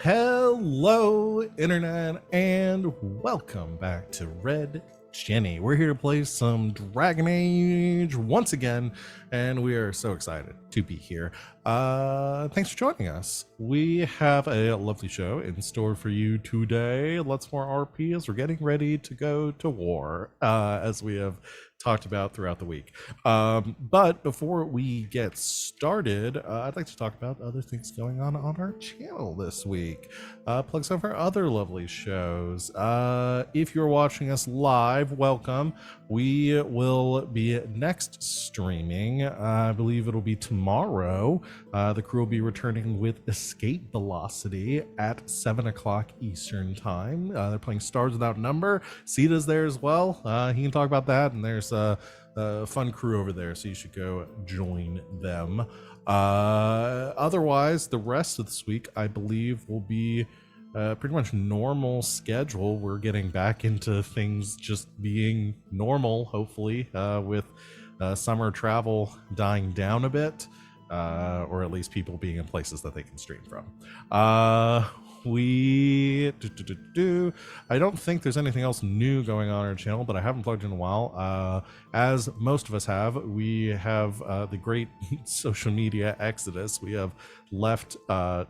Hello, Internet, and welcome back to Red Jenny. We're here to play some Dragon Age once again, and we are so excited to be here. Thanks for joining us. We have a lovely show in store for you today. Lots more RP as we're getting ready to go to war, as we have talked about throughout the week. But before we get started, I'd like to talk about other things going on our channel this week. Plug some of our other lovely shows. If you're watching us live, welcome. We will be next streaming. I believe it'll be tomorrow. The crew will be returning with Escape Velocity at 7 o'clock Eastern time. They're playing Stars Without Number. Sita's there as well. He can talk about that, and there's a fun crew over there, so you should go join them. Otherwise, the rest of this week, I believe, will be pretty much normal schedule. We're getting back into things just being normal, hopefully, with summer travel dying down a bit, or at least people being in places that they can stream from. I don't think there's anything else new going on our channel, but I haven't plugged in a while. As most of us have, we have the great social media exodus. We have left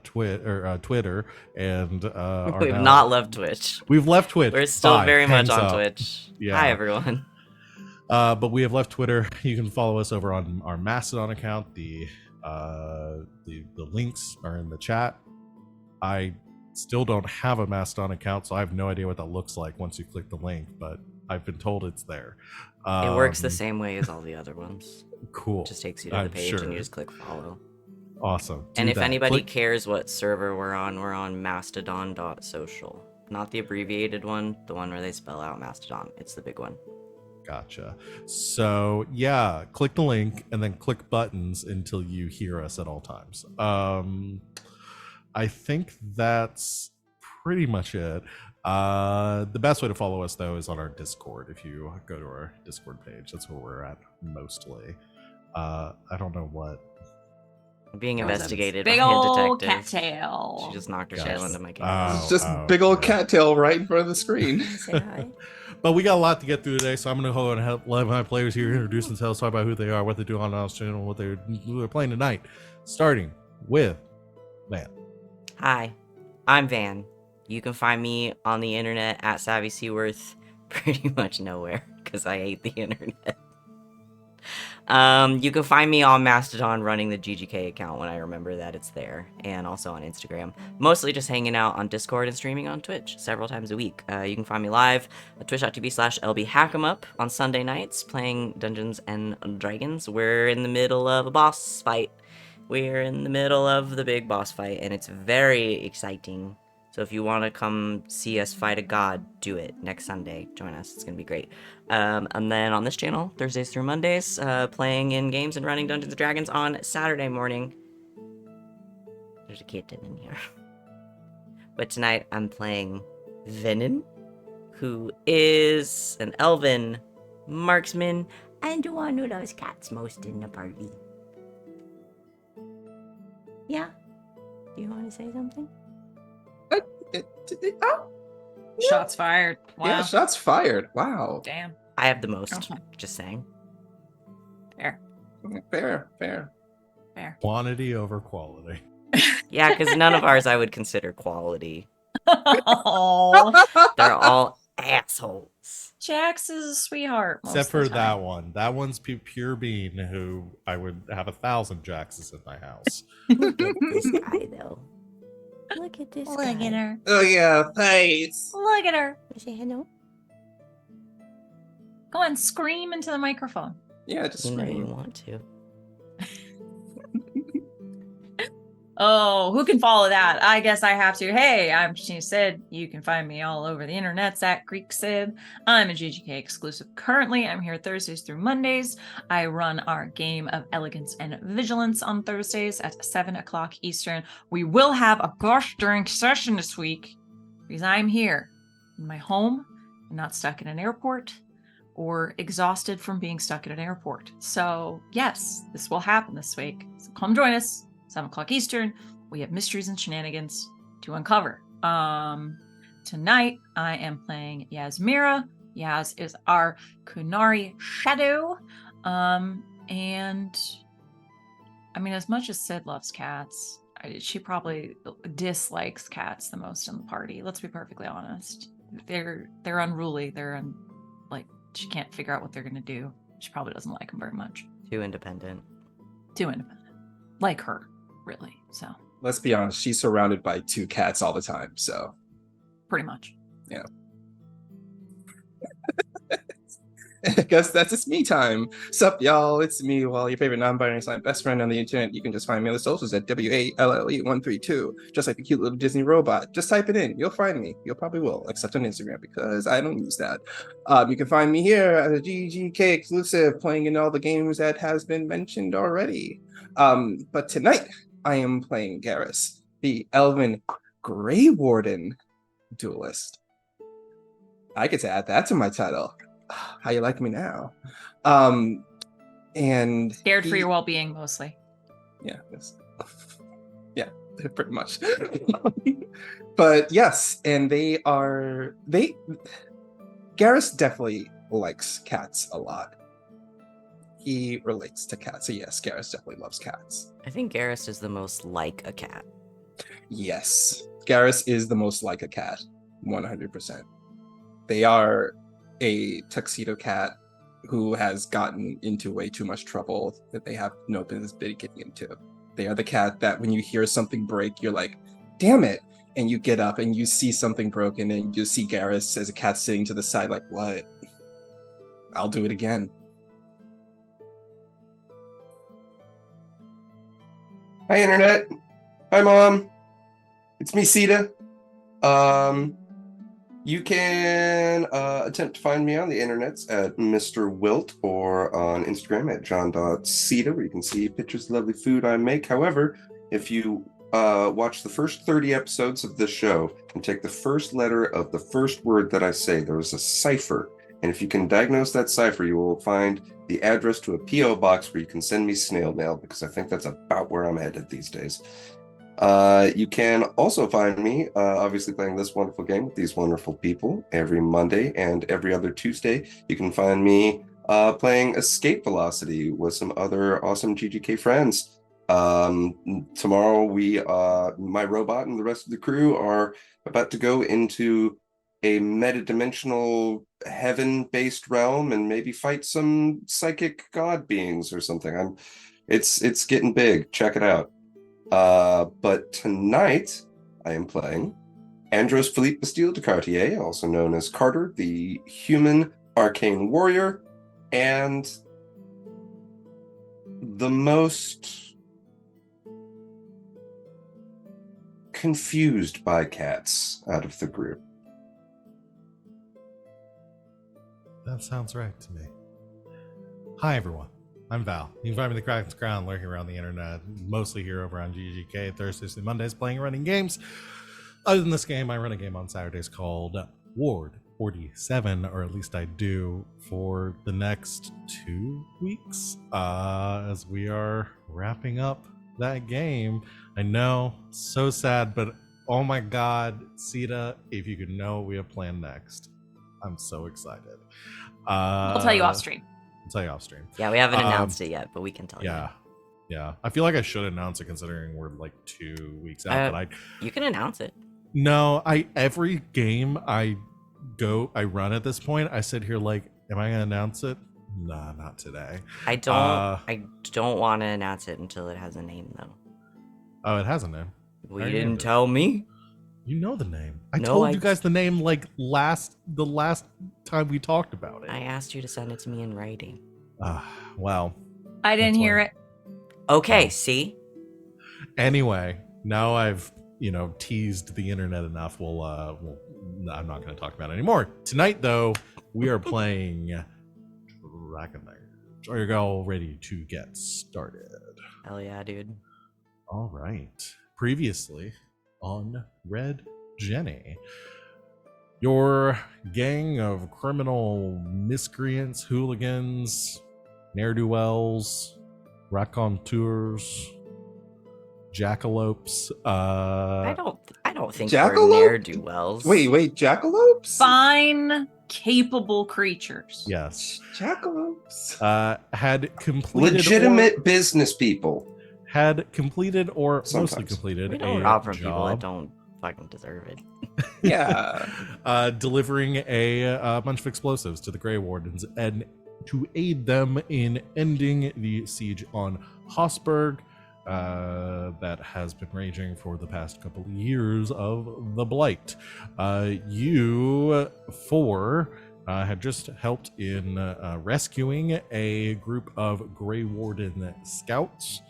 Twitter, and we've not left Twitch. We've left Twitch. We're still very much on up. Twitch. Yeah. Hi, everyone. But we have left Twitter. You can follow us over on our Mastodon account. The links are in the chat. I still don't have a Mastodon account, so I have no idea what that looks like once you click the link, but I've been told it's there. It works the same way as all the other ones. Cool. It just takes you to the page and you just click follow. Awesome. And if anybody cares what server we're on mastodon.social. Not the abbreviated one, the one where they spell out Mastodon. It's the big one. Gotcha. So yeah, click the link and then click buttons until you hear us at all times. I think that's pretty much it. The best way to follow us, though, is on our Discord. If you go to our Discord page, that's where we're at mostly. I don't know what. I'm being investigated big by a old detective. cattail. She just knocked her tail into my case. It's just big old cattail right in front of the screen. Say hi. But we got a lot to get through today, so I'm going to go and let my players here introduce themselves, talk about who they are, what they do on our channel, what they're playing tonight. Starting with Van. Hi, I'm Van. You can find me on the internet at Savvy Seaworth pretty much nowhere, because I hate the internet. You can find me on Mastodon running the GGK account when I remember that it's there, and also on Instagram. Mostly just hanging out on Discord and streaming on Twitch several times a week. You can find me live at twitch.tv/LBHack'em on Sunday nights, playing Dungeons and Dragons. We're in the middle of a boss fight. We're in the middle of the big boss fight, and it's very exciting. So if you want to come see us fight a god, do it next Sunday. Join us. It's going to be great. And then on this channel, Thursdays through Mondays, playing in games and running Dungeons & Dragons on Saturday morning. There's a kitten in here. But tonight, I'm playing Venehn, who is an elven marksman and one who loves cats most in the party. Yeah? Do you want to say something? Shots fired. Wow. Yeah, shots fired. Wow. Damn. I have the most. Okay. Just saying. Fair. Fair. Quantity over quality. Yeah, because none of ours I would consider quality. Oh, They're all assholes. Jax is a sweetheart. Except for that one. That one's pure bean, who I would have 1,000 Jaxes in my house. Look at this guy, though. Look at this guy. Look at her. Oh yeah, thanks. Look at her. Say hello. Go on, scream into the microphone. Yeah, just You know you scream. want to. Oh, who can follow that? I guess I have to. Hey, I'm She Said. You can find me all over the internets at Greek Sid. I'm a GGK exclusive currently. I'm here Thursdays through Mondays. I run our game of Elegance and Vigilance on Thursdays at 7 o'clock Eastern. We will have a gosh during session this week because I'm here in my home. I'm not stuck in an airport or exhausted from being stuck at an airport. So yes, this will happen this week. So come join us. 7 o'clock Eastern. We have mysteries and shenanigans to uncover. Tonight I am playing Yasmera. Yas is our Kunari shadow. And I mean, as much as Sid loves cats, she probably dislikes cats the most in the party. Let's be perfectly honest. They're unruly. Like, she can't figure out what they're gonna do. She probably doesn't like them very much. Too independent. Like her, really. So Let's be honest, she's surrounded by 2 cats all the time, so pretty much. yeah. I guess that's it's me time. Sup, y'all? It's me, your favorite non-binary slime best friend on the internet. You can just find me on the socials at WALLE132, just like a cute little Disney robot. Just type it in. You'll find me. You'll probably will, except on Instagram because I don't use that. You can find me here as a GGK exclusive, playing in all the games that has been mentioned already. But tonight, I am playing Garas, the Elven Grey Warden duelist. I get to add that to my title. How you like me now? And Scared for your well-being, mostly. Yeah, yes. Yeah, pretty much. But yes, and Garrus definitely likes cats a lot. He relates to cats. So yes, Garrus definitely loves cats. I think Garas is the most like a cat. Yes, Garrus is the most like a cat, 100%. They are a tuxedo cat who has gotten into way too much trouble that they have no business getting into. They are the cat that when you hear something break, you're like, damn it. And you get up and you see something broken and you see Garrus as a cat sitting to the side like, what? I'll do it again. Hi, Internet. Hi, Mom. It's me, Sita. You can attempt to find me on the internets at Mr. Wilt or on Instagram at john.sita, where you can see pictures of lovely food I make. However, if you watch the first 30 episodes of this show and take the first letter of the first word that I say, there is a cipher. And if you can diagnose that cipher, you will find the address to a P.O. box where you can send me snail mail, because I think that's about where I'm headed these days. You can also find me, obviously, playing this wonderful game with these wonderful people every Monday and every other Tuesday. You can find me playing Escape Velocity with some other awesome GGK friends. Tomorrow, my robot and the rest of the crew are about to go into a metadimensional heaven-based realm and maybe fight some psychic god beings or something. It's getting big. Check it out. But tonight I am playing Andros Philippe Bastille de Cartier, also known as Carter, the human arcane warrior, and the most confused by cats out of the group. That sounds right to me. Hi, everyone. I'm Val. You can find me in the Kraken's Crown, lurking around the internet, mostly here over on GGK, Thursdays and Mondays, playing and running games. Other than this game, I run a game on Saturdays called Ward 47, or at least I do, for the next 2 weeks, as we are wrapping up that game. I know, so sad, but oh my god, Sita, if you could know what we have planned next. I'm so excited. I'll tell you off stream. I'll tell you off stream. Yeah, we haven't announced it yet, but we can tell you. Yeah. I feel like I should announce it considering we're like 2 weeks out. But you can announce it. No, every game I run at this point, I sit here like, am I gonna announce it? Nah, not today. I don't want to announce it until it has a name, though. Oh, it has a name. Well, you didn't tell me. You know the name. I told you guys the name like the last time we talked about it. I asked you to send it to me in writing. Well. I didn't hear it. Okay, see? Anyway, now I've, teased the internet enough. I'm not going to talk about it anymore. Tonight, though, we are playing Dragon Age. Are you all ready to get started? Hell yeah, dude. All right. Previously on Red Jenny, your gang of criminal miscreants, hooligans, ne'er-do-wells, raconteurs, jackalopes. I don't think we're Jackalope? ne'er-do-wells. Wait, jackalopes? Fine, capable creatures. Yes. Jackalopes. Had completed Legitimate business people. had completed or mostly Sometimes. completed We don't a rob from people that job don't fucking deserve it. Yeah. delivering a bunch of explosives to the Grey Wardens and to aid them in ending the siege on Hossberg that has been raging for the past couple of years of the Blight. You four had just helped in rescuing a group of Grey Warden scouts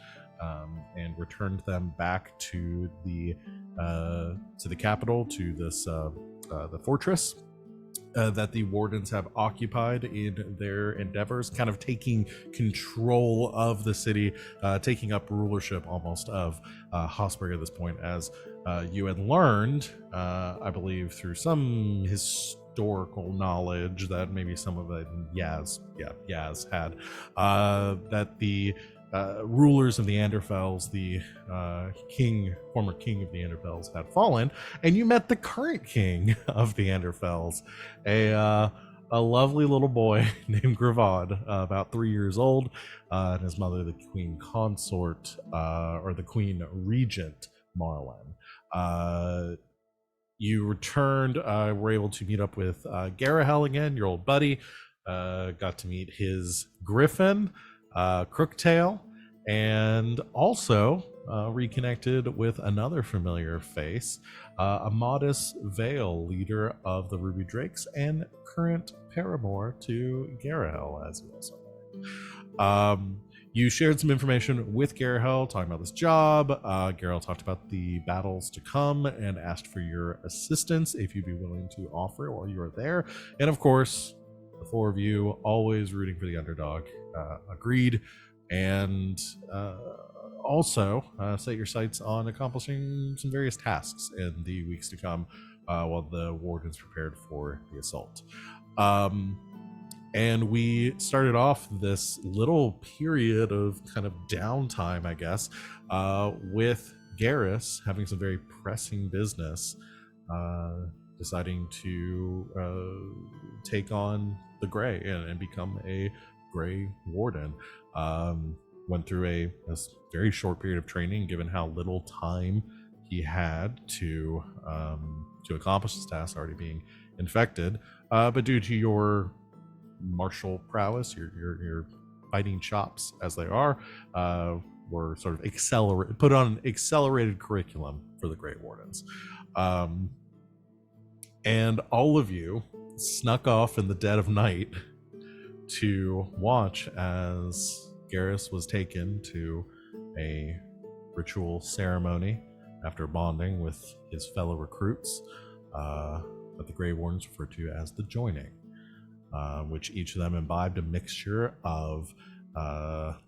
and returned them back to the capital, to this the fortress that the Wardens have occupied in their endeavors, kind of taking control of the city, taking up rulership almost of Hossberg at this point, as you had learned, I believe, through some historical knowledge that maybe some of it Yaz had, that the rulers of the Anderfels, the former king of the Anderfels, had fallen, and you met the current king of the Anderfels, a lovely little boy named Gravad, about 3 years old, and his mother, the queen consort, or the queen regent, Marlin. You returned, were able to meet up with Garahel again, your old buddy, got to meet his griffin, Crooktail, and also reconnected with another familiar face, Amadis Vale, leader of the Ruby Drakes and current paramour to Garahel, as you also know. You shared some information with Garahel, talking about this job. Garahel talked about the battles to come and asked for your assistance if you'd be willing to offer it while you were there. And of course, the four of you, always rooting for the underdog, agreed, and also set your sights on accomplishing some various tasks in the weeks to come while the Wardens prepared for the assault. And we started off this little period of kind of downtime, I guess, with Garas having some very pressing business, deciding to take on the Grey and become a Grey Warden. Went through a very short period of training, given how little time he had to accomplish this task, already being infected. But due to your martial prowess, your fighting chops as they are, were sort of put on an accelerated curriculum for the Grey Wardens. And all of you snuck off in the dead of night to watch as Garas was taken to a ritual ceremony after bonding with his fellow recruits, that the Grey Wardens refer to as the Joining, which each of them imbibed a mixture of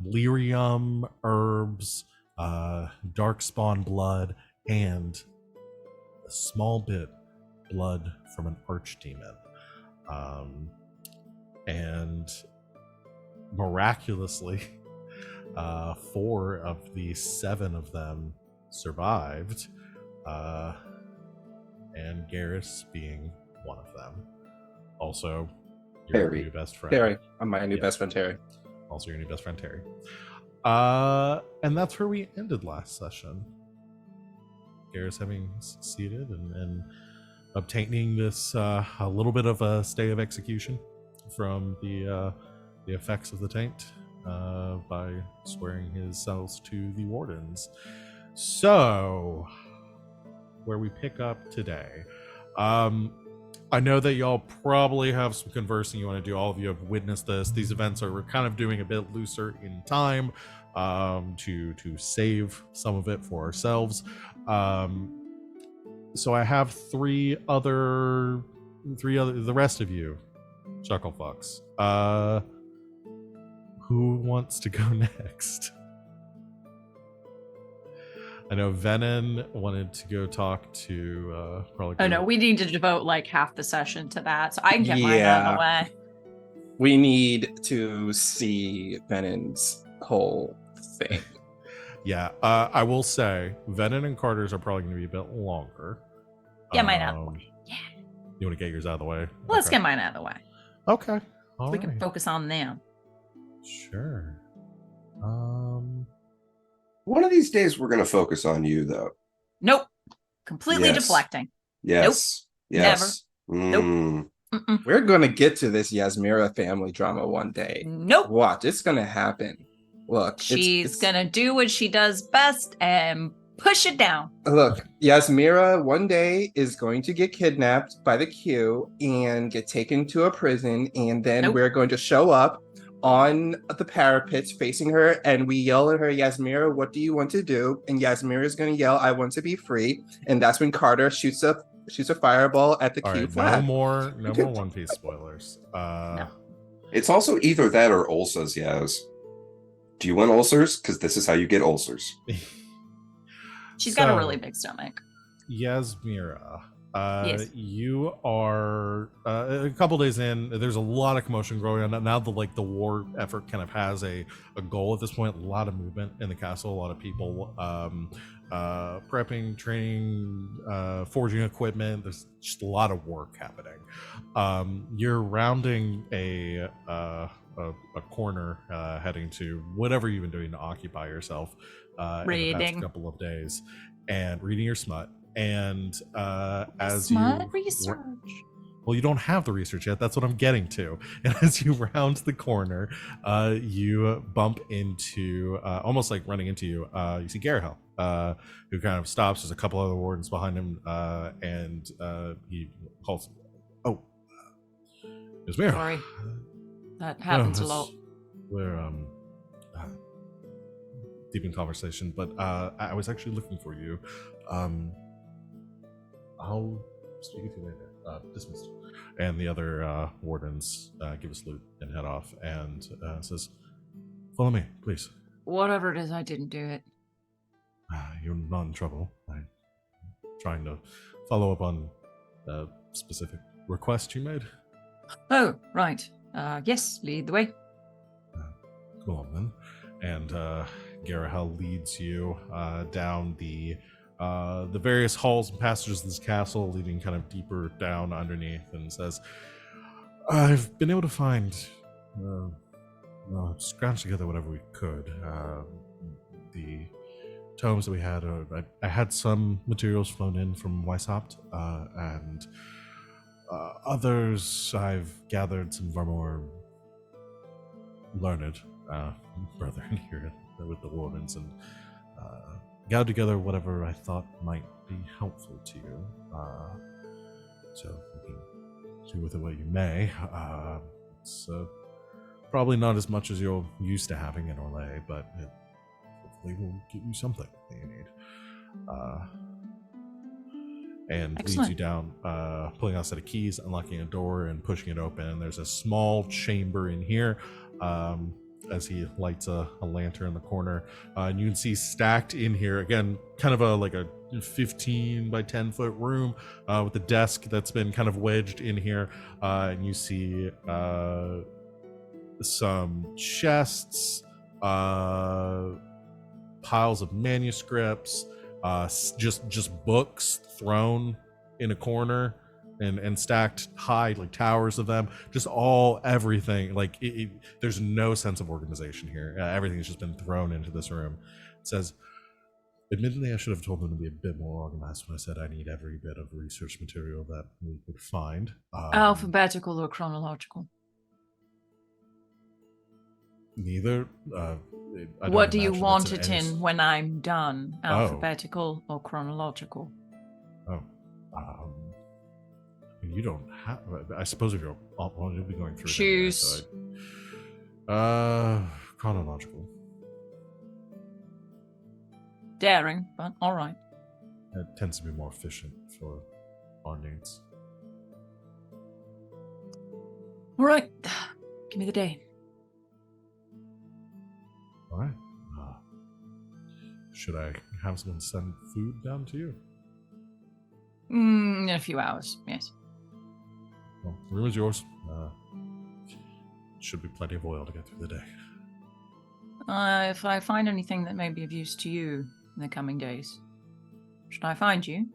lyrium, herbs, darkspawn blood, and a small bit blood from an archdemon. And miraculously, 4 of the 7 of them survived, and Garas being one of them. Also, your Terry. new best friend. Terry. I'm my new best friend, Terry. Also your new best friend, Terry. And that's where we ended last session. Garas having succeeded and obtaining this a little bit of a stay of execution from the effects of the taint by swearing his cells to the Wardens. So, where we pick up today. I know that y'all probably have some conversing you want to do. All of you have witnessed this. These events we're kind of doing a bit looser in time to save some of it for ourselves. So I have three other, the rest of you, Chucklefucks. Who wants to go next? I know Venehn wanted to go talk to probably. Oh no, we need to devote like half the session to that, so I can get mine out of the way. We need to see Venehn's whole thing. Yeah, I will say Venehn and Carter's are probably going to be a bit longer. Get mine out of the way. Yeah. You want to get yours out of the way? Let's Okay. get mine out of the way. Okay. All So we can right. focus on them. Sure. One of these days, we're going to focus on you, though. Nope. Completely Yes. deflecting. Yes. Yes. Nope. Mm. Mm-mm. We're gonna get to this Yasmera family drama one day. Nope. Watch, it's gonna happen. Look, She's it's gonna do what she does best and push it down. Look, Yasmera one day is going to get kidnapped by the Q and get taken to a prison, and then Nope. we're going to show up on the parapets facing her, and we yell at her, Yasmera, what do you want to do? And Yasmera is going to yell, I want to be free. And that's when Carter shoots a fireball at the All Q right. flag. No more One Piece spoilers. No. It's also either that or ulcers, Yaz. Do you want ulcers? Because this is how you get ulcers. She's got a So, really big stomach. Yasmera, Yes. you are a couple days in. There's a lot of commotion growing on now. The war effort kind of has a goal at this point. A lot of movement in the castle. A lot of people prepping, training, forging equipment. There's just a lot of work happening. You're rounding a corner, heading to whatever you've been doing to occupy yourself in the past Reading. couple of days, and reading your smut. And as Smart you research. well, you don't have the research yet. That's what I'm getting to. And as you round the corner, you bump into, almost like running into you, you see Garahel, who kind of stops. There's a couple other wardens behind him, and he calls, "Oh, Yasmera." Sorry. That happens a lot. We're deep in conversation, but I was actually looking for you. I'll speak with you later. Dismissed. And the other wardens give a salute and head off, and says, "Follow me, please." Whatever it is, I didn't do it. You're not in trouble. I'm trying to follow up on a specific request you made. Oh, right. Yes, lead the way. Go on then. And Garahel leads you down the various halls and passages of this castle, leading kind of deeper down underneath, and says, "I've been able to find, scrounge together whatever we could. The tomes that we had, I had some materials flown in from Weishaupt, and others I've gathered some of our more learned brethren here with the wardens, and gathered together whatever I thought might be helpful to you. So you can do with it what you may. It's probably not as much as you're used to having in Orlais, but it hopefully will get you something that you need." And leads Excellent. you down, pulling out a set of keys, unlocking a door, and pushing it open. And there's a small chamber in here. As he lights a lantern in the corner, and you can see stacked in here again, kind of a 15 by 10 foot room with a desk that's been kind of wedged in here, and you see some chests, piles of manuscripts, just books thrown in a corner and stacked high, like towers of them, just everything. Like there's no sense of organization here. Everything's just been thrown into this room. It says, "Admittedly, I should have told them to be a bit more organized when I said I need every bit of research material that we could find." Alphabetical or chronological? Neither. I What don't do you imagine want that's it any- in when I'm done? Alphabetical or chronological? Oh. You don't have. I suppose if you'll be going through. Choose. It anyway, chronological. Daring, but all right. It tends to be more efficient for our needs. All right. Give me the day. All right. Should I have someone send food down to you? In a few hours, yes. Well, the room is yours. Should be plenty of oil to get through the day. If I find anything that may be of use to you in the coming days, should I find you?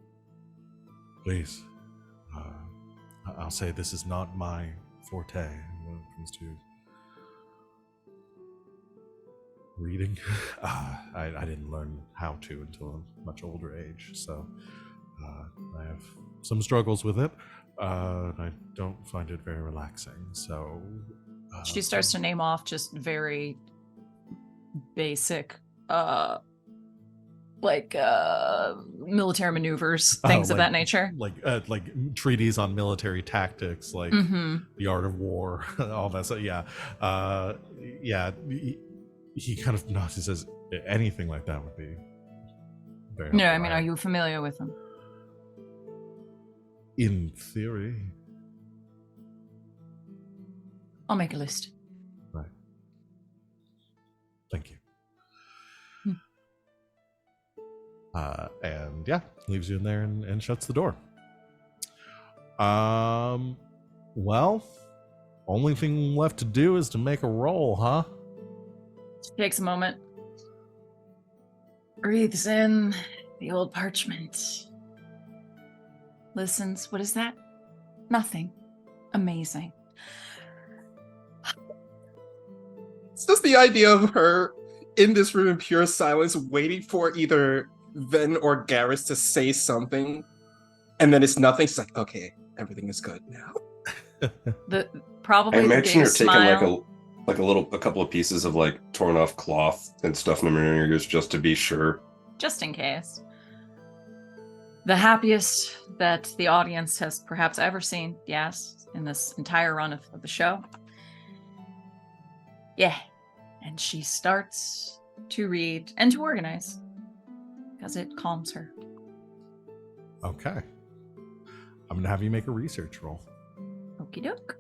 Please. I'll say this is not my forte when it comes to reading. I didn't learn how to until a much older age, so I have some struggles with it. I don't find it very relaxing, so... She starts to name off just very basic, military maneuvers, things of that nature. Like treaties on military tactics, like the art of war, all that stuff. Yeah, he kind of nods and says anything like that would be very helpful. No, I mean, are you familiar with them? In theory. I'll make a list. Right. Thank you. And yeah, leaves you in there and shuts the door. Well, only thing left to do is to make a roll, huh? She takes a moment. Breathes in the old parchment. Listens. What is that? Nothing. Amazing. It's just the idea of her in this room in pure silence, waiting for either Venn or Garas to say something, and then it's nothing. She's like, okay, everything is good now. Probably I imagine her taking smile. a couple of pieces of like torn off cloth and stuffing them in her ears just to be sure. Just in case. The happiest that the audience has perhaps ever seen, yes, in this entire run of the show. Yeah. And she starts to read and to organize because it calms her. Okay. I'm gonna have you make a research roll. Okie doke.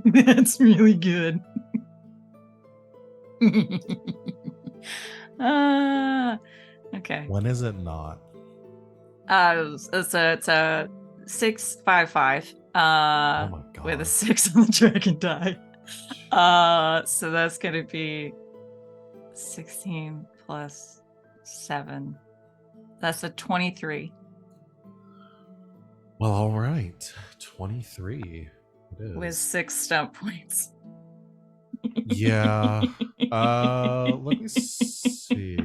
That's really good. Okay. When is it not? It's a 655. Oh my god. With a 6 on the dragon die. So that's gonna be 16 plus 7. That's a 23. Well, all right. 23. It is. With 6 stump points. Yeah. Let me see.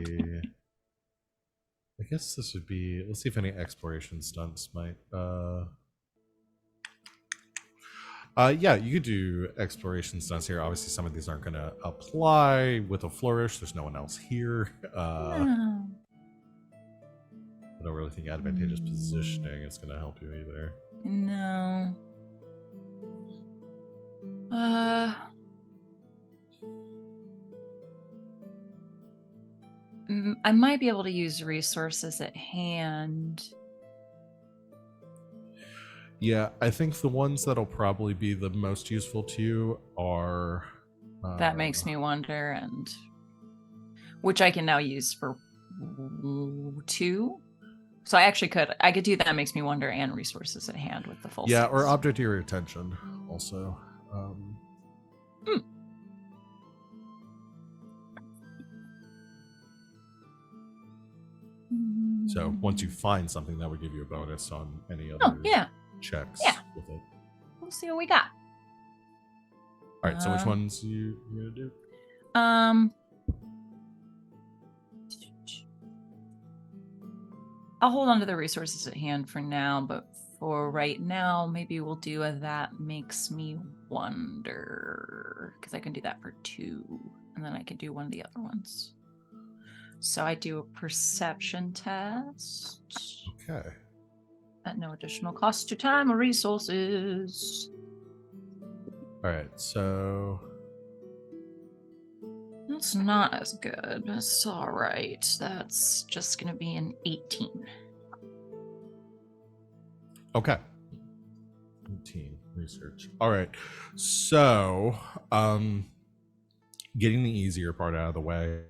I guess this would be. Let's see if any exploration stunts might. Yeah, you could do exploration stunts here. Obviously, some of these aren't going to apply with a flourish. There's no one else here. I don't really think advantageous positioning is going to help you either. No. I might be able to use resources at hand. Yeah, I think the ones that'll probably be the most useful to you are... that makes me wonder, and... which I can now use for 2. So I could do that makes me wonder and resources at hand with the full Yeah, 6. or object of your attention also. So once you find something, that would give you a bonus on any other checks with it. We'll see what we got. All right, so which ones you gonna do? I'll hold on to the resources at hand for now, but for right now, maybe we'll do a that makes me wonder, because I can do that for 2, and then I can do one of the other ones. So I do a perception test. Okay. At no additional cost to time or resources. All right, so... That's not as good. That's all right. That's just going to be an 18. Okay. 18 research. All right. So, getting the easier part out of the way,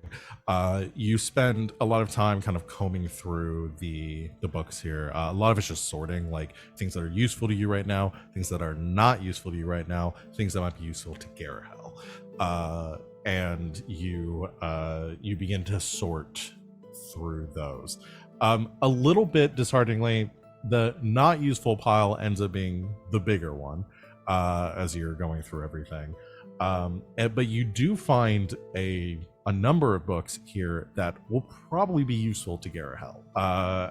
you spend a lot of time kind of combing through the books here. A lot of it's just sorting, like things that are useful to you right now, things that are not useful to you right now, things that might be useful to Garahel. And you begin to sort through those. A little bit dishearteningly, the not useful pile ends up being the bigger one as you're going through everything. But you do find a number of books here that will probably be useful to Garahel.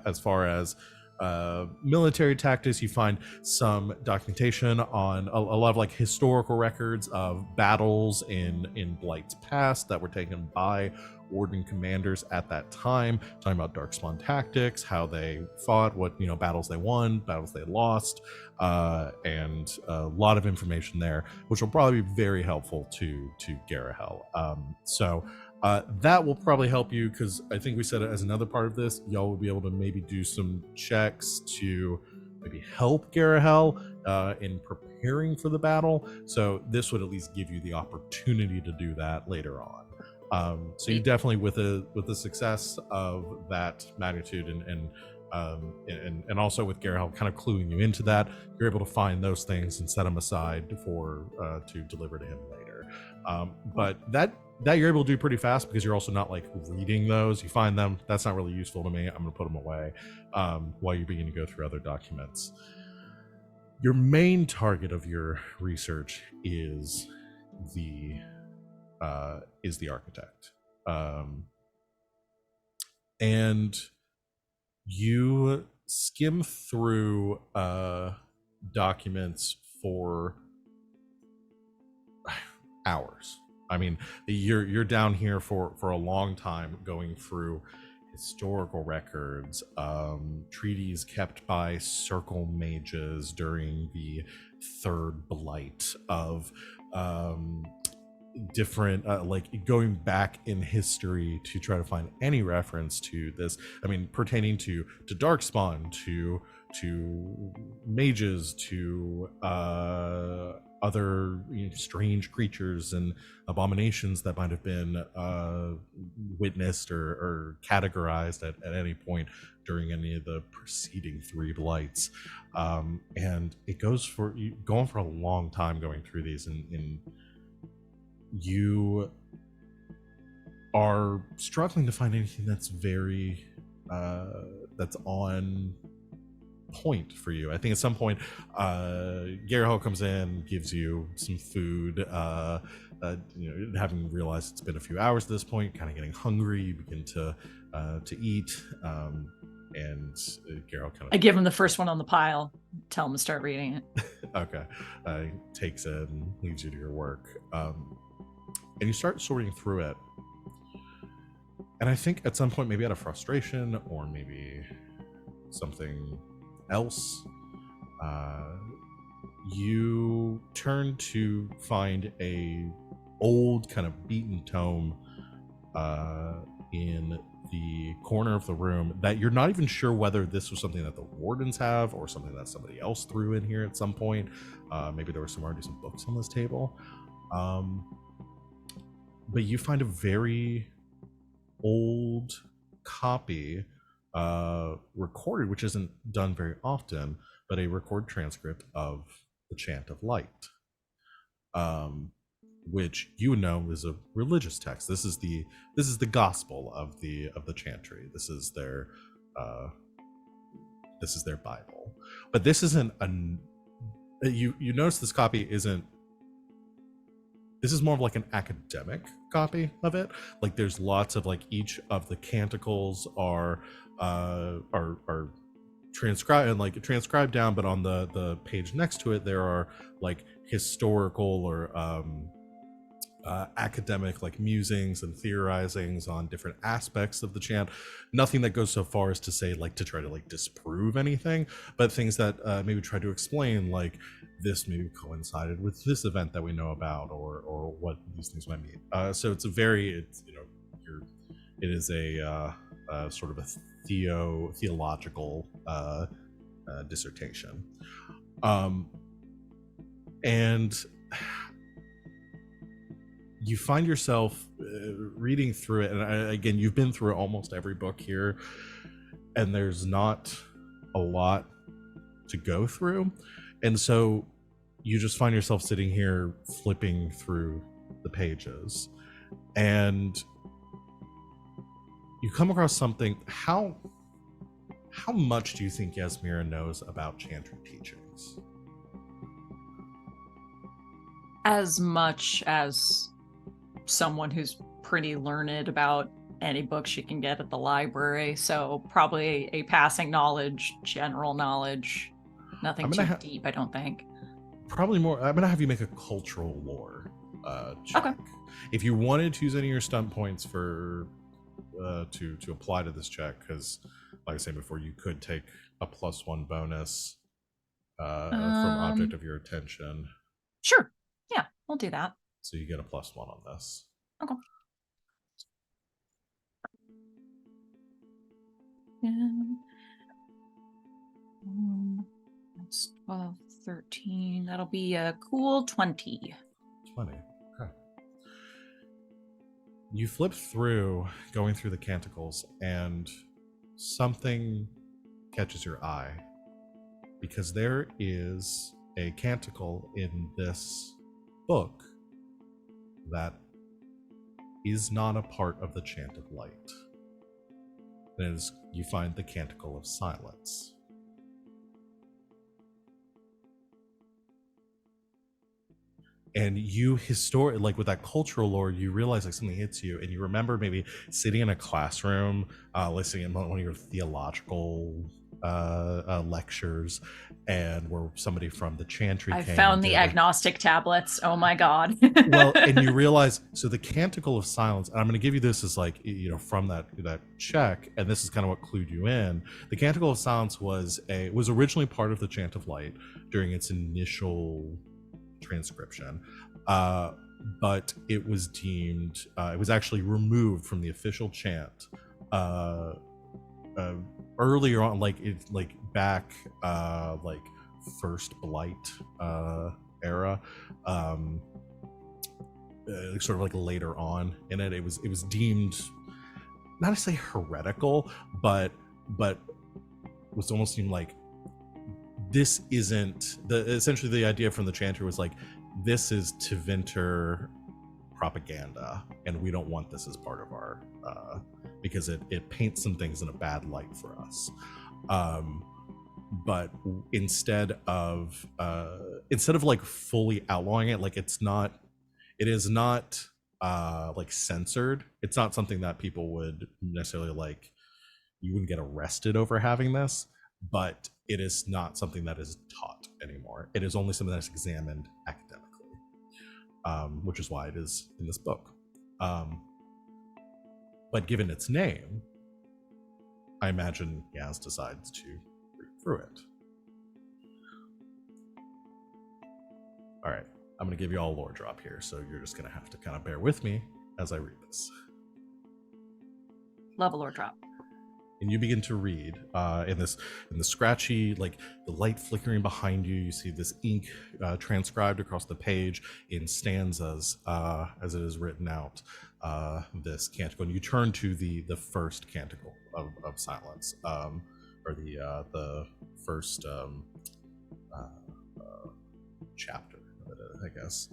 As far as military tactics, you find some documentation on a lot of like historical records of battles in Blight's past that were taken by Warden commanders at that time, talking about Darkspawn tactics, how they fought, what battles they won, battles they lost, and a lot of information there, which will probably be very helpful to Garahel. So that will probably help you, because I think we said it as another part of this, y'all will be able to maybe do some checks to maybe help Garahel in preparing for the battle. So this would at least give you the opportunity to do that later on. So you definitely, with the success of that magnitude and also with Garahel kind of cluing you into that, you're able to find those things and set them aside for to deliver to him later. But that you're able to do pretty fast, because you're also not like reading those. You find them, that's not really useful to me, I'm going to put them away while you begin to go through other documents. Your main target of your research is the architect, and you skim through documents for hours. I mean, you're down here for a long time, going through historical records, treaties kept by circle mages during the third blight of different like going back in history to try to find any reference to this. I mean, pertaining to Darkspawn, to mages, to other strange creatures and abominations that might have been witnessed or categorized at any point during any of the preceding three blights. And it goes for going for a long time going through these, and you are struggling to find anything that's very that's on point for you. I think at some point Garahel comes in, gives you some food, having realized it's been a few hours at this point, kind of getting hungry, you begin to eat, and Garahel kind of, I give him the first one on the pile, tell him to start reading it. okay, takes it and leaves you to your work. And you start sorting through it. And I think at some point, maybe out of frustration or maybe something else, you turn to find a old kind of beaten tome in the corner of the room that you're not even sure whether this was something that the wardens have or something that somebody else threw in here at some point. Maybe there were already some books on this table. But you find a very old copy recorded, which isn't done very often, but a record transcript of the Chant of Light, which you would know is a religious text. This is the gospel of the chantry. This is their Bible. But this isn't you notice this copy isn't. This is more of like an academic copy of it. Like there's lots of like each of the canticles are transcribed and like transcribed down, but on the page next to it there are like historical or academic like musings and theorizings on different aspects of the chant. Nothing that goes so far as to say like to try to like disprove anything, but things that maybe try to explain like this maybe coincided with this event that we know about, or what these things might mean. So it is a sort of a theological dissertation, and you find yourself reading through it, and again, you've been through almost every book here, and there's not a lot to go through, and so you just find yourself sitting here flipping through the pages, and you come across something. How How much do you think Yasmera knows about Chantry teachings? As much as someone who's pretty learned about any book she can get at the library. So probably a passing knowledge, general knowledge. Nothing too deep, I don't think. Probably more. I'm gonna have you make a cultural lore check. Okay. If you wanted to use any of your stunt points for to apply to this check, because like I said before, you could take a +1 bonus from object of your attention. Sure. Yeah, we'll do that. So you get a +1 on this. Okay. That's 12, 13. That'll be a cool 20. 20. Okay. You flip through, going through the canticles, and something catches your eye. Because there is a canticle in this book that is not a part of the Chant of Light. It is, you find the Canticle of Silence. And you like with that cultural lore, you realize like something hits you, and you remember maybe sitting in a classroom, listening to one of your theological lectures, and where somebody from the Chantry I came found and the did agnostic tablets. Oh my god. well, and you realize, so the Canticle of Silence, and I'm going to give you this as like, you know, from that check, and this is kind of what clued you in. The Canticle of Silence was originally part of the Chant of Light during its initial transcription, but it was deemed, it was actually removed from the official chant earlier on, like back like First Blight era, sort of like later on in it. It was deemed not to say heretical, but was almost seemed like this isn't essentially the idea from the chanter was like, this is Tevinter propaganda, and we don't want this as part of our because it paints some things in a bad light for us. But instead of like fully outlawing it, like it is not like censored. It's not something that people would necessarily like, you wouldn't get arrested over having this, but it is not something that is taught anymore. It is only something that's examined academically, which is why it is in this book. But given its name, I imagine Yaz decides to read through it. All right, I'm going to give you all a lore drop here, so you're just going to have to kind of bear with me as I read this. Love a lore drop. And you begin to read in the scratchy, like the light flickering behind you. You see this ink transcribed across the page in stanzas as it is written out. This canticle, and you turn to the first canticle of silence, or the first chapter of it, I guess,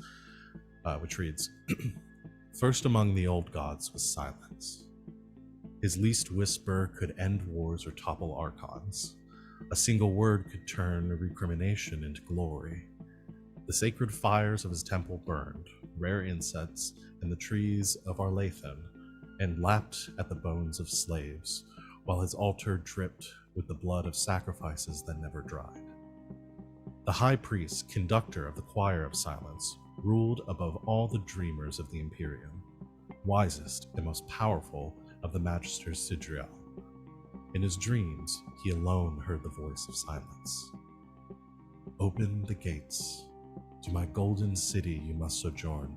which reads: "First among the old gods was silence. His least whisper could end wars or topple archons. A single word could turn recrimination into glory. The sacred fires of his temple burned, rare incense, and the trees of Arlathan, and lapped at the bones of slaves, while his altar dripped with the blood of sacrifices that never dried. The high priest, conductor of the choir of silence, ruled above all the dreamers of the Imperium, wisest and most powerful of the Magisters Sidriel. In his dreams, he alone heard the voice of silence. Open the gates. To my golden city you must sojourn.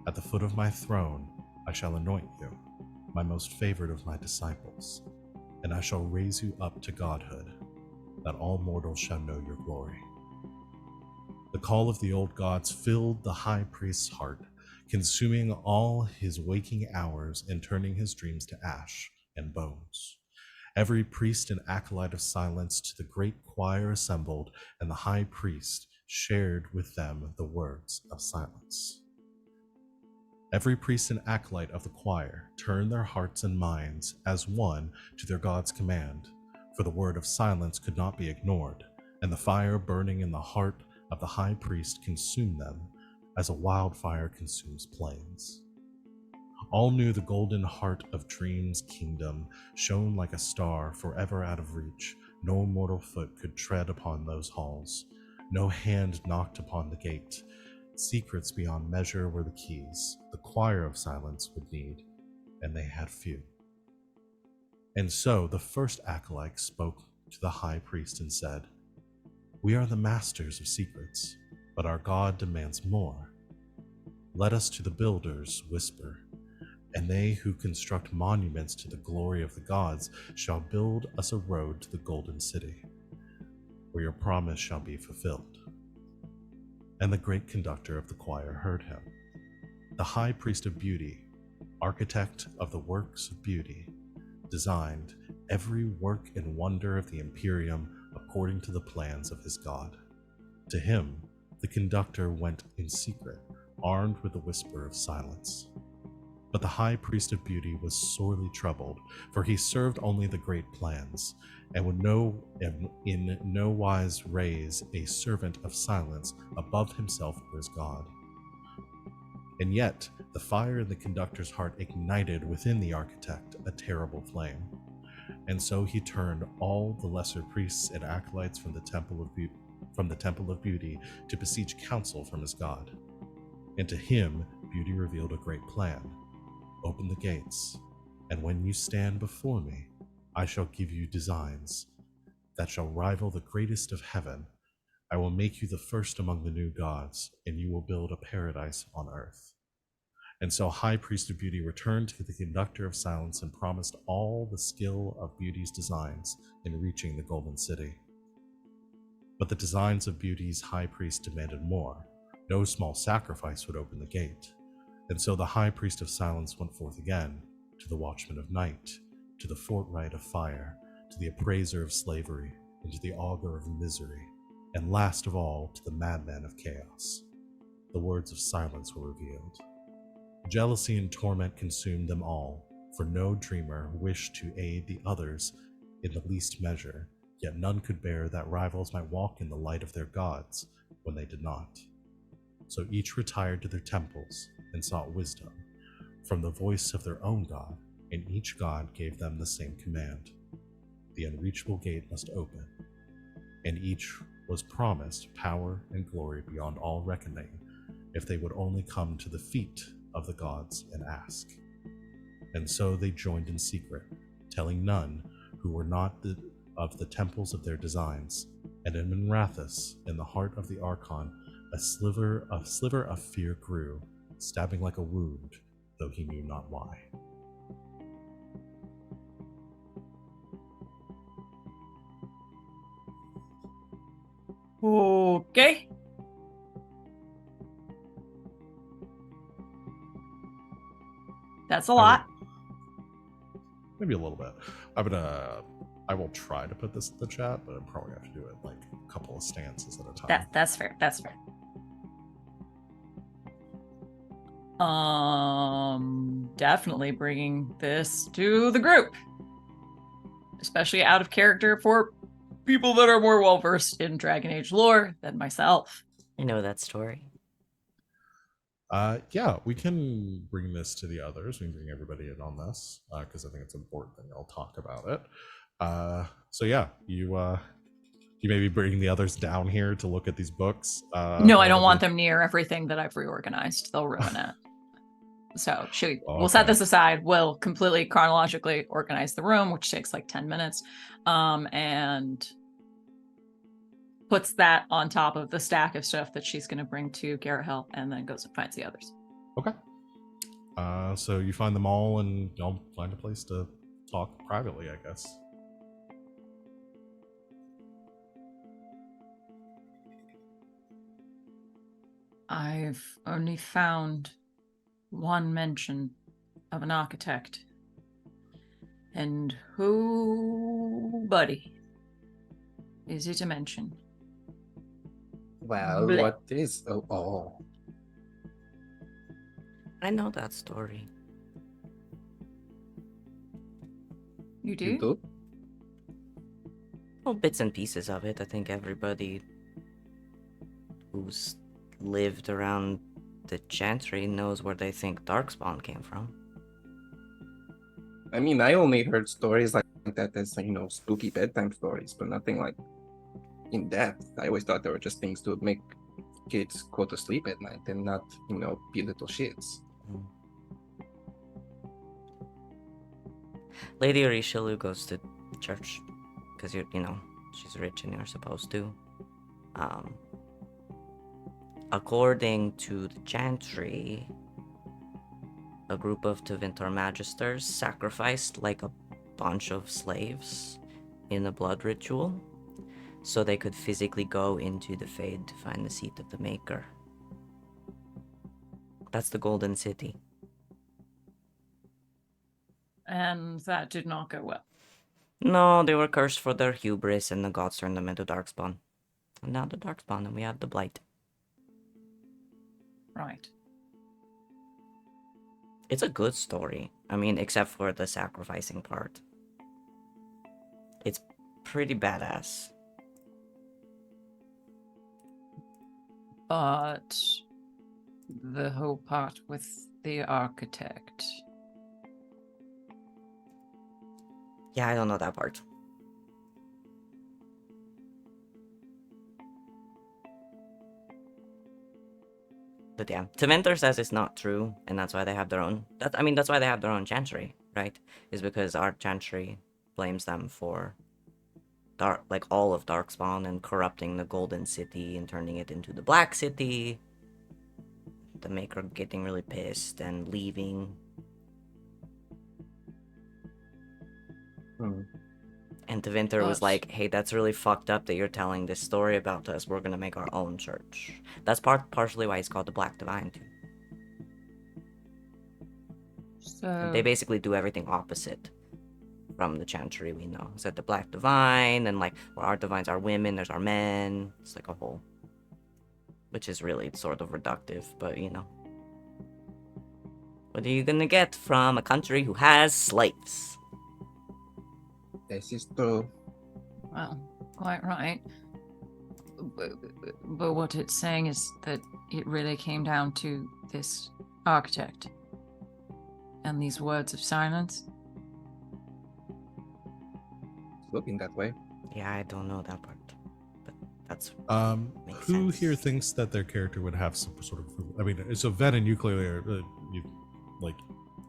At the foot of my throne I shall anoint you, my most favored of my disciples, and I shall raise you up to godhood, that all mortals shall know your glory." The call of the old gods filled the high priest's heart, consuming all his waking hours and turning his dreams to ash and bones. Every priest and acolyte of silence to the great choir assembled, and the high priest shared with them the words of silence. Every priest and acolyte of the choir turned their hearts and minds as one to their God's command, for the word of silence could not be ignored, and the fire burning in the heart of the high priest consumed them as a wildfire consumes plains. All knew the golden heart of dreams' kingdom shone like a star forever out of reach. No mortal foot could tread upon those halls. No hand knocked upon the gate. Secrets beyond measure were the keys the choir of silence would need, and they had few. And so the first acolyte spoke to the high priest and said, "We are the masters of secrets, but our God demands more. Let us to the builders whisper, and they who construct monuments to the glory of the gods shall build us a road to the golden city, where your promise shall be fulfilled." And the great conductor of the choir heard him. The high priest of beauty, architect of the works of beauty, designed every work and wonder of the Imperium according to the plans of his God. To him, the conductor went in secret, armed with the whisper of silence. But the high priest of beauty was sorely troubled, for he served only the great plans, and would in no wise raise a servant of silence above himself or his God. And yet, the fire in the conductor's heart ignited within the architect a terrible flame. And so he turned all the lesser priests and acolytes from the temple of beauty to beseech counsel from his God. And to him, beauty revealed a great plan. Open the gates, and when you stand before me, I shall give you designs that shall rival the greatest of heaven. I will make you the first among the new gods, and you will build a paradise on earth. And so High Priest of Beauty returned to the conductor of silence and promised all the skill of Beauty's designs in reaching the Golden City. But the designs of Beauty's High Priest demanded more. No small sacrifice would open the gate. And so the High Priest of Silence went forth again, to the Watchman of Night, to the Fortright of Fire, to the Appraiser of Slavery, and to the Augur of Misery, and last of all, to the Madman of Chaos. The words of silence were revealed. Jealousy and torment consumed them all, for no dreamer wished to aid the others in the least measure, yet none could bear that rivals might walk in the light of their gods when they did not. So each retired to their temples and sought wisdom from the voice of their own god, and each god gave them the same command. The unreachable gate must open, and each was promised power and glory beyond all reckoning if they would only come to the feet of the gods and ask. And so they joined in secret, telling none who were not of the temples of their designs, and in Minrathus, in the heart of the Archon, a sliver of fear grew, stabbing like a wound, though he knew not why. Okay. That's a lot. Maybe a little bit. I will try to put this in the chat, but I'm probably gonna have to do it like a couple of stances at a time. That's fair. That's fair. Definitely bringing this to the group, especially out of character for people that are more well versed in Dragon Age lore than myself. I know that story. Yeah, we can bring this to the others. We can bring everybody in on this because I think it's important that y'all talk about it. So yeah, you maybe bring the others down here to look at these books. No, I don't want them near everything that I've reorganized. They'll ruin it. So we'll set this aside. We'll completely chronologically organize the room, which takes like 10 minutes, and puts that on top of the stack of stuff that she's going to bring to Garrett Hill, and then goes and finds the others. Okay. So you find them all, and y'all find a place to talk privately, I guess. I've only found one mention of an architect. And who, buddy, is it a mention? Well, Blech. what is... Oh. I know that story. You do? You do? Well, bits and pieces of it. I think everybody who's lived around the Chantry knows where they think Darkspawn came from. I mean, I only heard stories like that as, spooky bedtime stories, but nothing like in depth. I always thought they were just things to make kids go to sleep at night and not, be little shits. Lady Rishilu goes to church because she's rich and you're supposed to. According to the Chantry, a group of Tevinter Magisters sacrificed like a bunch of slaves in a blood ritual so they could physically go into the Fade to find the seat of the Maker. That's the Golden City. And that did not go well. No, they were cursed for their hubris and the gods turned them into Darkspawn. And now the Darkspawn and we have the Blight. Right. It's a good story. I mean, except for the sacrificing part. It's pretty badass. But the whole part with the architect. Yeah, I don't know that part. But yeah, Tevinter says it's not true, and that's why they have their own. That's why they have their own Chantry, right? Is because our Chantry blames them for all of Darkspawn and corrupting the Golden City and turning it into the Black City. The Maker getting really pissed and leaving. And Tevinter was like, hey, that's really fucked up that you're telling this story about us. We're gonna make our own church. That's partially why he's called the Black Divine, too. So They basically do everything opposite from the Chantry we know. It's like the Black Divine, and where our Divines are women, there's our men. It's like a whole... Which is really sort of reductive, but What are you gonna get from a country who has slaves? This is true. well, quite right. But what it's saying is that it really came down to this architect and these words of silence. Looking that way. Yeah, I don't know that part. But that's... makes Who sense. here thinks that their character would have some sort of? I mean, so Venehn, you clearly are,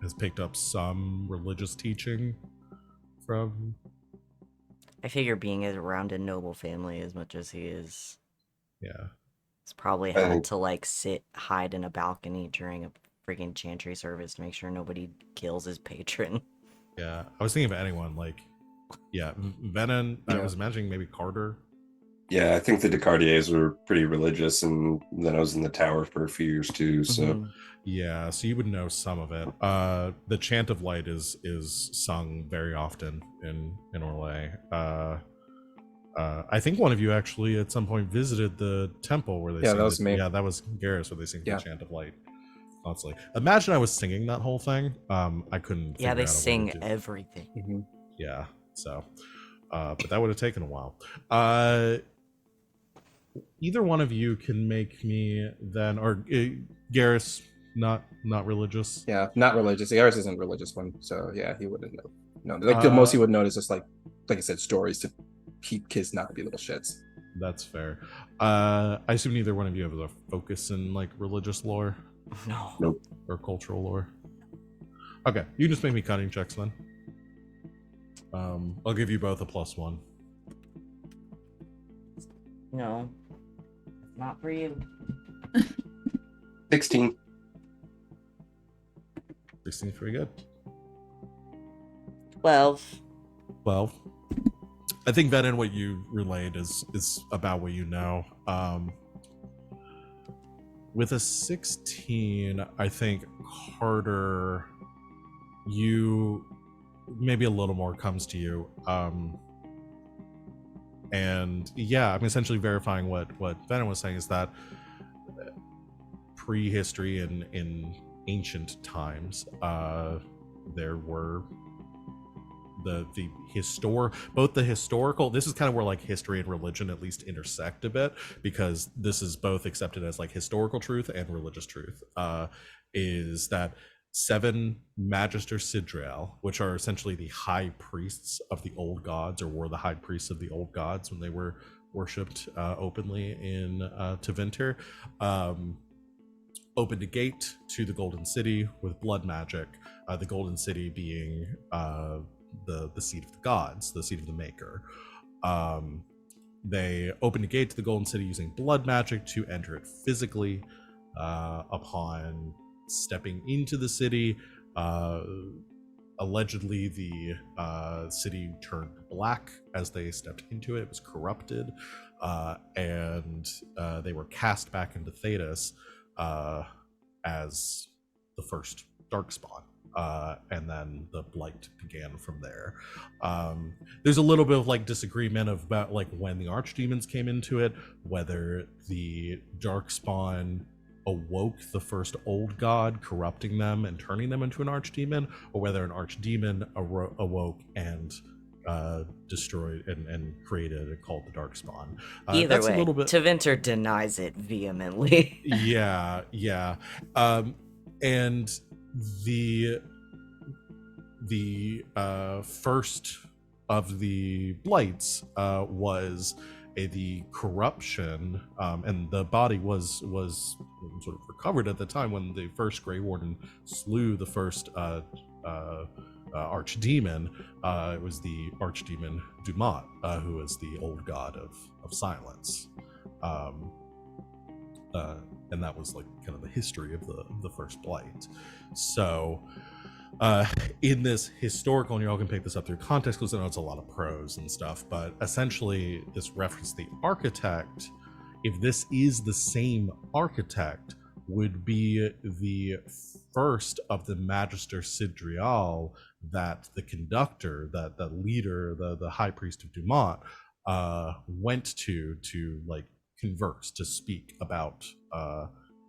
has picked up some religious teaching from. I figure being around a noble family as much as he is, Yeah. he's probably I had think- to hide in a balcony during a freaking Chantry service to make sure nobody kills his patron. Yeah, I was thinking of anyone Venehn. I Yeah. was imagining maybe Carter. Yeah, I think the Descartiers were pretty religious, and then I was in the tower for a few years too. So Mhm. Yeah, so you would know some of it. The Chant of Light is sung very often in Orlais. I think one of you actually at some point visited the temple where they Yeah, sing that was me. Yeah, that was Garas where they sing Yeah. the Chant of Light constantly. Imagine I was singing that whole thing. I couldn't. Yeah, figure they out a way to sing do- everything. Mm-hmm. Yeah, so, but that would have taken a while. Either one of you can make me then, or Garrus, not religious. Yeah, not religious. Ours isn't a religious one, so yeah, he wouldn't know. No, the most he would know is just like I said, stories to keep kids not to be little shits. That's fair. I assume neither one of you have a focus in religious lore No. Nope. or cultural lore. Okay, you just make me cunning checks then. I'll give you both a +1. No. Not for you. 16. 16 is pretty good. 12. 12. I think Venehn, what you relayed is about what you know. With a 16, I think Carter, you maybe a little more comes to you. And yeah, I'm essentially verifying what Venehn was saying is that prehistory in ancient times, there were both the historical, this is kind of where like history and religion at least intersect a bit, because this is both accepted as like historical truth and religious truth, is that 7 Magister Sidriel, which are essentially the high priests of the old gods, or were the high priests of the old gods when they were worshipped openly in Tevinter, opened a gate to the Golden City with blood magic, the Golden City being the seat of the gods, the seat of the Maker. They opened a gate to the Golden City using blood magic to enter it physically. Upon stepping into the city, allegedly the city turned black as they stepped into it. It was corrupted, and they were cast back into Thedas as the first Darkspawn. And then the blight began from there. There's a little bit of like disagreement about like when the archdemons came into it, whether the Darkspawn awoke the first old god, corrupting them and turning them into an archdemon, or whether an archdemon awoke and destroyed and created and called the Darkspawn. Either that's way, a little bit... Tevinter denies it vehemently. yeah. And the first of the blights was the corruption, and the body was sort of recovered at the time when the first Grey Warden slew the first archdemon. It was the archdemon Dumat, who was the old god of silence, and that was like kind of the history of the first blight. So in this historical, and you all can pick this up through context because I know it's a lot of prose and stuff, but essentially this reference the architect, if this is the same architect, would be the first of the Magister Sidrial that the conductor, that the leader, the high priest of Dumat, went to like converse, to speak about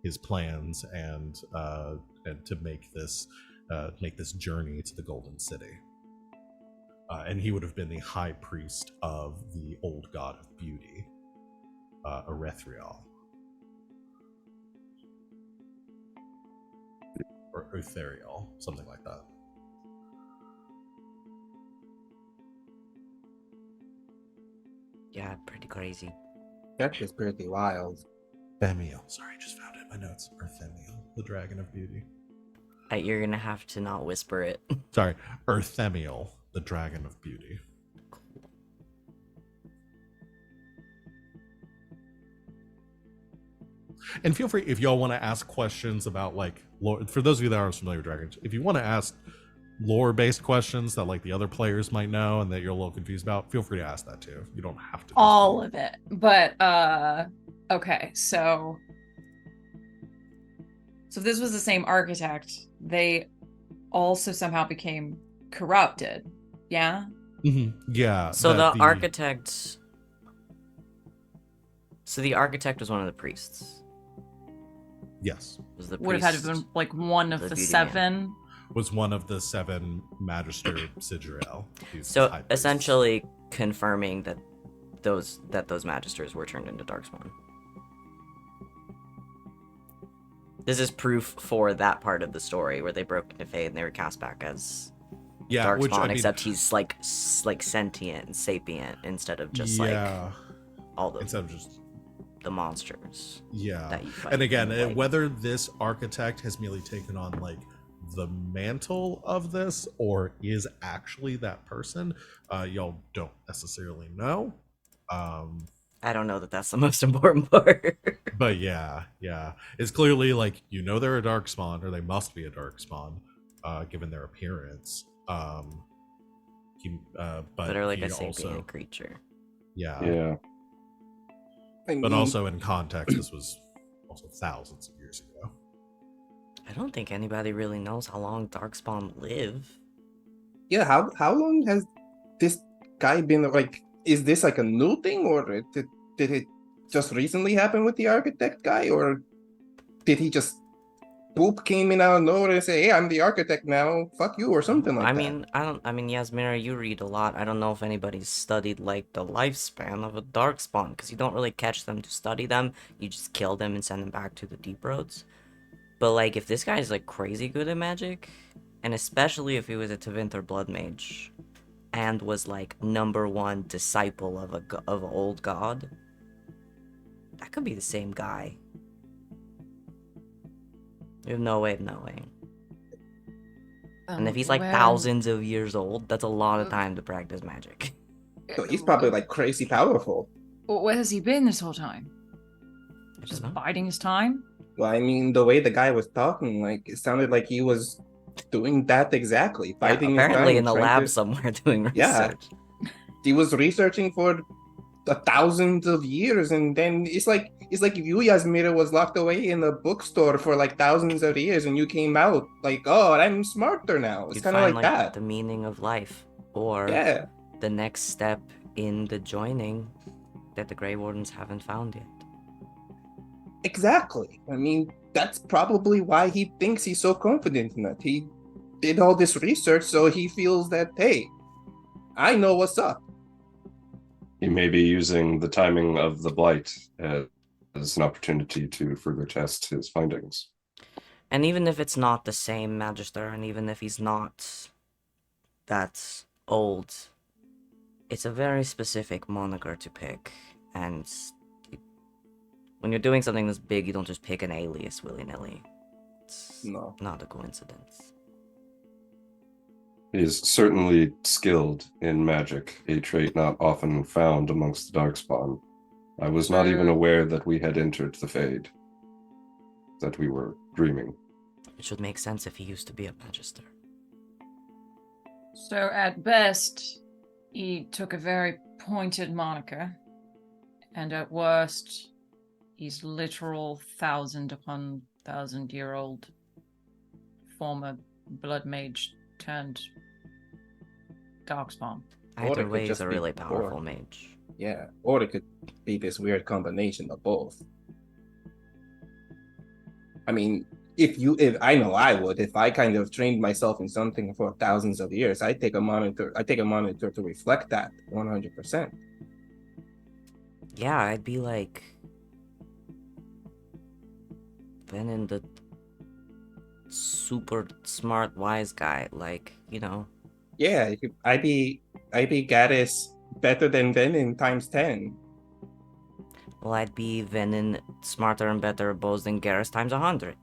his plans and to make this journey to the Golden City. And he would have been the high priest of the old god of beauty, Erethrial. Or Utherial, something like that. Yeah, pretty crazy. That's just pretty wild. Themiel. Sorry, I just found it in my notes. Erthemiel, the dragon of beauty. You're gonna have to not whisper it. Sorry, Erthemiel, the dragon of beauty. And feel free, if y'all want to ask questions about like lore, for those of you that aren't familiar with dragons, if you want to ask lore-based questions that like the other players might know and that you're a little confused about, feel free to ask that too. You don't have to. All of it. But okay, so if this was the same architect, they also somehow became corrupted. Yeah? Mm-hmm. Yeah. So the architect was one of the priests. Yes. Was the Would have had to have been like one of the 7. Was one of the 7 Magister Sidriel. So essentially confirming that those magisters were turned into Darkspawn. This is proof for that part of the story where they broke into Fey and they were cast back as Darkspawn, except he's like sentient and sapient instead of just like all the instead of just the monsters. Yeah. That you fight and again, like, whether this architect has merely taken on like the mantle of this or is actually that person, y'all don't necessarily know. I don't know that that's the most important part. But yeah, it's clearly like, you know, they're a Darkspawn, or they must be a Darkspawn, given their appearance. But they're like a also, sapient creature. Yeah. But also in context, this was also thousands of years ago. I don't think anybody really knows how long Darkspawn live. Yeah, how long has this guy been, like, is this like a new thing, or did it just recently happen with the architect guy, or did he just Boop came in out of nowhere and said, "Hey, I'm the architect now. Fuck you," or something like I that. mean, I mean, Yasmera, you read a lot. I don't know if anybody's studied like the lifespan of a darkspawn, because you don't really catch them to study them. You just kill them and send them back to the deep roads. But like, if this guy's like crazy good at magic, and especially if he was a Tevinter blood mage, and was like #1 disciple of of an old god, that could be the same guy. We have no way of knowing. And if he's like thousands of years old, that's a lot of time to practice magic. So he's probably like crazy powerful. Where has he been this whole time? I Just don't know. biding his time? Well, I mean, the way the guy was talking, like it sounded like he was doing that exactly, Yeah, fighting his apparently time, in the trying lab to- somewhere doing Yeah. research. He was researching for thousands of years, and then it's like if you, Yasmira, was locked away in a bookstore for like thousands of years, and you came out like, oh, I'm smarter now. It's You'd kind of find like like that. the meaning of life, or Yeah, the next step in the joining that the Grey Wardens haven't found yet. exactly. I mean, that's probably why he thinks he's so confident in it. He did all this research, so he feels that, hey, I know what's up. He may be using the timing of the blight as an opportunity to further test his findings. And even if it's not the same Magister, and even if he's not that old, it's a very specific moniker to pick, and when you're doing something this big, you don't just pick an alias willy-nilly. It's No. not a coincidence. He is certainly skilled in magic, a trait not often found amongst the Darkspawn. I was not even aware that we had entered the Fade, that we were dreaming. It should make sense if he used to be a Magister. So at best, he took a very pointed moniker, and at worst, he's literal 1,000 upon 1,000-year-old former blood mage turned darkspawn. Or it Either could way, he's just a be really powerful poor. mage. Yeah, or it could be this weird combination of both. I mean, if I know I would, if I kind of trained myself in something for thousands of years, I take a monitor to reflect that 100%. Yeah, I'd be like Venehn, the super smart wise guy, like, you know. Yeah, I'd be Gaddis better than Venehn times 10. Well, I'd be Venehn smarter and better at bows than Garas times 100.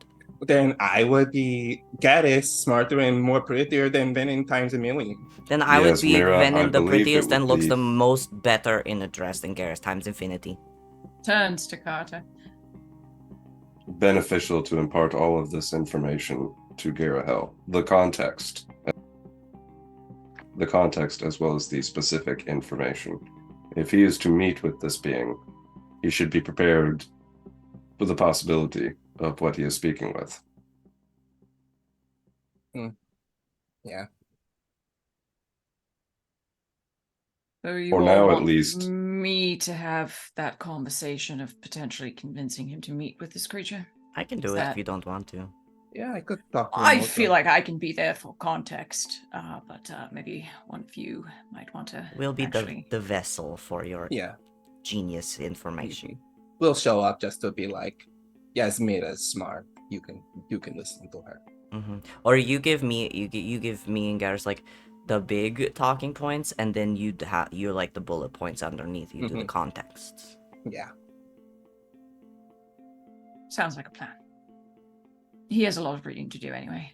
Then I would be Gaddis smarter and more prettier than Venehn times 1,000,000. Then I would be Yasmera, I Venehn the believe it prettiest and would looks be- the most better in a dress than Garas times infinity. Turns to Carter. Beneficial to impart all of this information to Garahel. The context as well as the specific information. If he is to meet with this being, he should be prepared for the possibility of what he is speaking with. Yeah. So you For all now, at want least. me to have that conversation of potentially convincing him to meet with this creature? I can do Is it that- if you don't want to. Yeah, I could talk to him I also. feel like I can be there for context, but maybe one of you might want to. We'll be actually... the vessel for your Yeah, genius information. we'll show up just to be like, Yasmira's smart. You can listen to her. Or you give me you give me and Garrus like the big talking points, and then you're like the bullet points underneath. You do the context. Yeah. Sounds like a plan. He has a lot of reading to do anyway.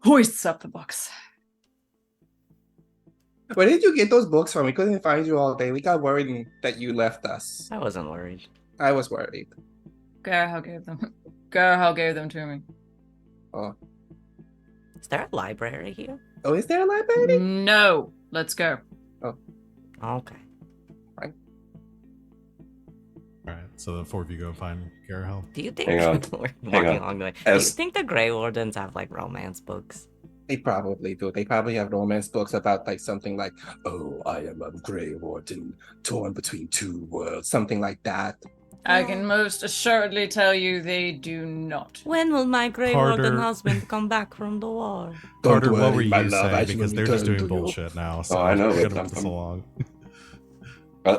Hoists up the books. Where did you get those books from? We couldn't find you all day. We got worried that you left us. I wasn't worried. I was worried. Garahel gave them. Garahel gave them to me. Oh. Is there a library here? Oh, is there a library? No. Let's go. Okay. All right, so the four of you go find Garahel. Do you think Hang on. we're Hang walking on. along the way? Do you As- think the Grey Wardens have like romance books? They probably do. They probably have romance books about like something like, oh, I am a Grey Warden torn between two worlds, something like that. I can most assuredly tell you they do not. When will my Grey Carter- Warden husband come back from the war? Don't Carter, what were worry, my you love, I saying? shall Because they're just return doing to you. bullshit now. So I know, we're but gonna move this I'm- along.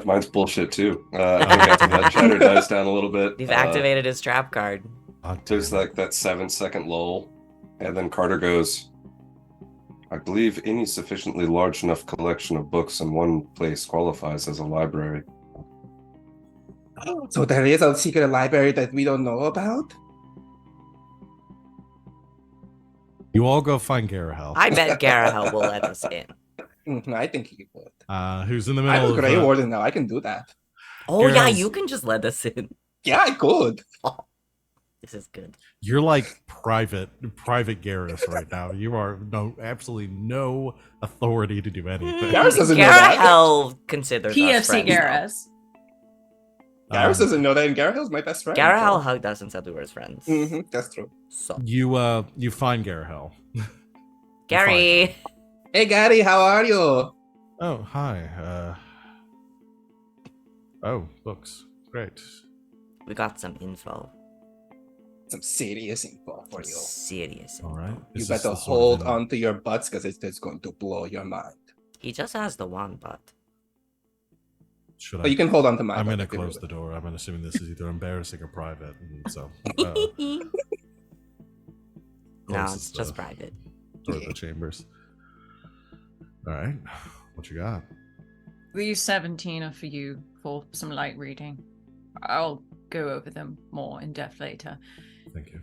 Mine's bullshit too. I think I have to let chatter dice down a little bit. You've activated his trap card. God There's damn it. like that 7-second lull, and then Carter goes, I believe any sufficiently large enough collection of books in one place qualifies as a library. So there is a secret library that we don't know about? You all go find Garahel. I bet Garahel will let us in. I think he would. Who's in the I'm middle a Grey of Warden now. I can do that. Oh yeah, Garel's- you can just let us in. Yeah, I could. This is good. You're like private Garrus right now. You are absolutely no authority to do anything. Garas doesn't know that. Garahel considers us PFC friends, though. Garras. Garrus doesn't know that, and Garhel's my best friend. Garahel hugged us and said we were his friends. That's true. So, You find Garahel. Gary, Hey, Gary, how are you? Oh, hi. Oh, books. Great. we got some info. Some serious info for you. Serious. All right. You Is this better the sort of hold thing- on to your butts because it's going to blow your mind. He just has the one butt. Should But I? you can hold on to my I'm butt gonna if you close really- the door. I'm assuming this is either embarrassing or private, and so No, closes it's just the private. door of the chambers. All right. What you got? These 17 are for you for some light reading. I'll go over them more in depth later. Thank you.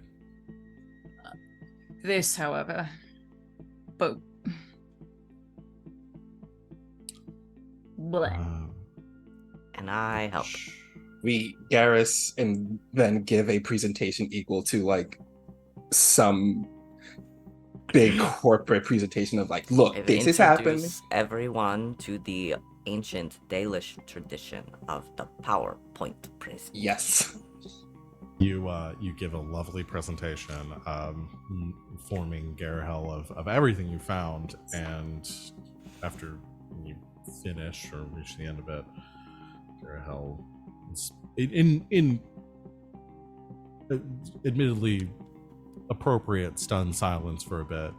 This, however, but bleh. And I help. We, Garrus, and then give a presentation equal to like some big corporate presentation of like, look, I've this is happening. introduced everyone to the ancient Dalish tradition of the PowerPoint presentation. Yes. You give a lovely presentation, informing Garahel of everything you found, and after you finish or reach the end of it, Garahel is in admittedly appropriate stunned silence for a bit,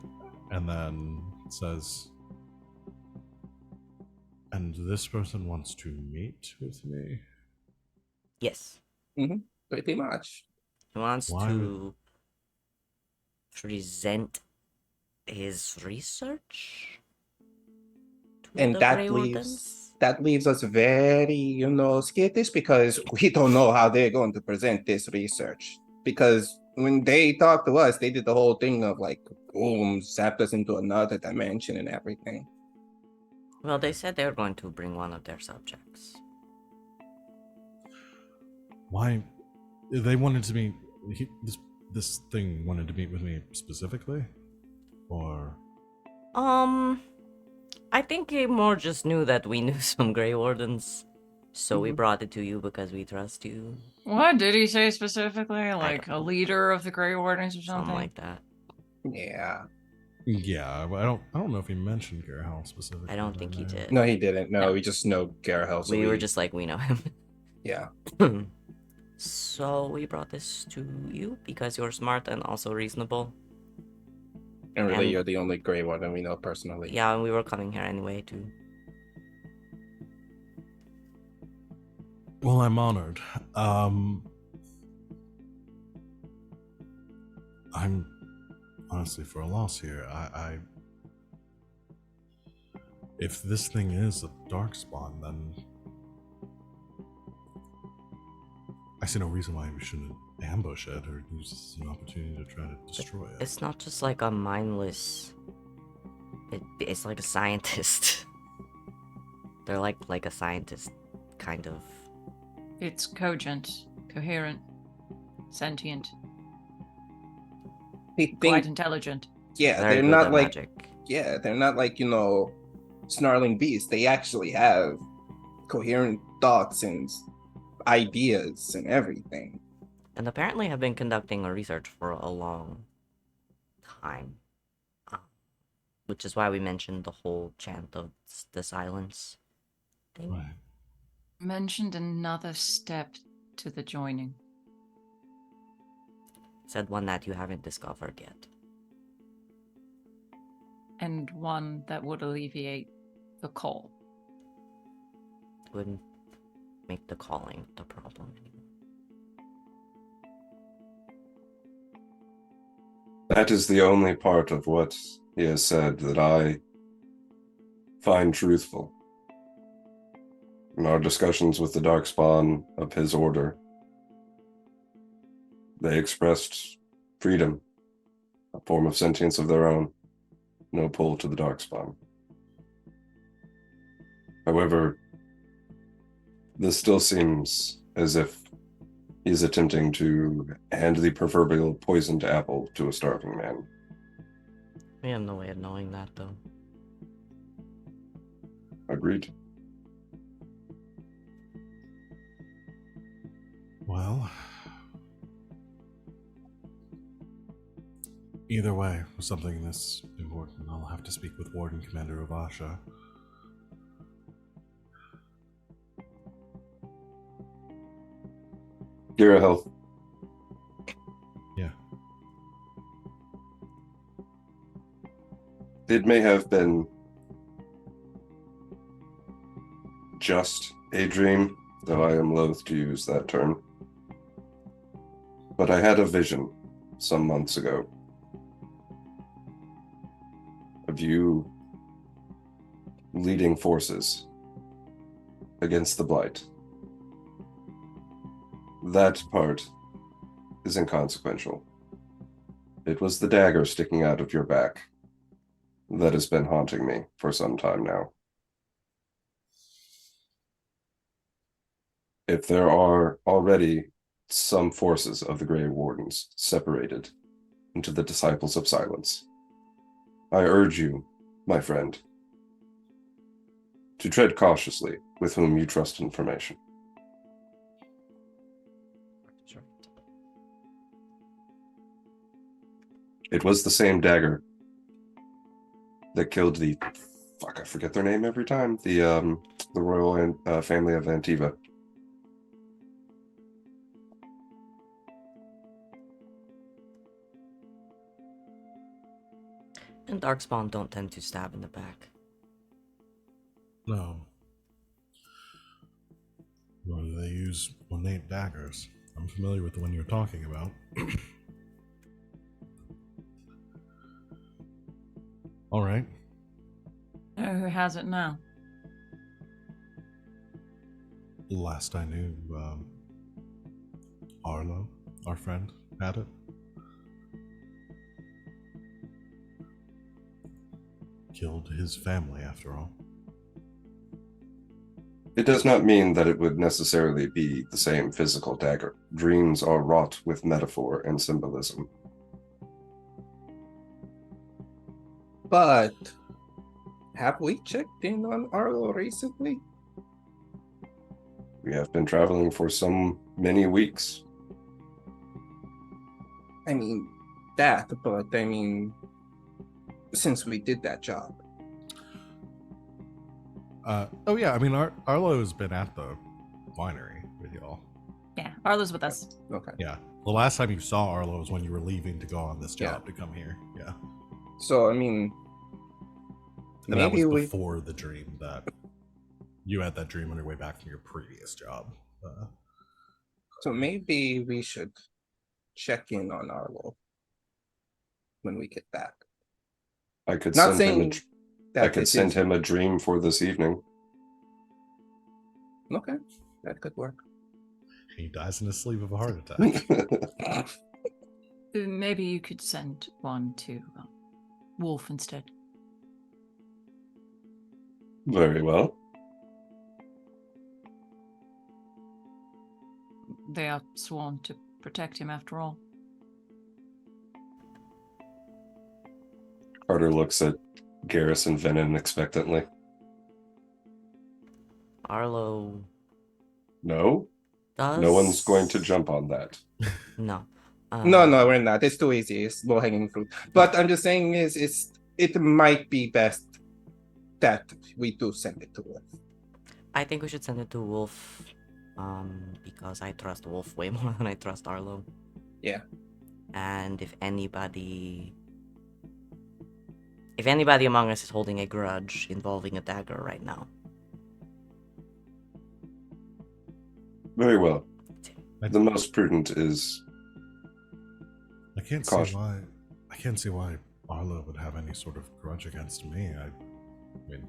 and then says, "And this person wants to meet with me." Yes. Pretty much. He wants Why to present his research to And the that Grey leaves Wardens. that leaves us very, skittish because we don't know how they're going to present this research. Because when they talked to us, they did the whole thing of like, boom, zapped us into another dimension and everything. Well, they said they were going to bring one of their subjects. Why? They wanted to meet. This thing wanted to meet with me specifically, or I think he more just knew that we knew some Grey Wardens, so we Mhm. brought it to you because we trust you. What did he say specifically? Like a leader of the Grey Wardens or something? Something like that. Yeah. yeah. I don't know if he mentioned Garahel specifically. I don't think he but I- did. No, he didn't. No, No. we just know Garahel. So we were just like, we know him. yeah. So we brought this to you because you're smart and also reasonable. And really, And- you're the only Grey one that we know personally. Yeah, and we were coming here anyway too. Well, I'm honored. I'm honestly for a loss here. I if this thing is a darkspawn, then I see no reason why we shouldn't ambush it or use this as an opportunity to try to destroy it. It's not just like a mindless. It's like a scientist. They're like a scientist, kind of. It's cogent, coherent, sentient, They quite think, intelligent. yeah, Very they're good not at like, magic. yeah, they're not like, snarling beasts. They actually have coherent thoughts and ideas and everything. And apparently have been conducting a research for a long time. Which is why we mentioned the whole chant of the silence thing. Right. Mentioned another step to the joining. Said one that you haven't discovered yet. And one that would alleviate the call. Wouldn't make the calling the problem. That is the only part of what he has said that I find truthful. In our discussions with the Darkspawn of his order, they expressed freedom, a form of sentience of their own, no pull to the Darkspawn. However, this still seems as if he's attempting to hand the proverbial poisoned apple to a starving man. We have no way of knowing that, though. Agreed. Well, either way, for something this important, I'll have to speak with Warden Commander Avasha. Gira Health. Yeah. It may have been just a dream, though I am loath to use that term. But I had a vision some months ago of you leading forces against the Blight. That part is inconsequential. It was the dagger sticking out of your back that has been haunting me for some time now. If there are already some forces of the Grey Wardens separated into the Disciples of Silence, I urge you, my friend, to tread cautiously with whom you trust information. Sure. It was the same dagger that killed the I forget their name every time. The royal family of Antiva. And Darkspawn don't tend to stab in the back. No. Nor do they use ornate daggers. I'm familiar with the one you're talking about. All right. Who has it now? Last I knew, Arlo, our friend, had it. Killed his family, after all. It does not mean that it would necessarily be the same physical dagger. Dreams are wrought with metaphor and symbolism. But have we checked in on Arlo recently? We have been traveling for many weeks. I mean, that, but I mean, since we did that job. Oh yeah, I mean, Arlo's been at the winery with y'all. Yeah, Arlo's with us. Okay. Yeah. The last time you saw Arlo was when you were leaving to go on this job Yeah. to come here. Yeah. So, I mean, And that maybe was we... before the dream that you had that dream on your way back from your previous job. So maybe we should check in on Arlo when we get back. I could Not send him saying that I could send him a dream for this evening. Okay, that could work. He dies in his sleep of a heart attack. Maybe you could send one to Wolf instead. Very well. They are sworn to protect him after all. Carter looks at Garas and Venehn expectantly. Arlo No? does... No one's going to jump on that. No. No, we're not. It's too easy. It's low-hanging fruit. But I'm just saying it might be best that we do send it to Wolf. I think we should send it to Wolf Because I trust Wolf way more than I trust Arlo. Yeah. And if anybody among us is holding a grudge involving a dagger right now, Very well. I- The most prudent is I can't Caution. see why Arlo would have any sort of grudge against me. I mean,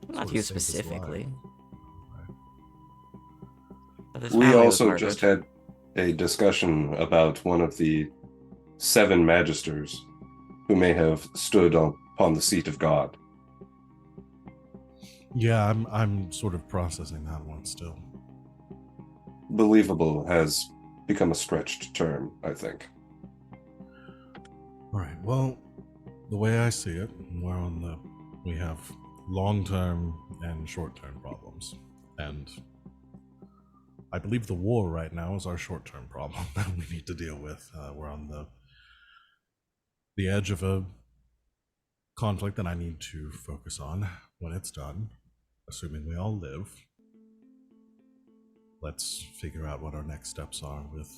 not sort you of saved his specifically. life. But his we family was also just murdered. had a discussion about one of the 7 magisters who may have stood upon the seat of God. Yeah, I'm sort of processing that one still. Believable has become a stretched term, I think. All right. Well, the way I see it, we have long-term and short-term problems, and I believe the war right now is our short-term problem that we need to deal with. We're on the edge of a conflict that I need to focus on when it's done, assuming we all live. Let's figure out what our next steps are with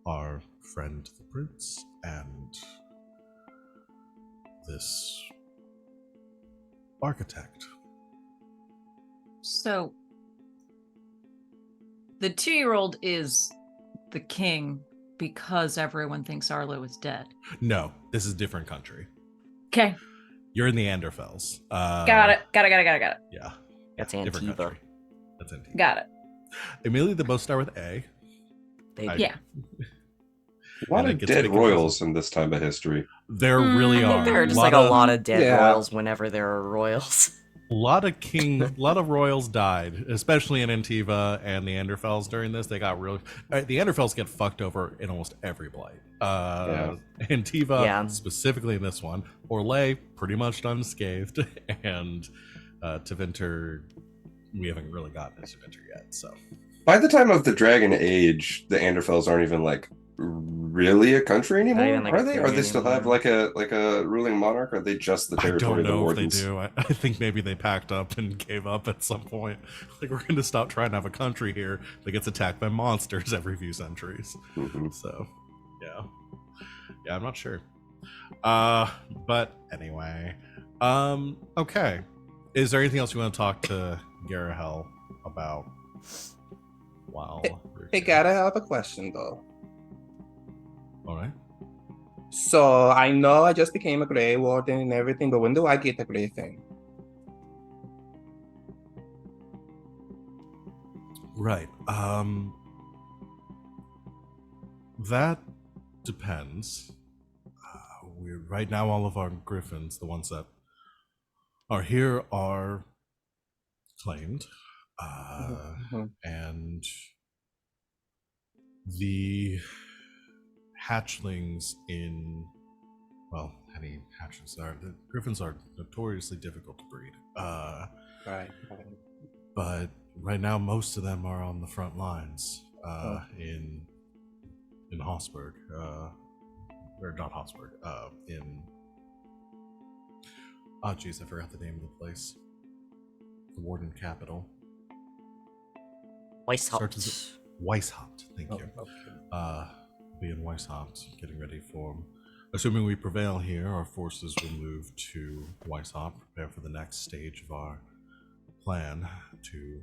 our friend the prince and this architect. So the 2-year-old is the king because everyone thinks Arlo is dead. No, this is a different country. Okay. You're in the Anderfels. Got it. Yeah. That's different Antiva. country. That's Antiva. Got it. Immediately, they both start with A. They I- Yeah. A lot And it of gets a dead bit royals in this time of history. There really I are. think There are just like a lot of dead Yeah. royals whenever there are royals. A lot of royals died, especially in Antiva and the Anderfels during this. They got really. The Anderfels get fucked over in almost every blight. Antiva, Yeah. specifically in this one, Orlais pretty much unscathed, and Tevinter, we haven't really gotten to Tevinter yet. So By the time of the Dragon Age, the Anderfels aren't even like really a country anymore. even, like, a Are they? Or country they still have anymore. like a ruling monarch? Or are they just the I territory don't of the know if they Wardens? do. I think maybe they packed up and gave up at some point. Like, we're going to stop trying to have a country here that gets attacked by monsters every few centuries. Mhm. So, yeah, I'm not sure. But anyway, okay. Is there anything else you want to talk to Garahel about? While we're Hey, here? gotta have a question though. All right. So I know I just became a Grey Warden and everything, but when do I get the Grey thing? Right. That depends. We're right now, all of our griffins, the ones that are here, are claimed, Mhm. and the hatchlings in, well, any hatchlings are, the griffins are notoriously difficult to breed. Right. But right now, most of them are on the front lines in Hossberg, or not Hossberg, in. Oh, jeez, I forgot the name of the place. The Warden capital. Starts as Weishaupt. Thank you. Okay. Be in Weishaupt, getting ready for. Assuming we prevail here, our forces will move to Weishaupt, prepare for the next stage of our plan to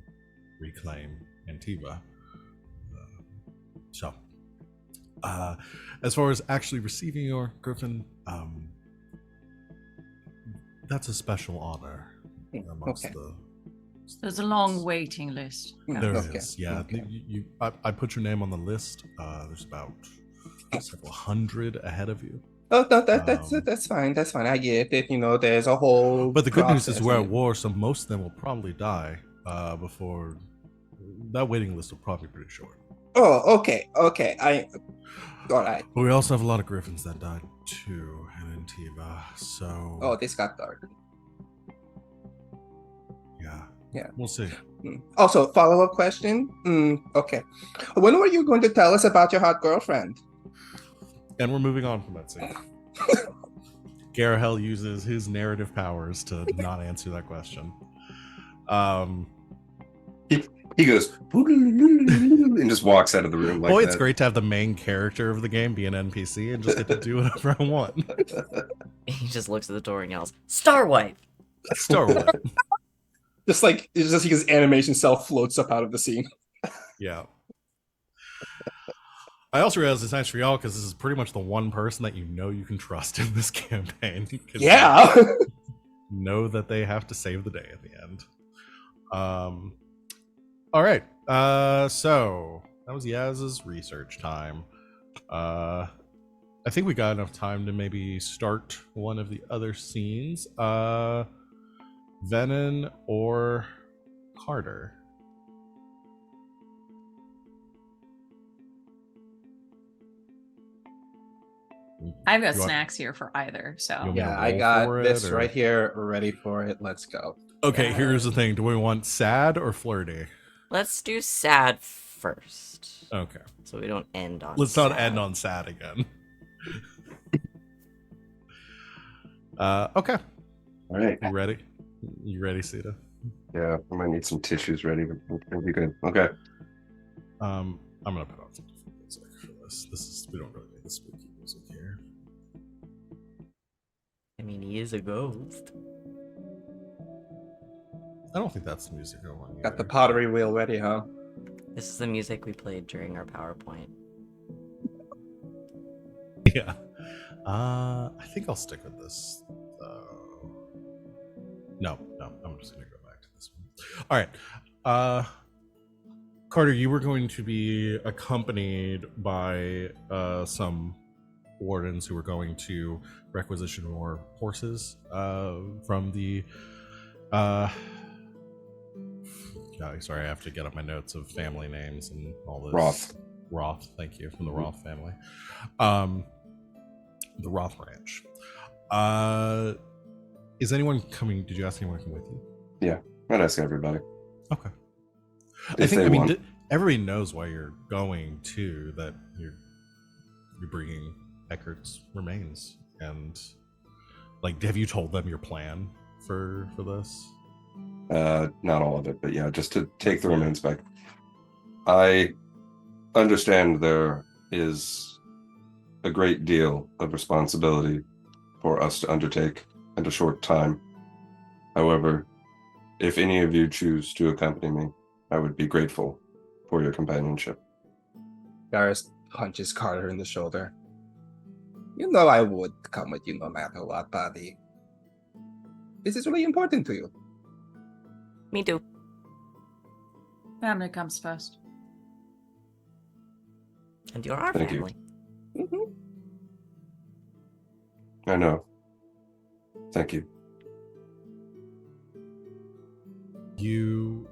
reclaim Antiva. As far as actually receiving your griffin, that's a special honor amongst Okay. the. There's a long waiting list. There Okay. is, yeah. Okay. I put your name on the list. There's about several hundred ahead of you. Oh, no, that's Um, that's fine. That's fine. I get it. You know, there's a whole. But the good news is process we're at and- war, so most of them will probably die before. That waiting list will probably be pretty short. Oh, okay. All right. But we also have a lot of griffins that died too in Antiva, so. Oh, this got dark. Yeah. Yeah. We'll see. Also, follow-up question. Okay. When were you going to tell us about your hot girlfriend? And we're moving on from that scene. Garahel uses his narrative powers to not answer that question. He goes and just walks out of the room like Boy, that. it's great to have the main character of the game be an NPC and just get to do whatever I want. He just looks at the door and yells, "Starwipe!" Star Wars. Just like his animation cell floats up out of the scene. Yeah. I also realize it's nice for y'all because this is pretty much the one person that you can trust in this campaign. 'Cause Yeah. you know that they have to save the day at the end. All right. So that was Yaz's research time. I think we got enough time to maybe start one of the other scenes. Venehn or Carter? I've got You want- snacks here for either. So You want- Yeah, roll I got for this it, or- right here, ready for it. Let's go. Okay, Yeah. here's the thing. Do we want sad or flirty? Let's do sad first, Okay. so we don't end on. Let's not sad. end on sad again. Okay. All right. You ready? You ready, Sita? Yeah, I might need some tissues ready, but it'll be good. Okay. I'm gonna put on some different music for this. We don't really need the spooky music here. I mean, he is a ghost. I don't think that's the music I want. Got the either. pottery wheel ready, huh? This is the music we played during our PowerPoint. Yeah. I think I'll stick with this. No, I'm just gonna go back to this one. All right. Carter, you were going to be accompanied by some wardens who were going to requisition more horses from the sorry, I have to get up my notes of family names and all this. Roth, thank you, from the Roth family. The Roth Ranch. Is anyone coming? Did you ask anyone to come with you? I'd ask everybody. Okay. If they want. Everybody knows why you're going too. That you're bringing Eckert's remains, and like, have you told them your plan for this? Not all of it, but yeah, just to take the remains back. I understand there is a great deal of responsibility for us to undertake in a short time. However, if any of you choose to accompany me, I would be grateful for your companionship. Garas punches Carter in the shoulder. You know I would come with you no matter what, buddy. This is really important to you. Me too. family comes first. And you're our Thank you. family. Mhm. I know. Thank you. You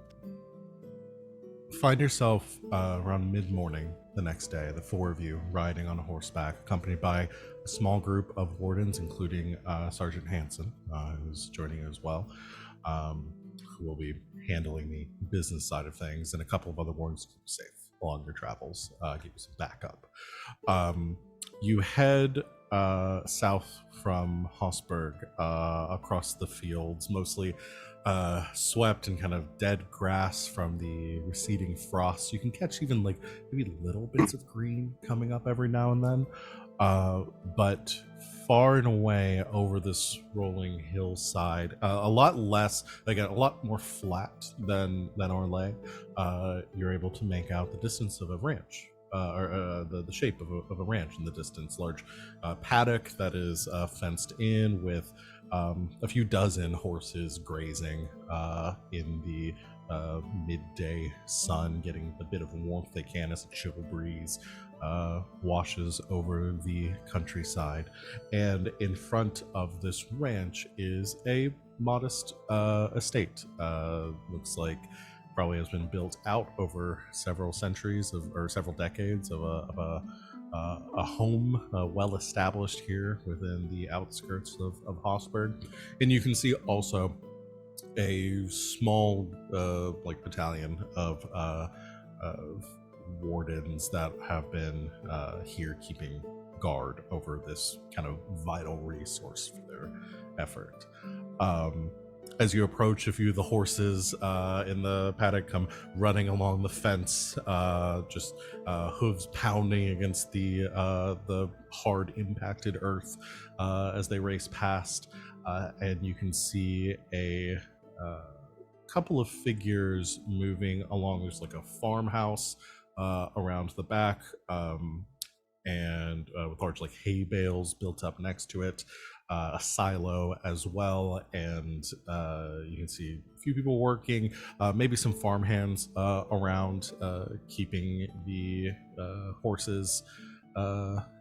find yourself around mid-morning the next day, the four of you riding on a horseback, accompanied by a small group of wardens, including Sergeant Hansen, who's joining you as well, who will be handling the business side of things, and a couple of other wardens to keep you safe along your travels, give you some backup. You head south from Hossberg, across the fields, mostly swept and kind of dead grass from the receding frost. You can catch even like maybe little bits of green coming up every now and then, but far and away over this rolling hillside, a lot less, again, a lot more flat than Orlais. You're able to make out the distance of a ranch. Or the shape of a ranch in the distance, large paddock that is fenced in with a few dozen horses grazing in the midday sun, getting the bit of warmth they can as a chill breeze washes over the countryside. And in front of this ranch is a modest estate. Looks like probably has been built out over several centuries or several decades of a home well established here within the outskirts of Hossberg. And you can see also a small like battalion of wardens that have been here keeping guard over this kind of vital resource for their effort. As you approach, a few of the horses in the paddock come running along the fence, just hooves pounding against the hard impacted earth as they race past. And you can see a couple of figures moving along. There's like a farmhouse around the back, and with large like hay bales built up next to it. A silo as well, and you can see a few people working, maybe some farmhands around, keeping the horses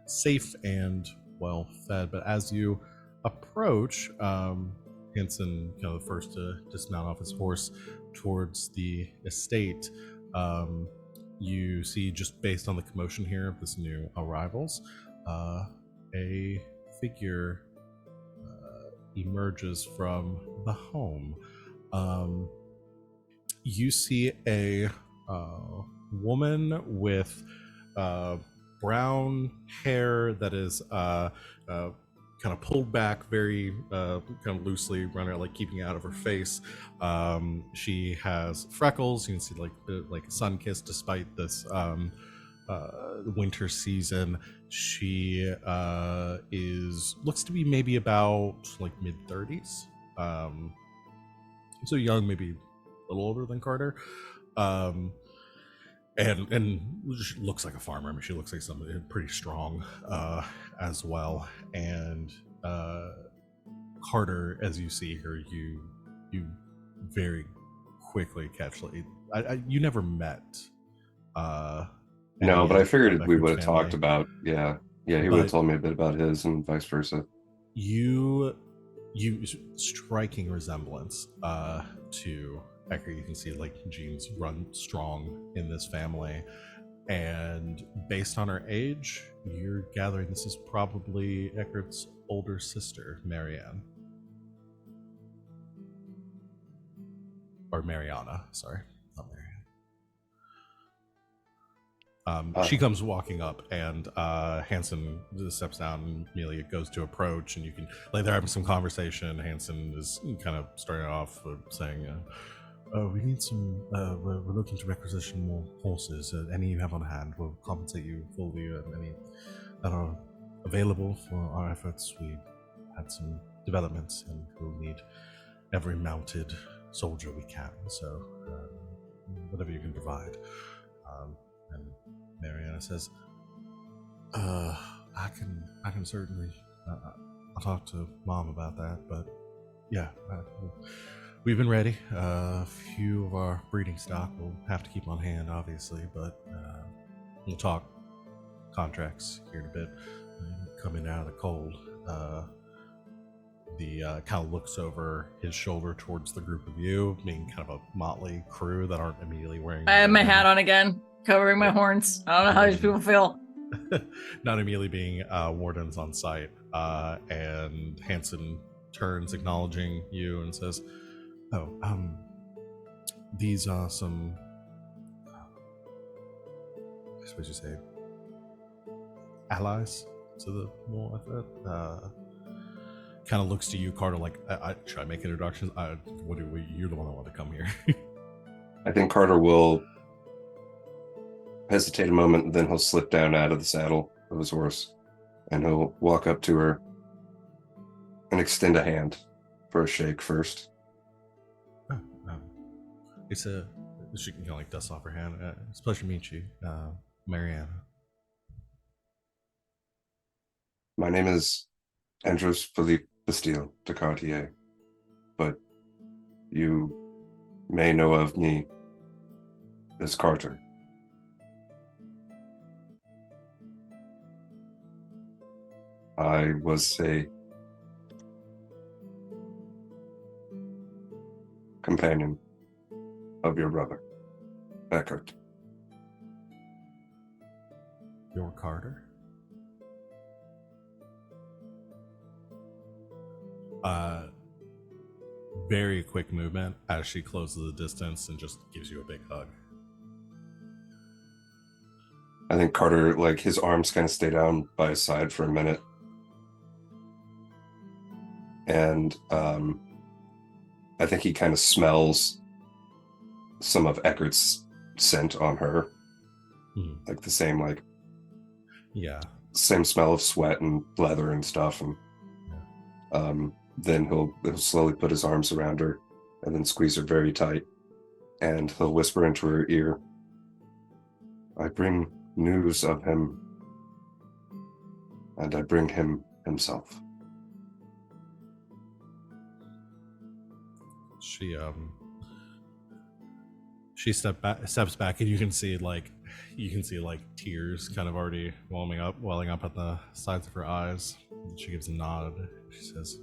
safe and well fed. But as you approach, Hanson, the first to dismount off his horse towards the estate, you see, just based on the commotion here of this new arrivals, a figure emerges from the home. You see a woman with brown hair that is kind of pulled back very kind of loosely around her, like keeping it out of her face. She has freckles. You can see like a sun kiss despite this winter season. She looks to be maybe about like mid-30s, so young, maybe a little older than Carter, and she looks like a farmer. I mean, she looks like somebody pretty strong as well. And Carter, as you see her, you very quickly catch, like, you never met No, but I figured we would have family. talked about, yeah, he would have told me a bit about his and vice versa. You striking resemblance to Ecker. You can see like genes run strong in this family, and based on her age, you're gathering this is probably Eckert's older sister, Marianne. Or Mariana, sorry, not Marianne. She comes walking up, and Hanson steps down, and Amelia goes to approach, and you can, like, they're having some conversation. Hanson is kind of starting off saying, we need some, we're looking to requisition more horses. Any you have on hand will compensate you fully, and any that are available for our efforts. We had some developments, and we'll need every mounted soldier we can, so whatever you can provide. And Mariana says, I can certainly, I'll talk to Mom about that, but yeah, we've been ready. A few of our breeding stock we'll have to keep on hand, obviously, but we'll talk contracts here in a bit. Coming out of the cold, the kind of looks over his shoulder towards the group of you, being kind of a motley crew that aren't immediately wearing. I have my hat on again, covering my horns. I don't know how these people feel. Not immediately being wardens on site. And Hanson turns, acknowledging you, and says, "Oh, these are some, I suppose you say, allies to the war effort." Kind of looks to you, Carter, like, should I make introductions? You're the one that wanted to come here. I think Carter will hesitate a moment, and then he'll slip down out of the saddle of his horse, and he'll walk up to her and extend a hand for a shake first. She can kind of like dust off her hand. It's a pleasure to meet you, Mariana. My name is Andros Philippe Bastille de Cartier, but you may know of me as Carter. I was a companion of your brother, Eckert. Your Carter? Very quick movement as she closes the distance and just gives you a big hug. I think Carter, like, his arms kind of stay down by his side for a minute. And I think he kind of smells some of Eckert's scent on her, like the same same smell of sweat and leather and stuff, and then he'll slowly put his arms around her and then squeeze her very tight, and he'll whisper into her ear, "I bring news of him, and I bring him himself." She steps back, and you can see like tears kind of already welling up at the sides of her eyes. She gives a nod. She says,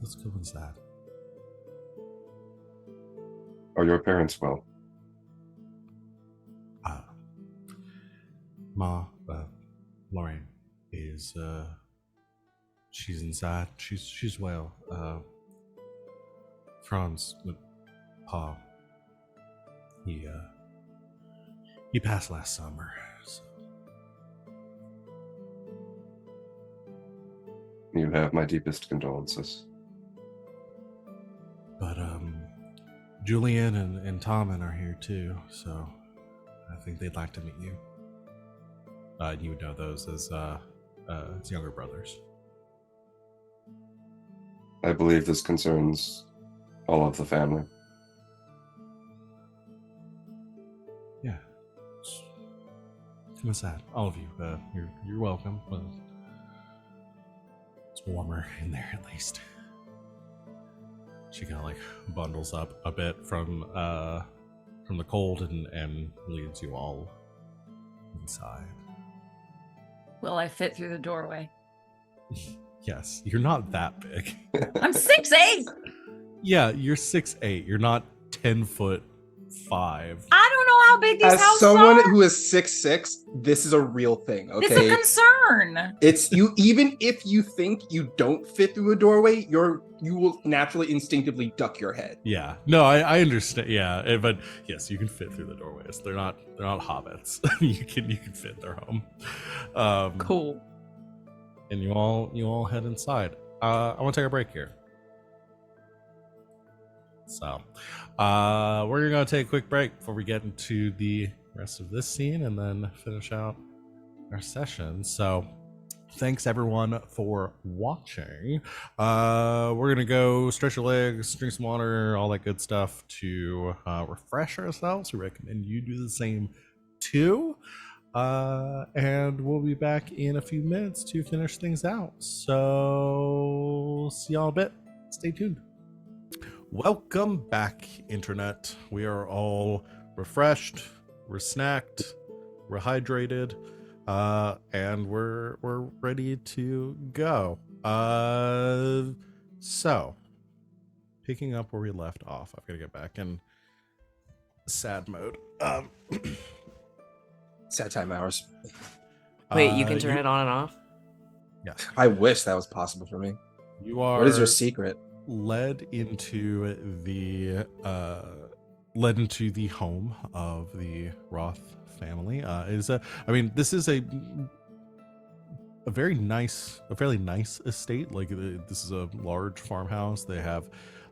let's go inside. Are your parents well? Ma, Lorraine is she's inside. She's well. Franz, Pa, he passed last summer. So. You have my deepest condolences. But Julian and Tommen are here too, so I think they'd like to meet you. You would know those as younger brothers. I believe this concerns all of the family. Yeah. Come inside, all of you. You're welcome. But it's warmer in there at least. She kind of like bundles up a bit from the cold and leads you all inside. Will I fit through the doorway? Yes, you're not that big. I'm 6'8". Yeah, you're 6'8". You're not 10'5". I don't know how big these As houses someone are. who is 6'6", this is a real thing. Okay, It's a concern. It's you. Even if you think you don't fit through a doorway, you will naturally, instinctively duck your head. Yeah, no, I understand. Yeah, but yes, you can fit through the doorways. They're not hobbits. you can fit in their home. Cool. And you all head inside. I want to take a break here. So, we're gonna take a quick break before we get into the rest of this scene and then finish out our session. So, thanks everyone for watching. We're gonna go stretch your legs, drink some water, all that good stuff to refresh ourselves. We recommend you do the same too. And we'll be back in a few minutes to finish things out. So, see y'all in a bit. Stay tuned. Welcome back, Internet. We are all refreshed, we're snacked, we're hydrated, and we're ready to go. So, picking up where we left off, I've got to get back in sad mode. Sad time hours. Wait, you can turn it on and off? Yeah. I wish that was possible for me. You are. What is your secret? Led into the home of the Roth family. This is a fairly nice estate. Like this is a large farmhouse. They have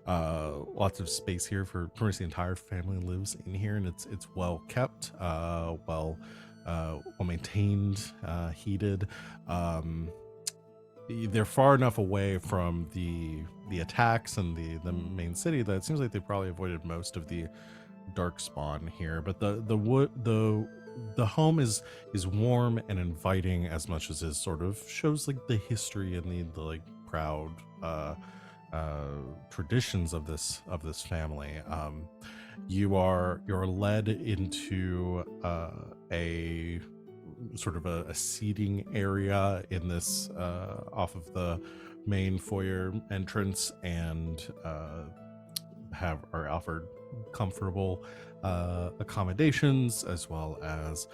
lots of space here for pretty much the entire family lives in here, and it's well kept, well maintained, heated. They're far enough away from the attacks and the main city that it seems like they probably avoided most of the dark spawn here. But the home is warm and inviting as much as it sort of shows like the history and the like proud traditions of this family. You're led into a sort of a seating area in this off of the main foyer entrance, and are offered comfortable accommodations, as well as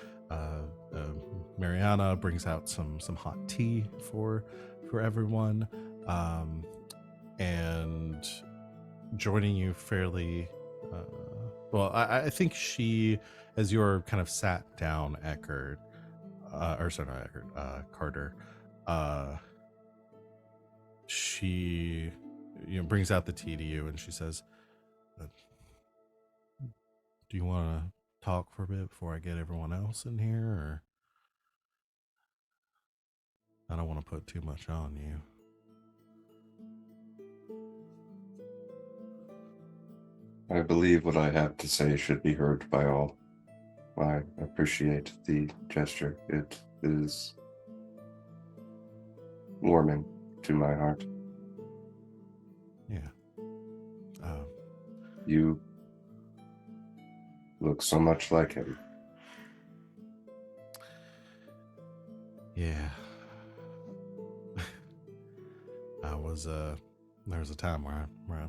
Mariana brings out some hot tea for everyone, and joining you fairly I think she, as you're kind of sat down, Eckert, or sorry, not Eckert, Carter. She, brings out the tea to you, and she says, "Do you want to talk for a bit before I get everyone else in here, or I don't want to put too much on you." I believe what I have to say should be heard by all. I appreciate the gesture. It is warming to my heart. Yeah. You look so much like him. Yeah. There was a time where I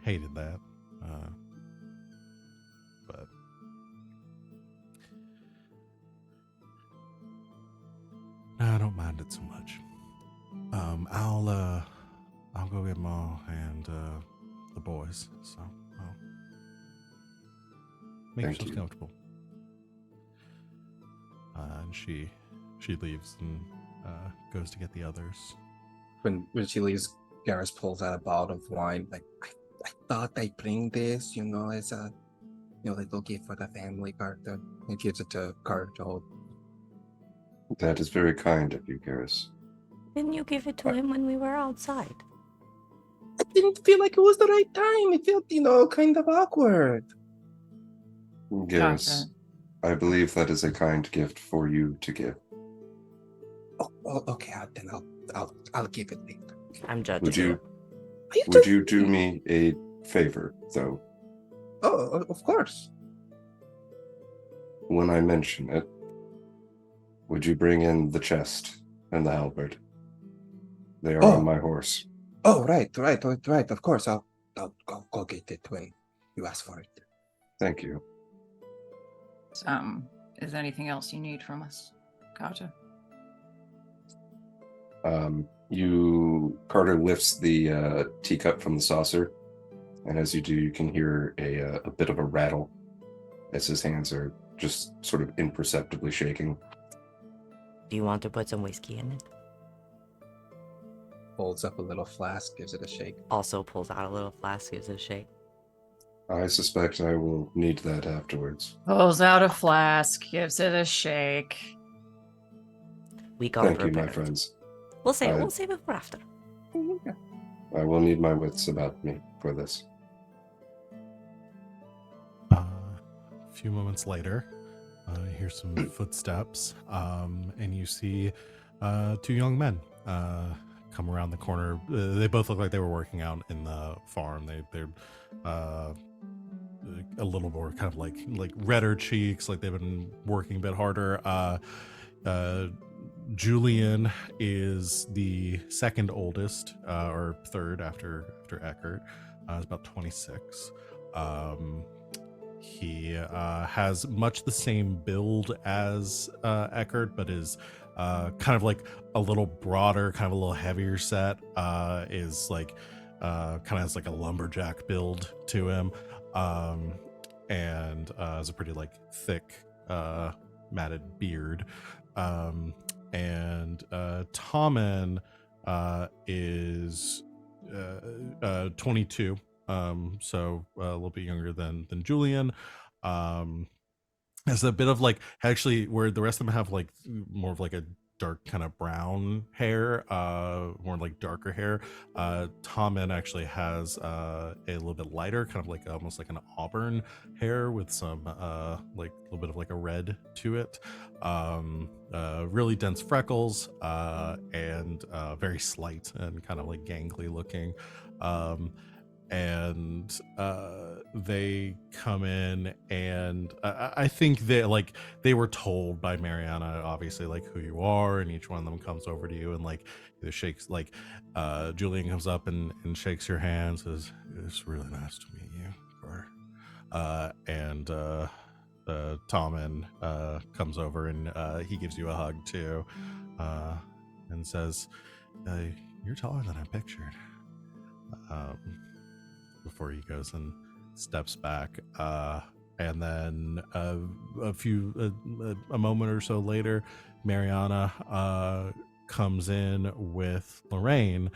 hated that. But I don't mind it so much. I'll go get Ma and the boys. So I'll make Thank yourselves you. comfortable. And she leaves and goes to get the others. When she leaves, Garas pulls out a bottle of wine. Like, I thought I'd bring this, as a little gift for the family, Carter. He gives it to Carter to hold. That is very kind of you, Garas. Didn't you give it to him when we were outside? I didn't feel like it was the right time. It felt, kind of awkward. Garas, I believe that is a kind gift for you to give. Oh, okay. Then I'll give it later. I'm judging. Would you do me a favor, though? Oh, of course. When I mention it, would you bring in the chest and the halberd? They are on my horse. Oh, right. Of course, I'll go get it when you ask for it. Thank you. Is there anything else you need from us, Carter? Carter lifts the teacup from the saucer, and as you do, you can hear a bit of a rattle as his hands are just sort of imperceptibly shaking. Do you want to put some whiskey in it? Folds up a little flask, gives it a shake. Also pulls out a little flask, gives it a shake. I suspect I will need that afterwards. Pulls out a flask, gives it a shake. We come Thank you, prepared. my friends. We'll save it for after. I will need my wits about me for this. A few moments later, you hear some footsteps, and you see two young men come around the corner. They both look like they were working out in the farm. They're a little more kind of like redder cheeks, like they've been working a bit harder. Julian is the second oldest, or third after Eckert. He's about 26. He has much the same build as Eckert, but is kind of like a little broader, kind of a little heavier set. Is like kind of has like a lumberjack build to him, and has a pretty like thick matted beard. And Tommen is 22, so a little bit younger than Julian. Has a bit of like, actually, where the rest of them have like more of like a dark kind of brown hair, more like darker hair. Tommen actually has a little bit lighter, kind of like almost like an auburn hair with some like a little bit of like a red to it. Really dense freckles, and very slight and kind of like gangly looking. And they come in, and I think they were told by Mariana, obviously, like who you are, and each one of them comes over to you and like either shakes, like Julian comes up and shakes your hand, says, "It's really nice to meet you," and Tommen comes over and he gives you a hug too, and says, "You're taller than I pictured." Before he goes and steps back, and then a moment or so later, Mariana comes in with Lorraine,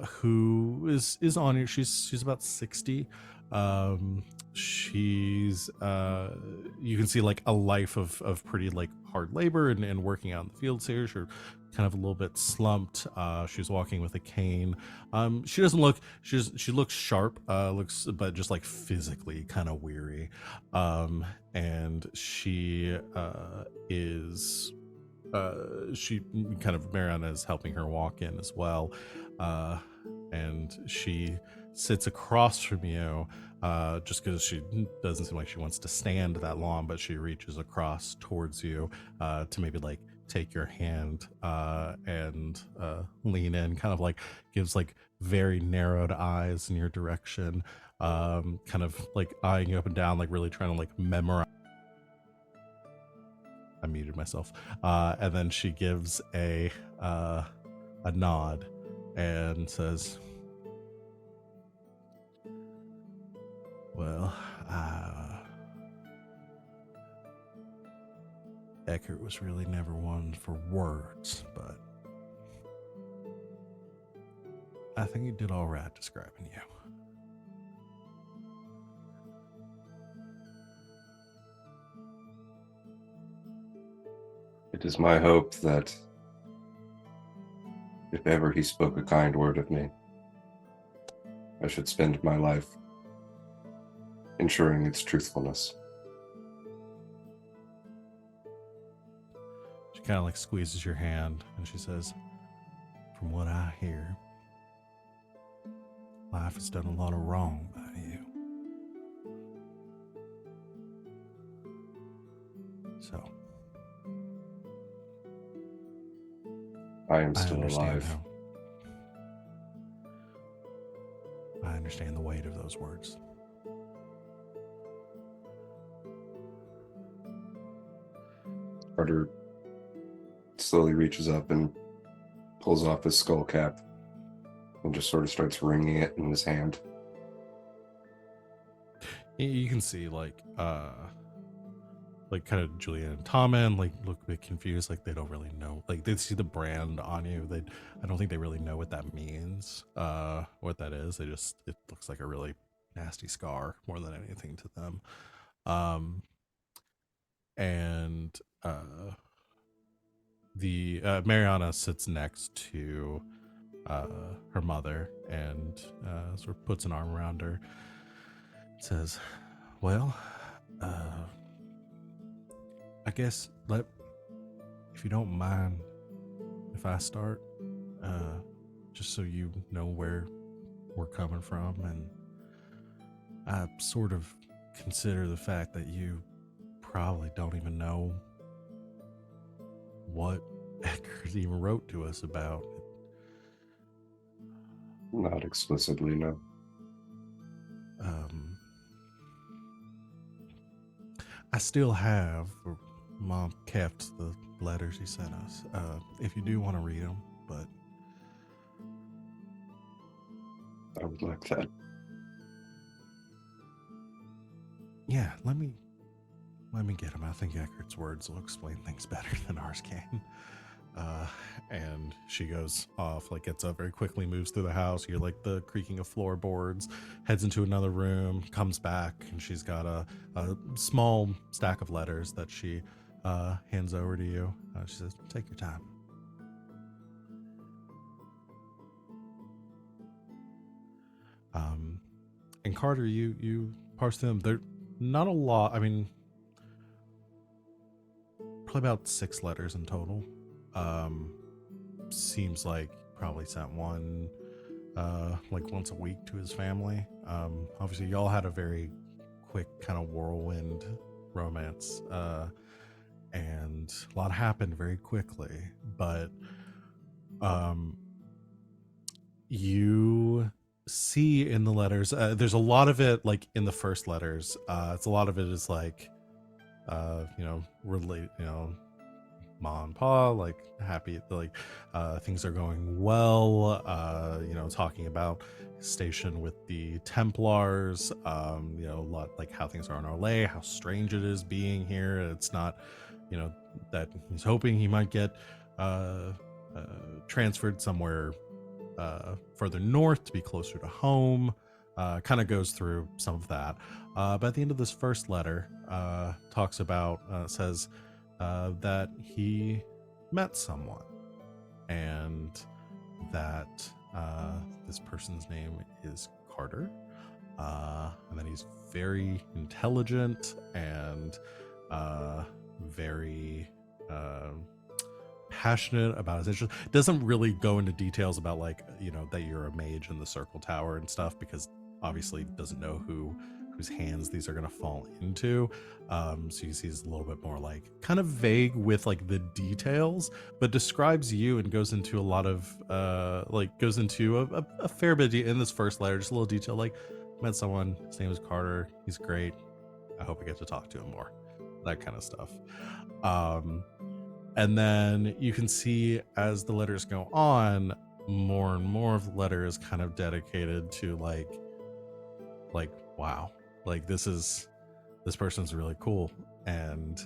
who is on here. She's about 60. She's you can see like a life of pretty like hard labor and working out in the fields here. She's kind of a little bit slumped. She's walking with a cane. She doesn't look, she looks sharp, looks, but just like physically kind of weary. And she is she kind of, Mariana is helping her walk in as well. And she sits across from you, just because she doesn't seem like she wants to stand that long, but she reaches across towards you to maybe like take your hand and lean in, kind of like gives like very narrowed eyes in your direction, kind of like eyeing you up and down, like really trying to like memorize. I muted myself. And then she gives a nod and says, well, Eckert was really never one for words, but I think he did all right describing you. It is my hope that if ever he spoke a kind word of me, I should spend my life ensuring its truthfulness. She kind of like squeezes your hand and she says, from what I hear, life has done a lot of wrong by you. So I am still understand alive. I understand the weight of those words. Carter slowly reaches up and pulls off his skull cap and just sort of starts wringing it in his hand. You can see like kind of Julian and Tommen like look a bit confused, like they don't really know, like they see the brand on you, I don't think they really know what that means, what that is. It looks like a really nasty scar more than anything to them. And the Mariana sits next to her mother and sort of puts an arm around her, says, well, I guess if you don't mind if I start, just so you know where we're coming from, and I sort of consider the fact that you probably don't even know what Eckert even wrote to us about. Not explicitly, no. I still have, or Mom kept the letters he sent us, if you do want to read them, but I would like that. yeah, let me get them. I think Eckert's words will explain things better than ours can. And she goes off, like gets up very quickly, moves through the house. You hear like the creaking of floorboards, heads into another room, comes back, and she's got a small stack of letters that she hands over to you. She says, take your time. And Carter, you parse them. They're not a lot. I mean, probably about 6 letters in total. Seems like probably sent one like once a week to his family. Obviously y'all had a very quick kind of whirlwind romance, and a lot happened very quickly, but you see in the letters, there's a lot of it like in the first letters. It's a lot of it is like relate, ma and pa, like happy, like things are going well. Talking about his station with the Templars, a lot like how things are on Orlais, how strange it is being here. It's not, that he's hoping he might get transferred somewhere further north to be closer to home. Kind of goes through some of that. But at the end of this first letter, talks about, says that he met someone, and that this person's name is Carter, and that he's very intelligent and very passionate about his interests. Doesn't really go into details about that you're a mage in the Circle Tower and stuff, because obviously doesn't know whose hands these are going to fall into. So you see he's a little bit more kind of vague with the details, but describes you and goes into a lot of goes into a fair bit in this first letter, just a little detail, met someone, his name is Carter, he's great, I hope I get to talk to him more, that kind of stuff. And then you can see as the letters go on, more and more of the letter is kind of dedicated to wow, this person's really cool, and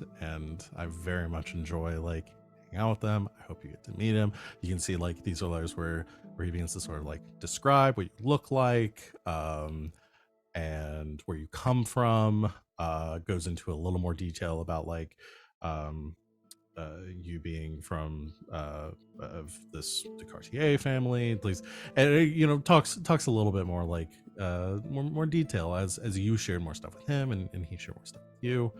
I very much enjoy hanging out with them. I hope you get to meet him. You can see these are letters where he begins to sort of describe what you look like, and where you come from. Goes into a little more detail about you being from of this Descartier family, please, and talks a little bit more more detail as you shared more stuff with him, and he shared more stuff with you.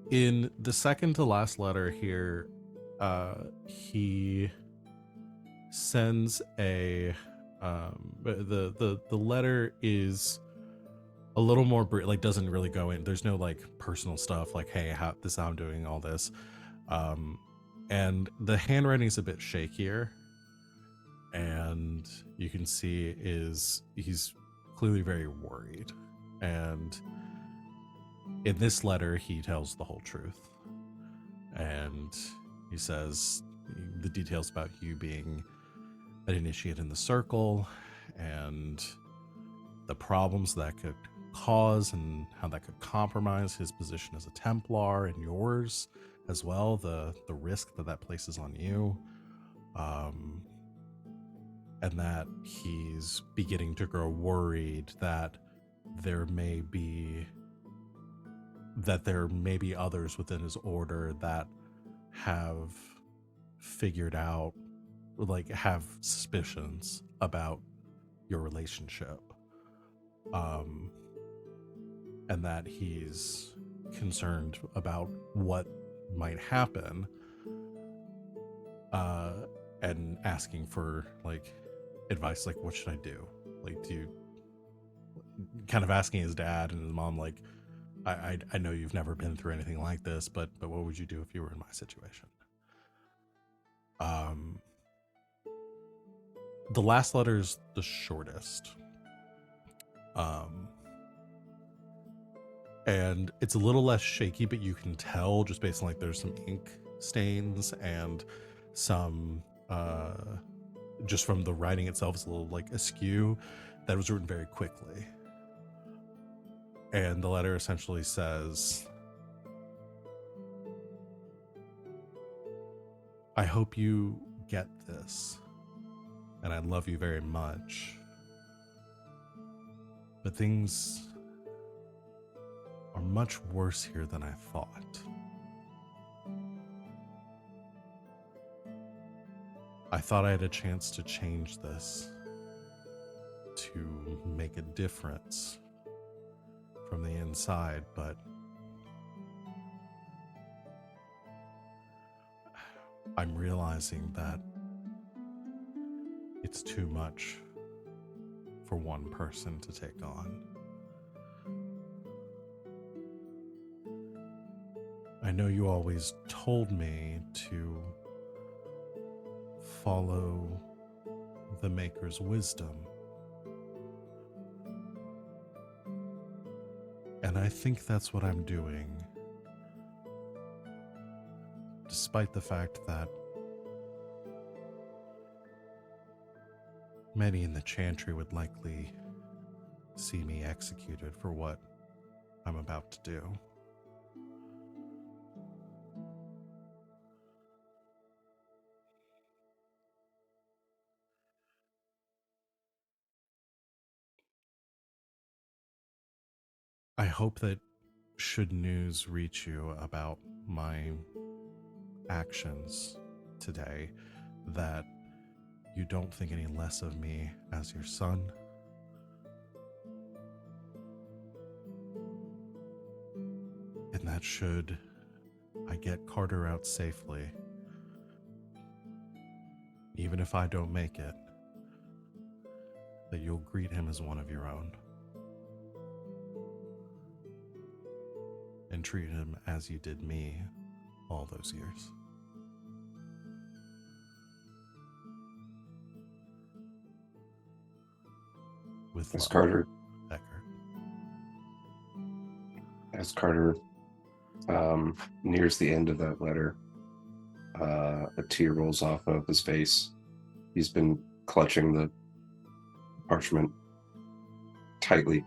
In the second to last letter here, he sends a the letter is a little more doesn't really go in, there's no personal stuff hey, how I'm doing all this, and the handwriting's a bit shakier, and you can see he's clearly very worried, and in this letter he tells the whole truth, and he says the details about you being an initiate in the Circle, and the problems that could cause and how that could compromise his position as a Templar, and yours as well, the risk that places on you, and that he's beginning to grow worried that there may be others within his order that have figured out, have suspicions about your relationship, and that he's concerned about what might happen, and asking for advice, what should I do, do you, kind of asking his dad and his mom, I know you've never been through anything like this, but what would you do if you were in my situation? The last letter is the shortest, and it's a little less shaky, but you can tell just based on there's some ink stains and some just from the writing itself is a little askew, that was written very quickly. And the letter essentially says, I hope you get this, and I love you very much, but things are much worse here than I thought. I thought I had a chance to change this, to make a difference from the inside, but I'm realizing that it's too much for one person to take on. I know you always told me to follow the Maker's wisdom, and I think that's what I'm doing. despite the fact that many in the Chantry would likely see me executed for what I'm about to do. I hope that should news reach you about my actions today, that you don't think any less of me as your son. And that should I get Carter out safely, even if I don't make it, that you'll greet him as one of your own. And treat him as you did me all those years. With As love, Carter, Eckert. as Carter nears the end of that letter, a tear rolls off of his face. He's been clutching the parchment tightly,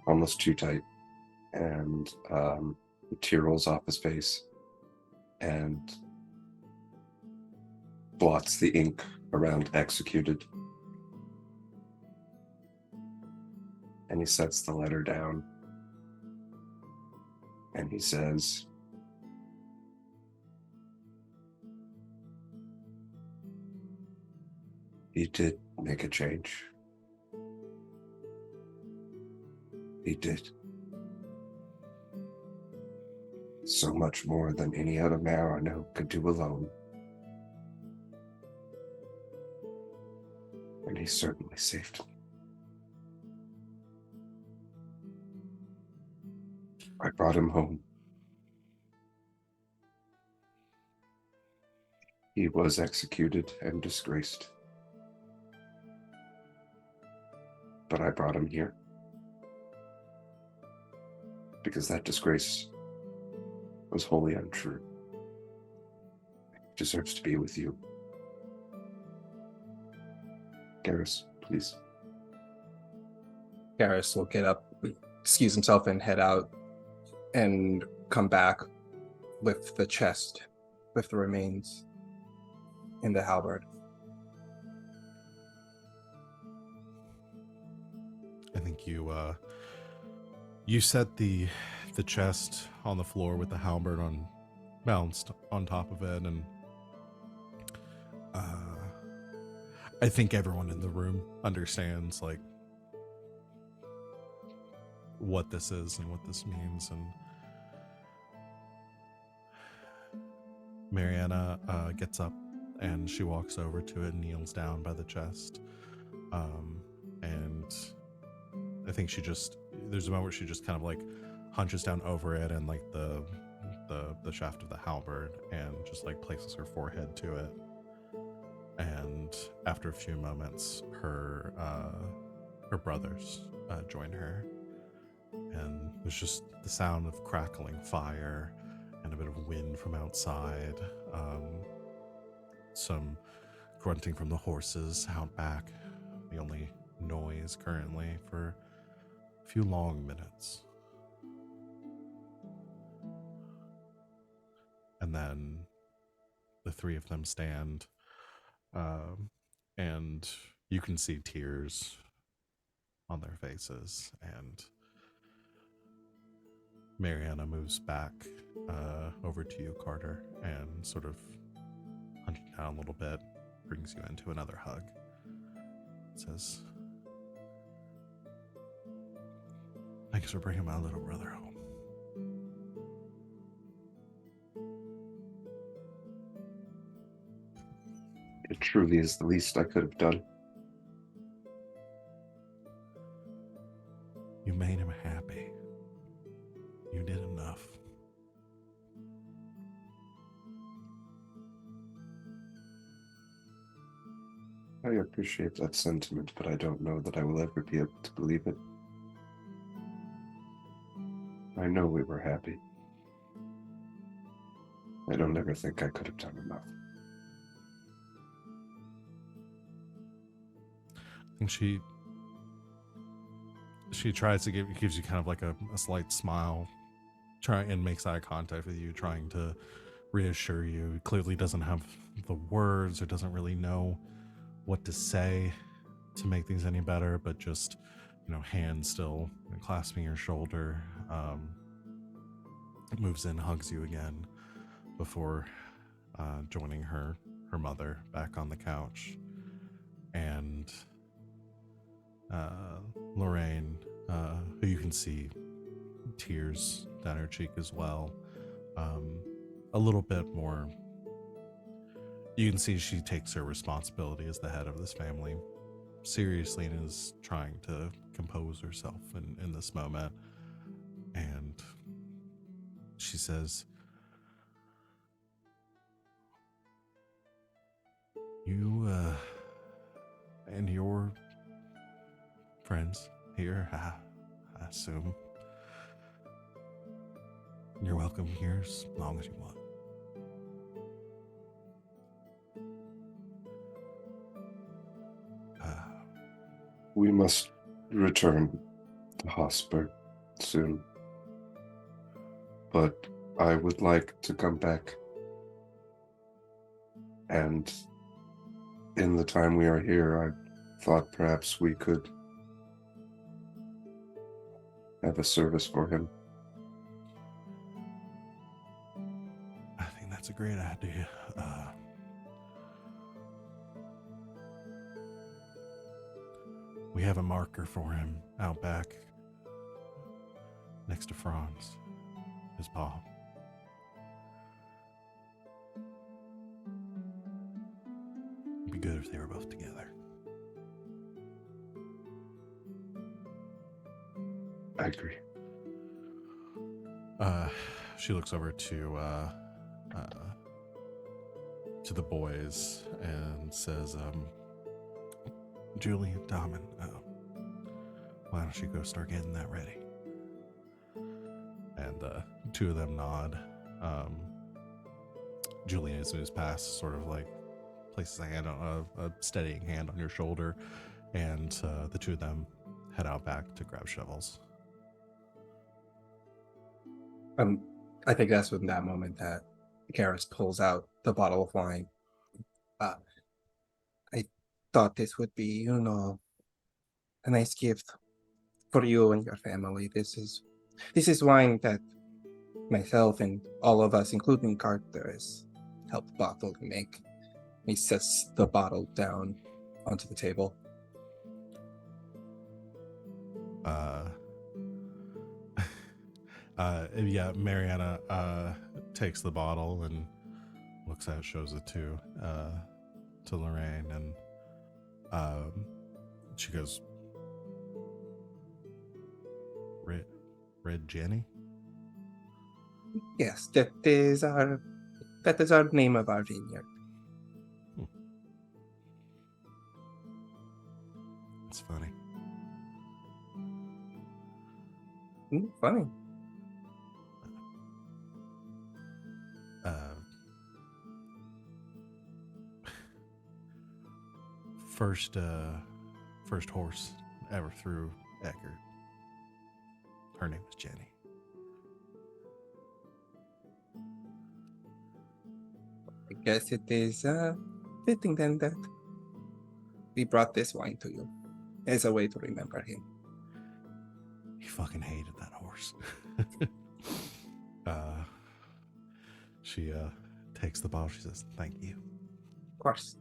almost too tight, and the tear rolls off his face and blots the ink around executed. And he sets the letter down and he says, "He did make a change. He did. So much more than any other man I know could do alone. And he certainly saved me. I brought him home. He was executed and disgraced. But I brought him here. Because that disgrace was wholly untrue. He deserves to be with you. Garas, please." Garas will get up, excuse himself, and head out and come back with the chest with the remains in the halberd. I think you set the chest on the floor with the halberd balanced on top of it, and I think everyone in the room understands like what this is and what this means. And Mariana gets up and she walks over to it and kneels down by the chest, and I think there's a moment where she just kind of like hunches down over it and like the shaft of the halberd and just like places her forehead to it. And after a few moments, her brothers join her, and there's just the sound of crackling fire and a bit of wind from outside, some grunting from the horses out back, the only noise currently for a few long minutes. And then the three of them stand, and you can see tears on their faces, and Mariana moves back over to you, Carter, and sort of hunching down a little bit, brings you into another hug. Says, "Thanks for bringing my little brother home." It truly is the least I could have done. You made him happy. You did enough. I appreciate that sentiment, but I don't know that I will ever be able to believe it. I know we were happy. I don't ever think I could have done enough. I think she tries to gives you kind of like a slight smile, and makes eye contact with you, trying to reassure you. Clearly doesn't have the words or doesn't really know what to say to make things any better, but just, hand still clasping your shoulder, moves in, hugs you again before joining her mother back on the couch. And Lorraine, who you can see tears down her cheek as well, a little bit more. You can see she takes her responsibility as the head of this family seriously and is trying to compose herself in this moment. And she says, "You and your friends here, I assume, you're welcome here as long as you want." We must return to Hosper soon. But I would like to come back. And in the time we are here, I thought perhaps we could have a service for him. I think that's a great idea. We have a marker for him out back next to Franz, his paw. It'd be good if they were both together. I agree. She looks over to the boys and says, "Julie and Damen, why don't you go start getting that ready?" And two of them nod. Julian, as moves past, sort of like places a hand on a steadying hand on your shoulder, and the two of them head out back to grab shovels. I think that's when that moment that Garas pulls out the bottle of wine. I thought this would be, a nice gift for you and your family. This is wine that myself and all of us, including Carter, has helped bottle and make. He sets the bottle down onto the table. Yeah, Mariana takes the bottle and looks at it, shows it to Lorraine, and she goes, Red Jenny? Yes, that is our name of our vineyard. It's funny. Funny. First horse ever through Eckert. Her name is Jenny. I guess it is fitting then that we brought this wine to you as a way to remember him. He fucking hated that horse. She takes the bottle. She says, "Thank you." Of course.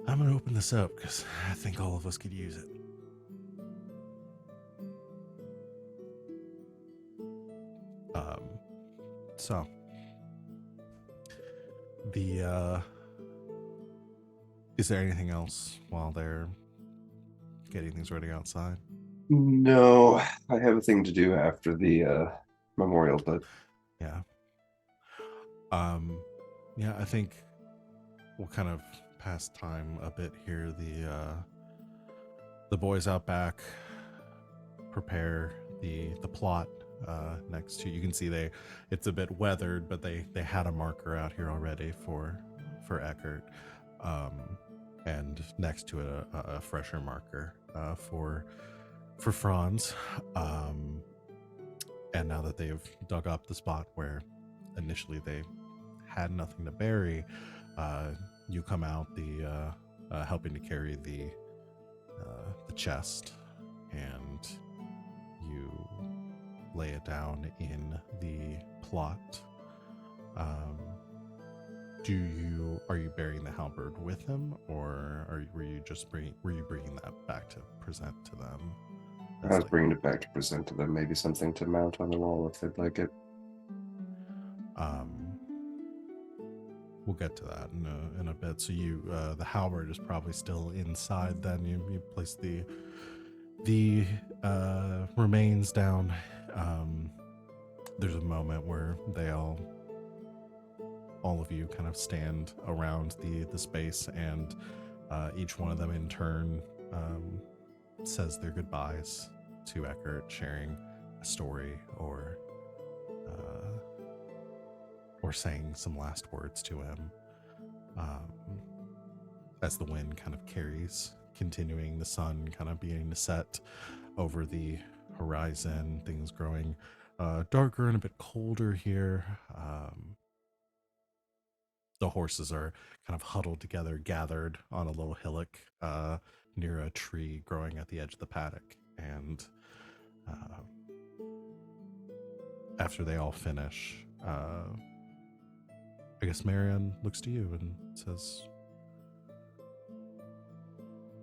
I'm gonna open this up because I think all of us could use it. So is there anything else while they're getting things ready outside? No, I have a thing to do after the memorial, but Yeah. Yeah, I think we'll kind of pass time a bit here. The boys out back prepare the plot next to you. You can see it's a bit weathered, but they had a marker out here already for Eckert, and next to it a fresher marker for Franz. And now that they've dug up the spot where initially they had nothing to bury, you come out helping to carry the chest, and you lay it down in the plot. Are you burying the halberd with him, or were you bringing that back to present to them? I was bringing it back to present to them, maybe something to mount on the wall if they'd like it. We'll get to that in a bit. So you, the halberd is probably still inside. Then you place the remains down. There's a moment where they all of you kind of stand around the space, and each one of them in turn says their goodbyes to Eckert, sharing a story or saying some last words to him, as the wind kind of carries, continuing, the sun kind of beginning to set over the horizon, things growing darker and a bit colder here. The horses are kind of huddled together, gathered on a little hillock near a tree growing at the edge of the paddock. And after they all finish, I guess Marianne looks to you and says,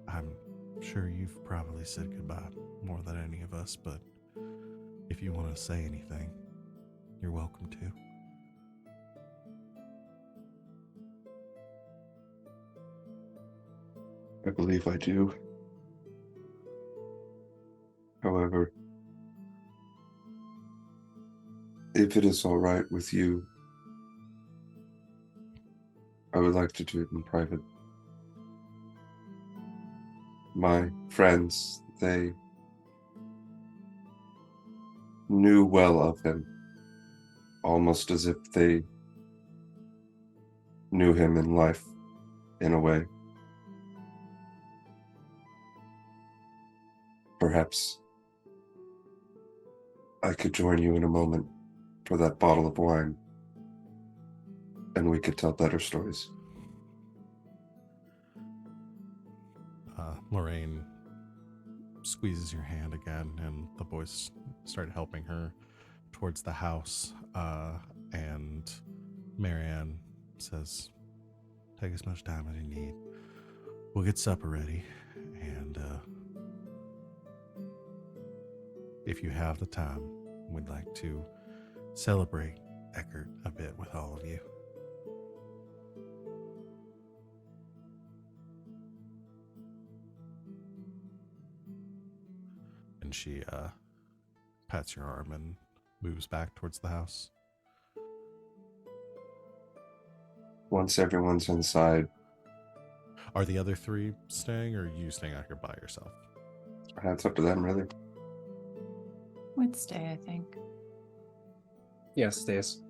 I'm sure you've probably said goodbye more than any of us, but if you want to say anything, you're welcome to. I believe I do. However, if it is all right with you, I would like to do it in private. My friends, they knew well of him, almost as if they knew him in life, in a way. Perhaps I could join you in a moment for that bottle of wine, and we could tell better stories. Lorraine squeezes your hand again, and the boys start helping her towards the house. And Marianne says, take as much time as you need. We'll get supper ready, and if you have the time, we'd like to celebrate Eckert a bit with all of you. And she pats your arm and moves back towards the house. Once everyone's inside, Are the other three staying, or are you staying out here by yourself? it's up to them, really. Would stay, I think. Yes, stays.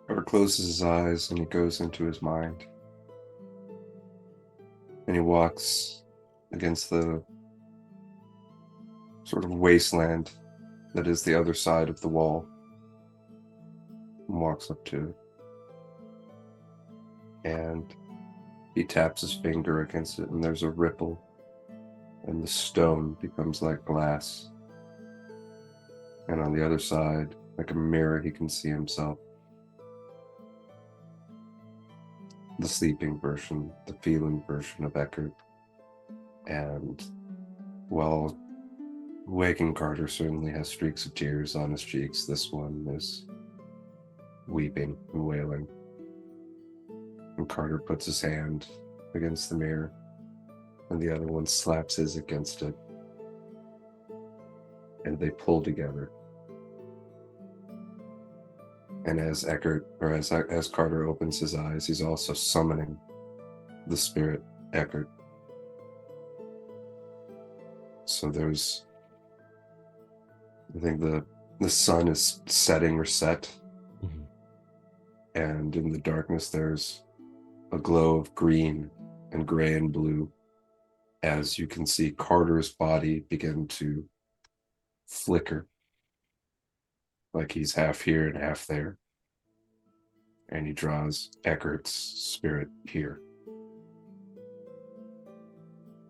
Or closes his eyes and he goes into his mind. And he walks against the sort of wasteland that is the other side of the wall. And walks up to it. And he taps his finger against it, and there's a ripple. And the stone becomes like glass. And on the other side, like a mirror, he can see himself. The sleeping version, the feeling version of Eckert. And while waking Carter certainly has streaks of tears on his cheeks, this one is weeping and wailing. And Carter puts his hand against the mirror, and the other one slaps his against it. And they pull together. And as Carter opens his eyes, he's also summoning the spirit Eckert. So there's, I think the sun is setting or set, Mhm. and in the darkness there's a glow of green and gray and blue as you can see Carter's body begin to flicker, like he's half here and half there. And he draws Eckert's spirit here.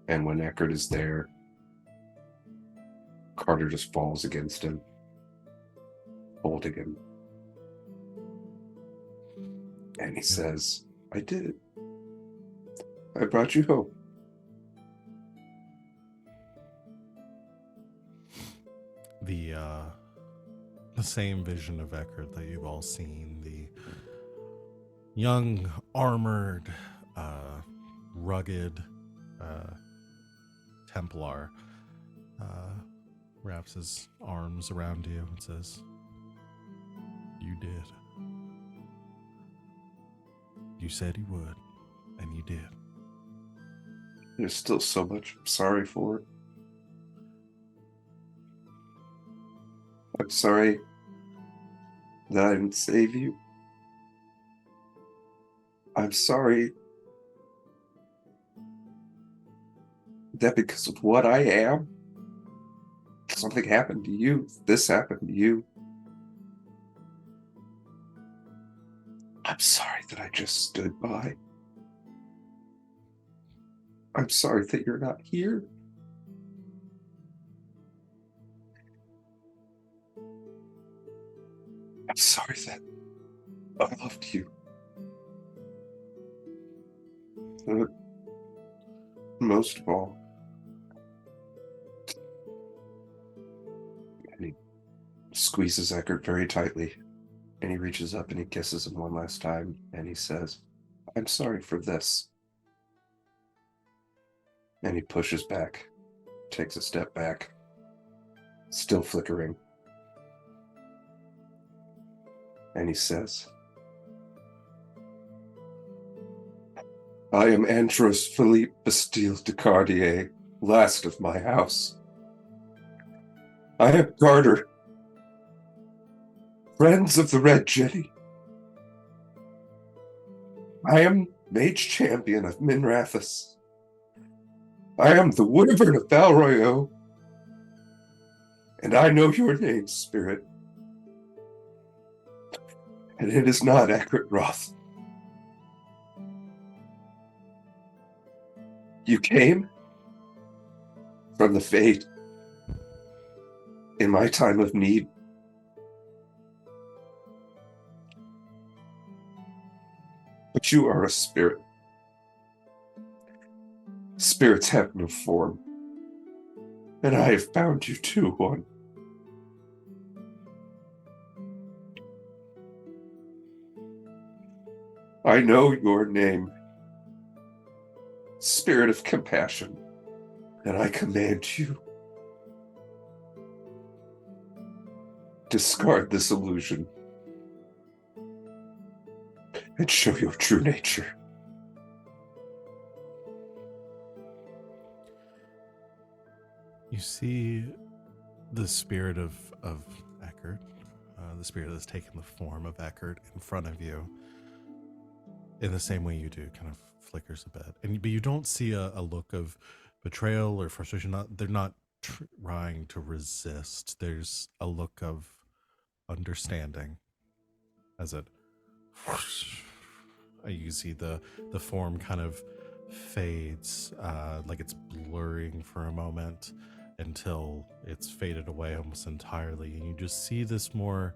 And when Eckert is there, Carter just falls against him, holding him. And he says, I did it. I brought you home. The same vision of Eckert that you've all seen, the young, armored, rugged Templar, wraps his arms around you and says, you did. You said you would, and you did. There's still so much I'm sorry for. I'm sorry that I didn't save you. I'm sorry that because of what I am, something happened to you. This happened to you. I'm sorry that I just stood by. I'm sorry that you're not here. I'm sorry that I loved you. But most of all, and he squeezes Eckert very tightly, and he reaches up and he kisses him one last time, and he says, I'm sorry for this. And he pushes back, takes a step back, still flickering. And he says, I am Andros Philippe Bastille de Cartier, last of my house. I am Carter, friends of the Red Jenny. I am Mage Champion of Minrathus. I am the Wyvern of Valroyo, and I know your name, Spirit. And it is not Eckert Roth. You came from the Fade in my time of need. But you are a spirit. Spirits have no form. And I have found you too, one. I know your name, Spirit of Compassion, and I command you, discard this illusion and show your true nature. You see the spirit of Eckert, the spirit that's taken the form of Eckert in front of you, in the same way you do, kind of flickers a bit. But you don't see a look of betrayal or frustration. They're not trying to resist. There's a look of understanding as it you see the form kind of fades, like it's blurring for a moment until it's faded away almost entirely, and you just see this more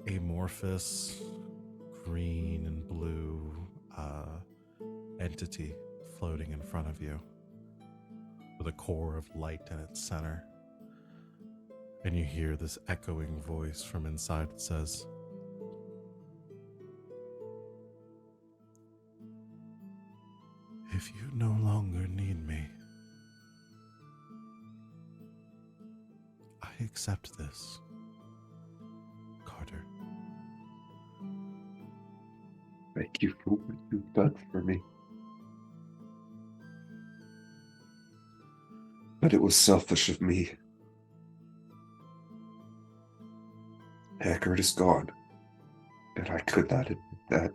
amorphous green and blue entity floating in front of you with a core of light in its center. And you hear this echoing voice from inside that says, if you no longer need me, I accept this, Carter. Thank you for what you've done for me. But it was selfish of me. Haggard is gone, and I could not admit that.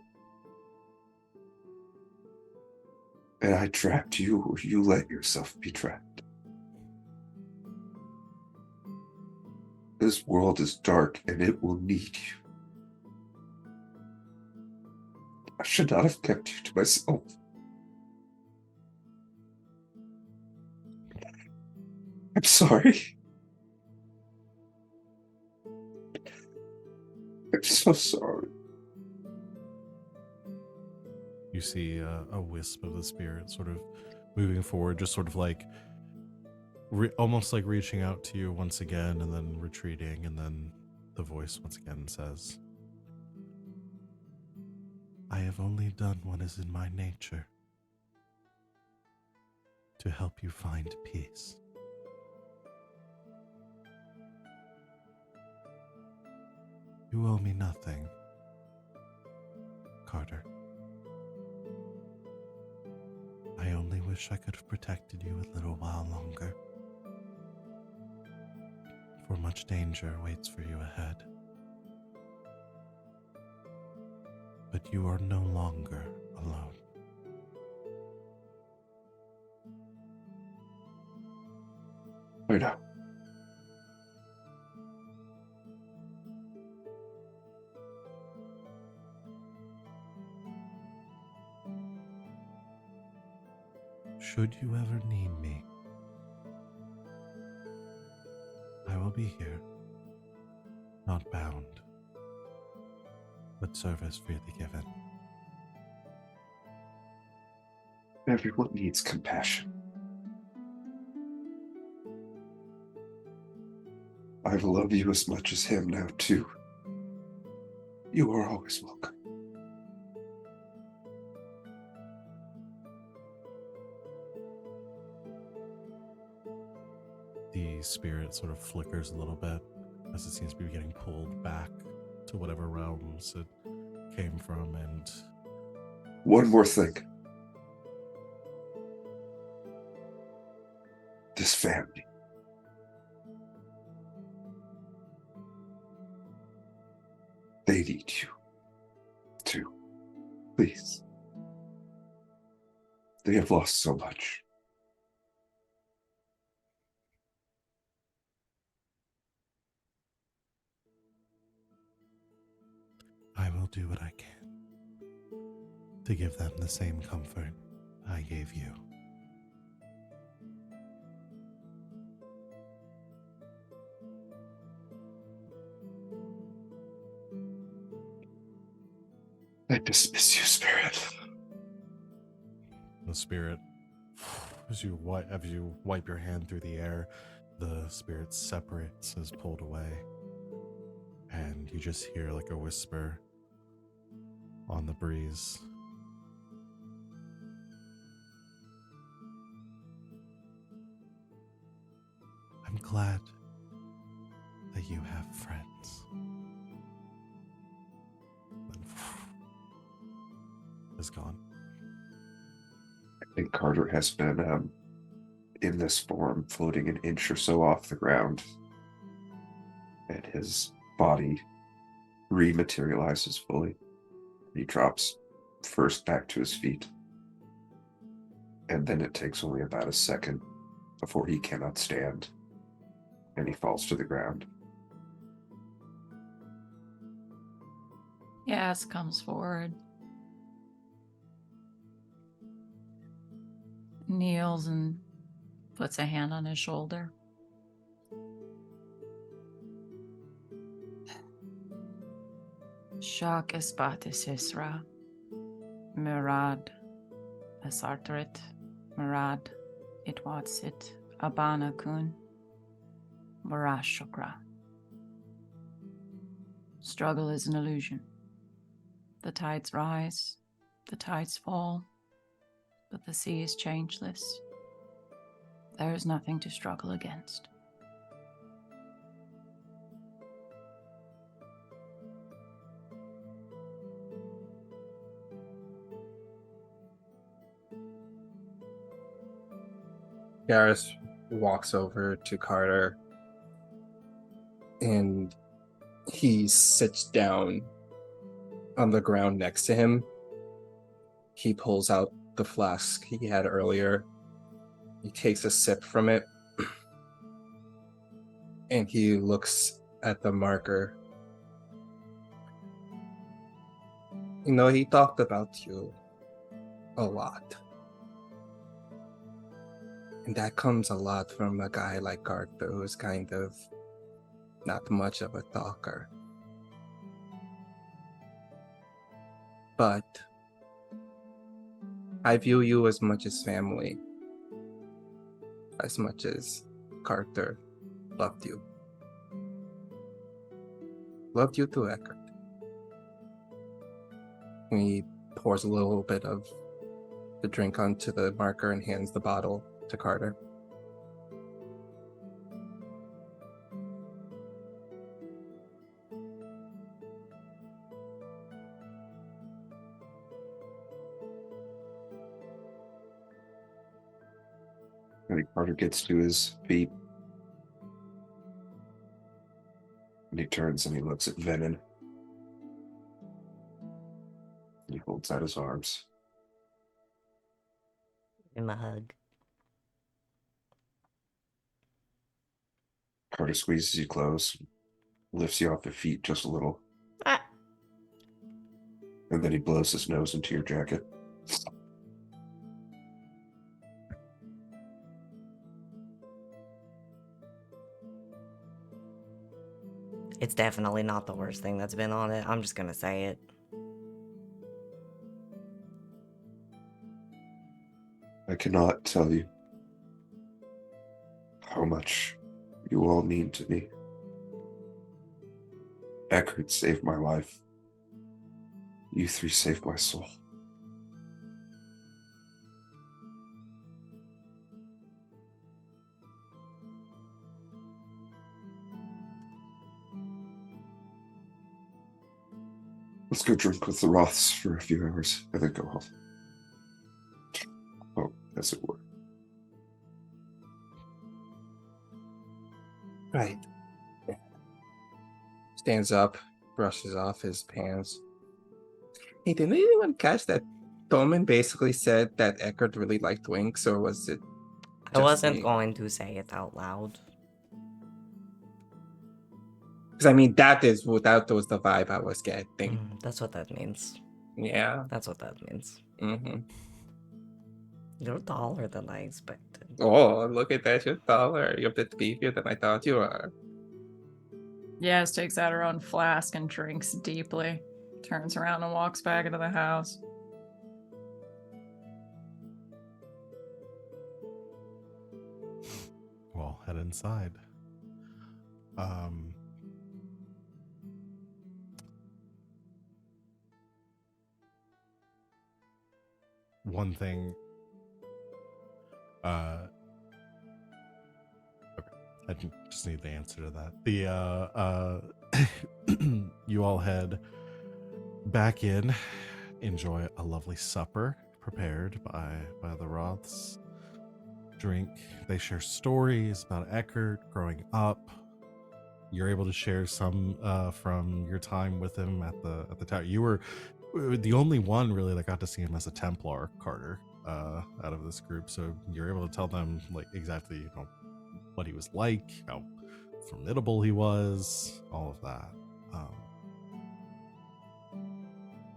And I trapped you, or you let yourself be trapped. This world is dark, and it will need you. I should not have kept you to myself. I'm sorry. I'm so sorry. You see a wisp of the spirit sort of moving forward, just sort of like almost like reaching out to you once again and then retreating, and then the voice once again says, I have only done what is in my nature to help you find peace. You owe me nothing, Carter. I only wish I could have protected you a little while longer. For much danger waits for you ahead. But you are no longer alone. I know. Should you ever need me, I will be here, not bound, but service freely given. Everyone needs compassion. I love you as much as him now, too. You are always welcome. The spirit sort of flickers a little bit as it seems to be getting pulled back to whatever realms it came from, and One more thing. This family. They need you, too. Please. They have lost so much. I will do what I can to give them the same comfort I gave you. I dismiss you, Spirit. The spirit, as you wipe your hand through the air, the spirit separates, is pulled away, and you just hear like a whisper on the breeze. I'm glad that you have friends. And is gone. I think Carter has been in this form, floating an inch or so off the ground, and his body rematerializes fully. He drops first back to his feet, and then it takes only about a second before he cannot stand, and he falls to the ground. Yas comes forward. Kneels and puts a hand on his shoulder. Shak Espatis Isra. Murad Asartrit. Murad Itwatsit. Abana Kun. Varash Shukra. Struggle is an illusion. The tides rise, the tides fall, but the sea is changeless. There is nothing to struggle against. Garas walks over to Carter and he sits down on the ground next to him. He pulls out the flask he had earlier. He takes a sip from it and he looks at the marker. You know, he talked about you a lot. And that comes a lot from a guy like Arthur, who's kind of not much of a talker. But I view you as much as family, as much as Carter loved you. Loved you too, Eckert. And he pours a little bit of the drink onto the marker and hands the bottle to Carter. I think Carter gets to his feet. And he turns and he looks at Venehn. He holds out his arms. Give him a hug. Carter squeezes you close, lifts you off your feet just a little, Ah. and then he blows his nose into your jacket. It's definitely not the worst thing that's been on it. I'm just gonna say it. I cannot tell you how much you all mean to me. Eckert saved my life. You three saved my soul. Let's go drink with the Roths for a few hours and then go home. Oh, as it were. Right. Stands up, brushes off his pants. Hey, did anyone catch that Tolman basically said that Eckert really liked Winks, or was it I just wasn't me? going to say it out loud. Because I mean, that was the vibe I was getting. That's what that means. Yeah. That's what that means. Mm-hmm. You're taller than I expected. Oh, look at that! You're taller. You're a bit beefier than I thought you were. Yas takes out her own flask and drinks deeply. Turns around and walks back into the house. Well, head inside. One thing. Okay. I just need the answer to that. You all head back in, enjoy a lovely supper prepared by the Roths. Drink. They share stories about Eckert growing up. You're able to share some from your time with him at the tower. You were the only one really that got to see him as a Templar, Carter, out of this group. So you're able to tell them like exactly what he was like, how formidable he was, all of that.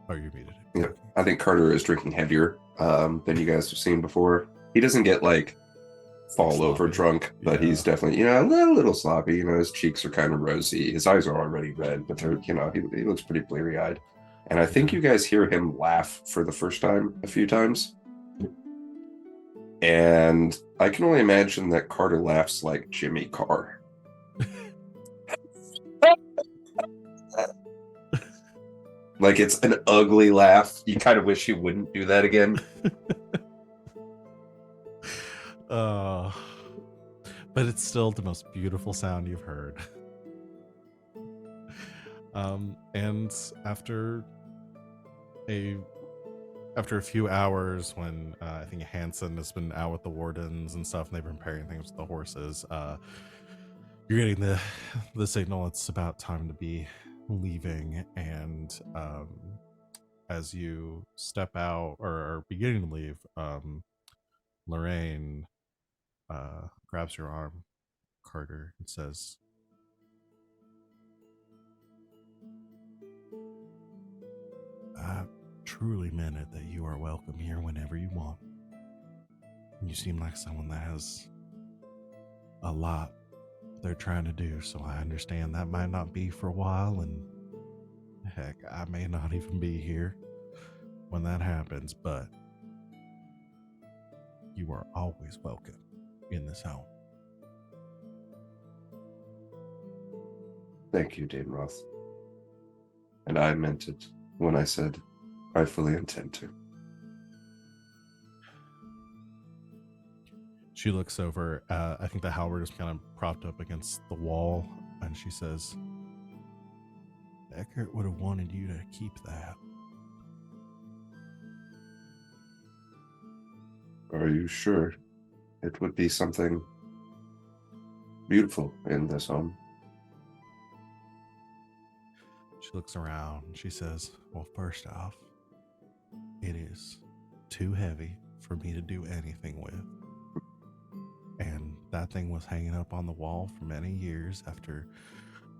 Oh, you muted it. Yeah, I think Carter is drinking heavier than you guys have seen before. He doesn't get like fall over Sloppy. drunk, but Yeah. he's definitely, a little sloppy. His cheeks are kind of rosy. His eyes are already red, but they're, he looks pretty bleary eyed. And I think you guys hear him laugh for the first time a few times. And I can only imagine that Carter laughs like Jimmy Carr. Like it's an ugly laugh. You kind of wish he wouldn't do that again. But it's still the most beautiful sound you've heard. And after after a few hours, when I think Hanson has been out with the wardens and stuff, and they've been preparing things with the horses, you're getting the signal it's about time to be leaving. And as you step out or are beginning to leave, Lorraine grabs your arm, Carter, and says, "I truly meant it that you are welcome here whenever you want. You seem like someone that has a lot they're trying to do, so I understand that might not be for a while, and heck, I may not even be here when that happens, but you are always welcome in this home." Thank you, Dame Roth. And I meant it when I said I fully intend to. She looks over. I think the halberd is kind of propped up against the wall, and she says, "Eckert would have wanted you to keep that." Are you sure? It would be something beautiful in this home. She looks around and she says, "Well, first off, it is too heavy for me to do anything with. And that thing was hanging up on the wall for many years after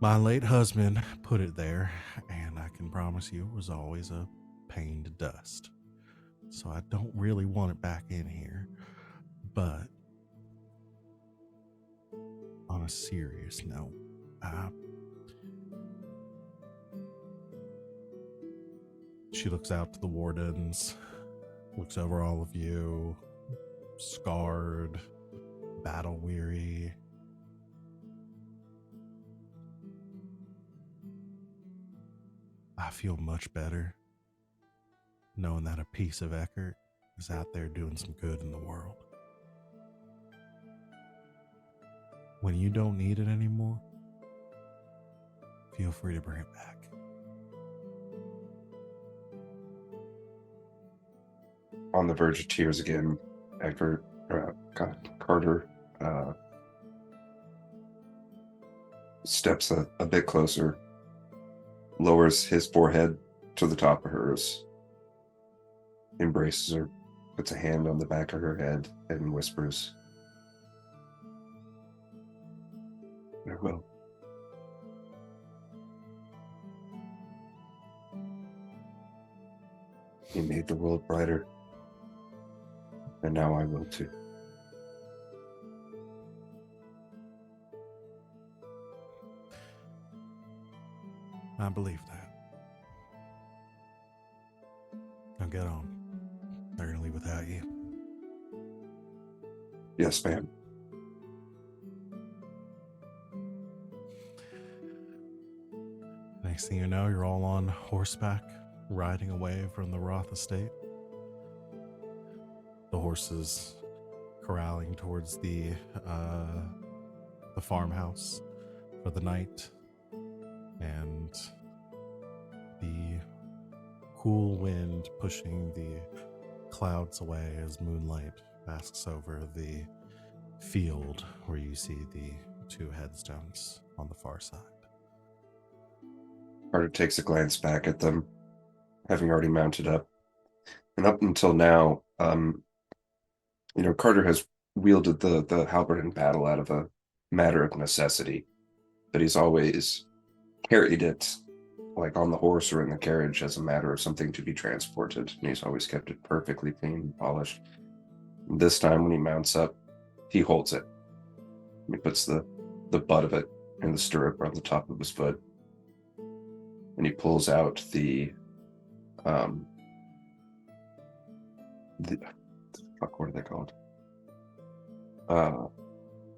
my late husband put it there, and I can promise you it was always a pain to dust. So I don't really want it back in here. But on a serious note, she looks out to the wardens, looks over all of you, scarred, battle weary. I feel much better knowing that a piece of Eckert is out there doing some good in the world. When you don't need it anymore, feel free to bring it back." On the verge of tears again, Carter steps a bit closer, lowers his forehead to the top of hers, embraces her, puts a hand on the back of her head, and whispers, "Farewell." He made the world brighter, and now I will too. I believe that. Now get on. They're going to leave without you. Yes, ma'am. Next thing you know, you're all on horseback, riding away from the Roth estate. The horses corralling towards the farmhouse for the night, and the cool wind pushing the clouds away as moonlight basks over the field where you see the two headstones on the far side. Carter takes a glance back at them, having already mounted up. And up until now, Carter has wielded the halberd in battle out of a matter of necessity, but he's always carried it like on the horse or in the carriage as a matter of something to be transported, and he's always kept it perfectly clean and polished. And this time when he mounts up, he holds it. He puts the butt of it in the stirrup on the top of his foot, and he pulls out what are they called?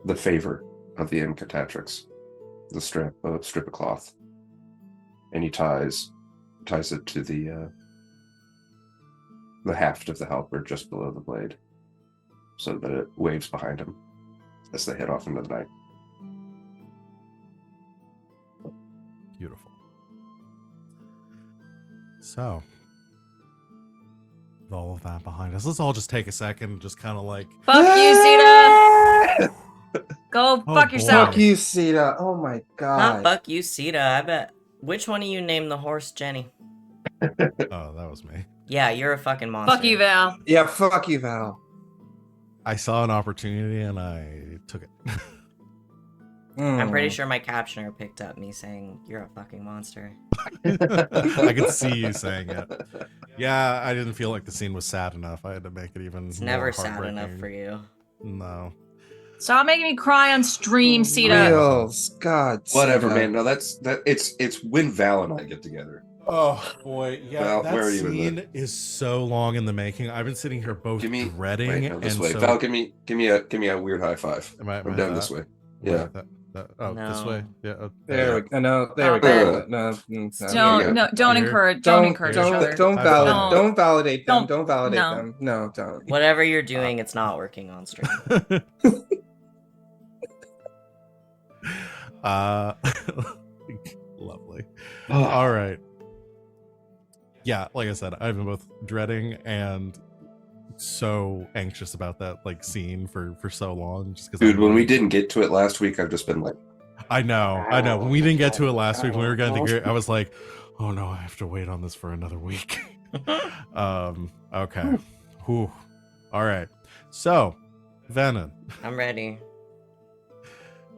The favor of the Incantatrix, the strip of cloth, and he ties it to the haft of the halberd just below the blade, so that it waves behind him as they head off into the night. Beautiful. So, all of that behind us, let's all just take a second and just kind of like, Fuck you, Zeta. Go Oh, fuck boy. yourself. Fuck you, Sita. Oh my Not god. fuck you, Sita. I bet. Which one of you named the horse Jenny? oh, that was me. Yeah, you're a fucking monster. Fuck you, Val. Yeah, fuck you, Val. I saw an opportunity and I took it. I'm pretty Mm. sure my captioner picked up me saying, you're a fucking monster. I could see you saying it. Yeah, I didn't feel like the scene was sad enough. I had to make it even It's more never sad enough heartbreaking. for you. No. Stop making me cry on stream, Sita. Wheels. God. Whatever, Sita. man. No, it's when Val and I get together. Oh boy, yeah, Val, that where are you in scene is so long in the making. I've been sitting here both Give me dreading wait, no, this and way. so. Val, give me a weird high five. Am I From down this way. Yeah. Oh, this way. Yeah. There we go. No, there we Oh, go. No, Don't Here. encourage. Don't Don't encourage each other. don't High validate. five. Don't validate them. Don't- Don't validate no. them. No, don't. Whatever you're doing, it's not working on stream. Lovely. Oh, All right. Yeah, like I said, I've been both dreading and so anxious about that like scene for so long. Just because, dude, when we didn't get to it last week, I've just been like, I know. When we didn't get to it last week, when we were getting to I was like, oh no, I have to wait on this for another week. Okay. Whew. All right. So, Venehn, I'm ready.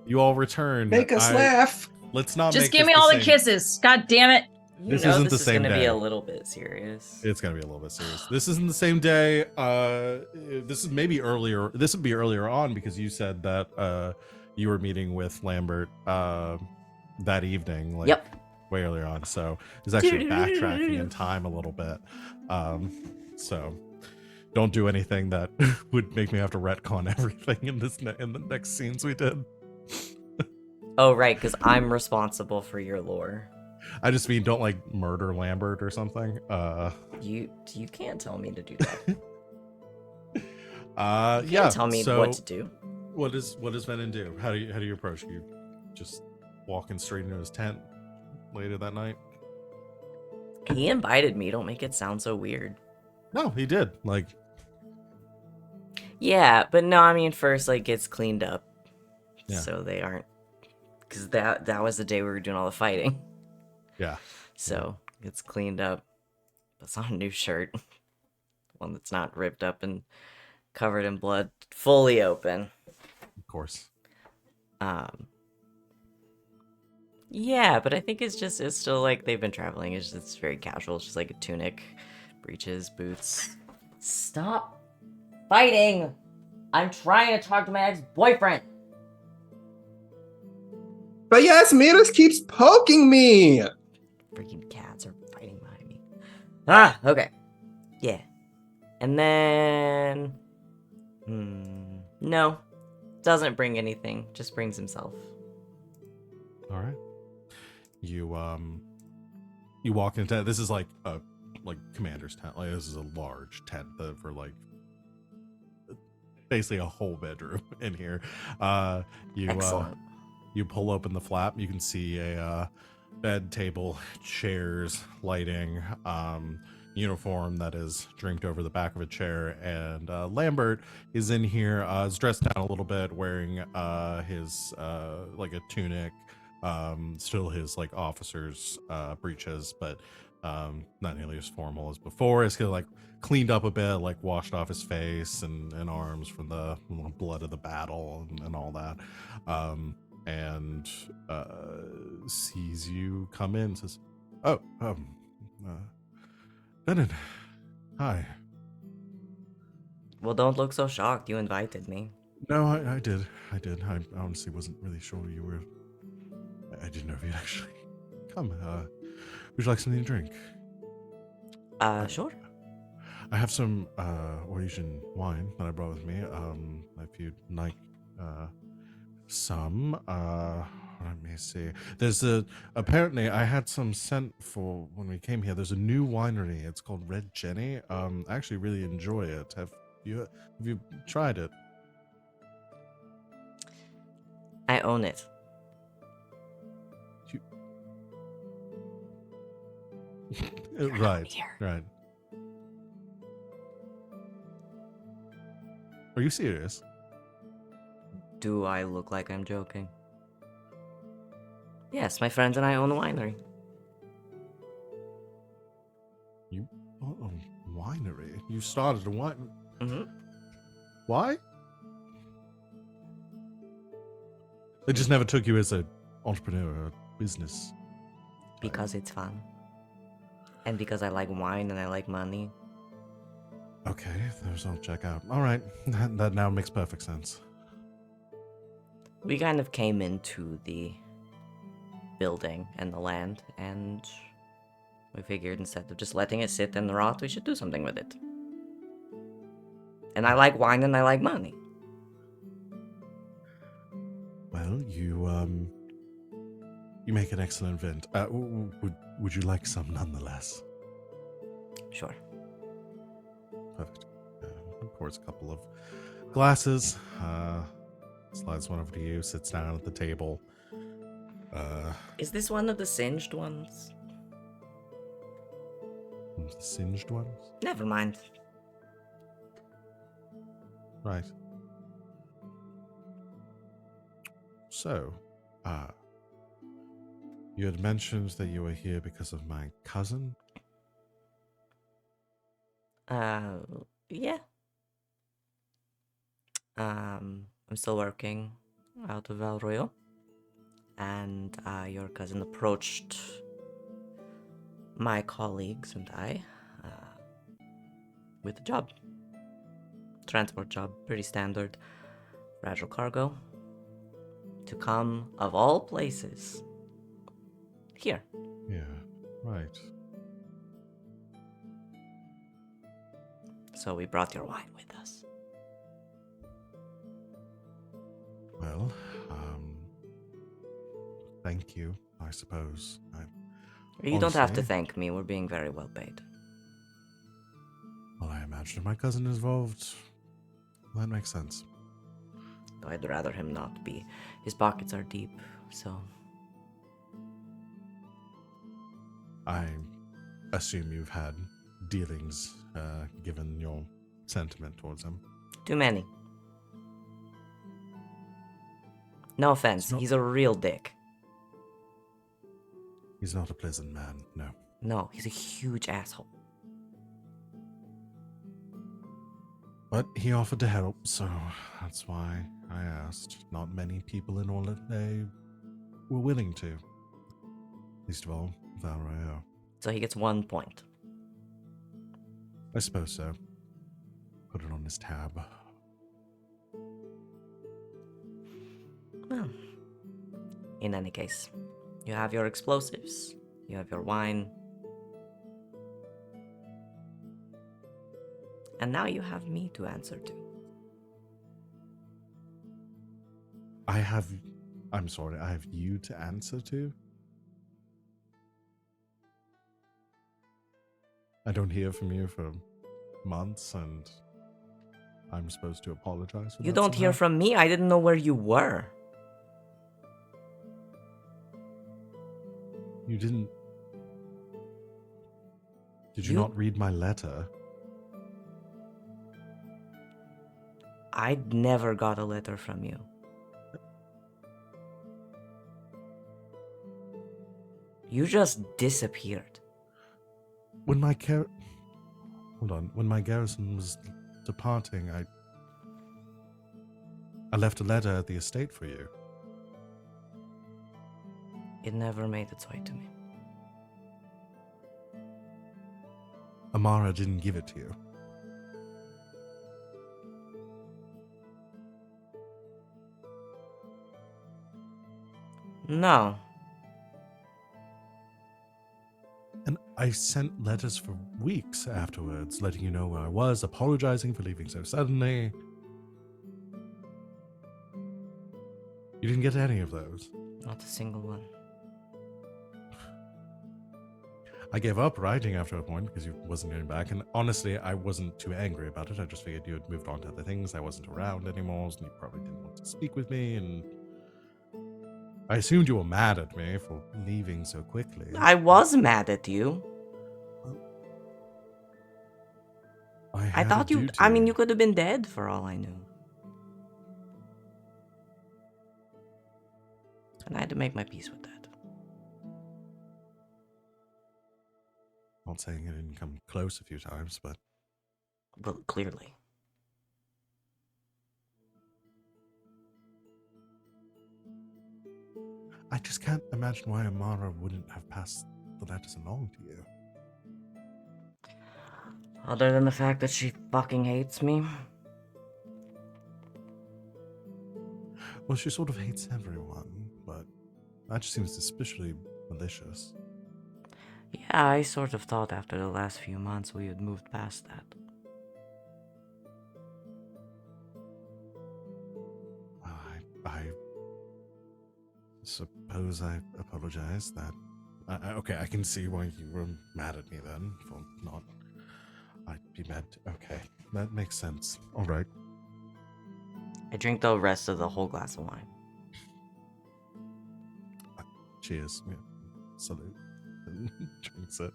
you all returned. make us laugh. Let's not Just make give this me all the same- kisses. God damn it. You This know isn't this the is same gonna be day. a little bit serious. It's gonna be a little bit serious. This isn't the same day. This is maybe earlier. This would be earlier on because you said that you were meeting with Lambert that evening. Like, Yep. way earlier on. So it's actually backtracking in time a little bit. So don't do anything that would make me have to retcon everything in in the next scenes we did. Oh, right, because I'm responsible for your lore. I just mean don't like murder Lambert or something. You can't tell me to do that. You Yeah. can't tell me so what to do. What does Venehn do? How do you approach? You just walking straight into his tent later that night? He invited me. Don't make it sound so weird. No, he did. Like, Yeah, but no, I mean first like gets cleaned up, Yeah. so they aren't, because that was the day we were doing all the fighting. yeah. So gets cleaned up, puts on a new shirt, one that's not ripped up and covered in blood, fully open. Of course. Yeah, but I think it's still like they've been traveling. It's very casual. It's just like a tunic, breeches, boots. Stop fighting! I'm trying to talk to my ex-boyfriend. But Yasmera keeps poking me. Freaking cats are fighting behind me. Ah, okay. Yeah. And then... no. Doesn't bring anything. Just brings himself. All right. You walk into this is like a commander's tent. Like this is a large tent for like basically a whole bedroom in here. Excellent. You pull open the flap. You can see a bed, table, chairs, lighting, uniform that is draped over the back of a chair, and Lambert is in here. Is dressed down a little bit, wearing his like a tunic, still his like officer's breeches, but not nearly as formal as before. It's kind of like cleaned up a bit, like washed off his face and arms from the blood of the battle and all that. And sees you come in, says, "Oh, Venehn, hi." Well, don't look so shocked. You invited me. No, I did. I honestly wasn't really sure you were. I didn't know if you'd actually come. Would you like something to drink? Sure. I have some Orisian wine that I brought with me. If you'd like some, let me see. There's apparently I had some sent for when we came here. There's a new winery. It's called Red Jenny. I actually really enjoy it. Have you tried it? I own it. Right, here. right. Are you serious? Do I look like I'm joking? Yes, my friends and I own a winery. You bought a winery? You started a wine... hmm Why? They just never took you as an entrepreneur or business. Because it's fun. And because I like wine and I like money. Okay, those all check out. All right, that now makes perfect sense. We kind of came into the building and the land, and we figured instead of just letting it sit and rot, we should do something with it. And I like wine and I like money. Well, you make an excellent vent. Would you like some nonetheless? Sure. Perfect. Pours a couple of glasses. Slides one over to you. Sits down at the table. Is this one of the singed ones? The singed ones. Never mind. Right. So, you had mentioned that you were here because of my cousin. Yeah. I'm still working out of El Royo. And your cousin approached my colleagues and I with a job. Transport job, pretty standard. Fragile cargo. To come, of all places, here. Yeah, right. So we brought your wine with us. Well, thank you, I suppose. You don't have to Honestly- thank me, we're being very well paid. Well, I imagine if my cousin is involved, that makes sense. Though I'd rather him not be. His pockets are deep, so... I assume you've had dealings, given your sentiment towards him. Too many. No offense, It's not- he's a real dick. He's not a pleasant man, no. No, he's a huge asshole. But he offered to help, so that's why I asked. Not many people in Orlando were willing to. Least of all, Valrayo. So he gets 1 point. I suppose so. Put it on his tab. Well, in any case, you have your explosives, you have your wine, and now you have me to answer to. I'm sorry, I have you to answer to? I don't hear from you for months, and I'm supposed to apologize for You that don't hear somehow? from me, I didn't know where you were. You didn't... Did you You- not read my letter? I never got a letter from you. You just disappeared. When my Hold on. When my garrison was departing, I left a letter at the estate for you. It never made its way to me. Amara didn't give it to you. No. And I sent letters for weeks afterwards, letting you know where I was, apologizing for leaving so suddenly. You didn't get any of those. Not a single one. I gave up writing after a point because you wasn't getting back, and honestly, I wasn't too angry about it. I just figured you had moved on to other things. I wasn't around anymore, and you probably didn't want to speak with me, and I assumed you were mad at me for leaving so quickly. I was mad at you. I I had thought a you. I mean, duty. you could have been dead for all I knew. And I had to make my peace with that. Not saying I didn't come close a few times, but Well, clearly. I just can't imagine why Amara wouldn't have passed the letters along to you. Other than the fact that she fucking hates me. Well, she sort of hates everyone, but that just seems suspiciously malicious. Yeah, I sort of thought after the last few months we had moved past that. I suppose I apologize. That okay, I can see why you were mad at me then for not. I'd be mad. Okay, that makes sense. All right. I drink the rest of the whole glass of wine. Cheers. Yeah. Salute. Drinks it.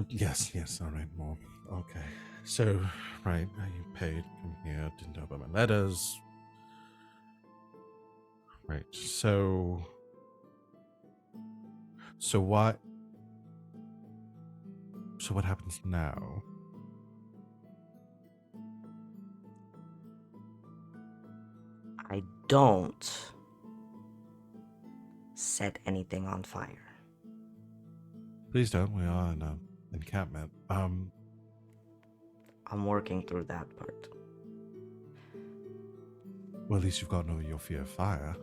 Yes. All right, more. Okay. So, right, you paid. Come here. Didn't know about my letters. Right. So what? So what happens now? I don't set anything on fire. Please don't. We are in an encampment. I'm working through that part. Well, at least you've gotten over your fear of fire.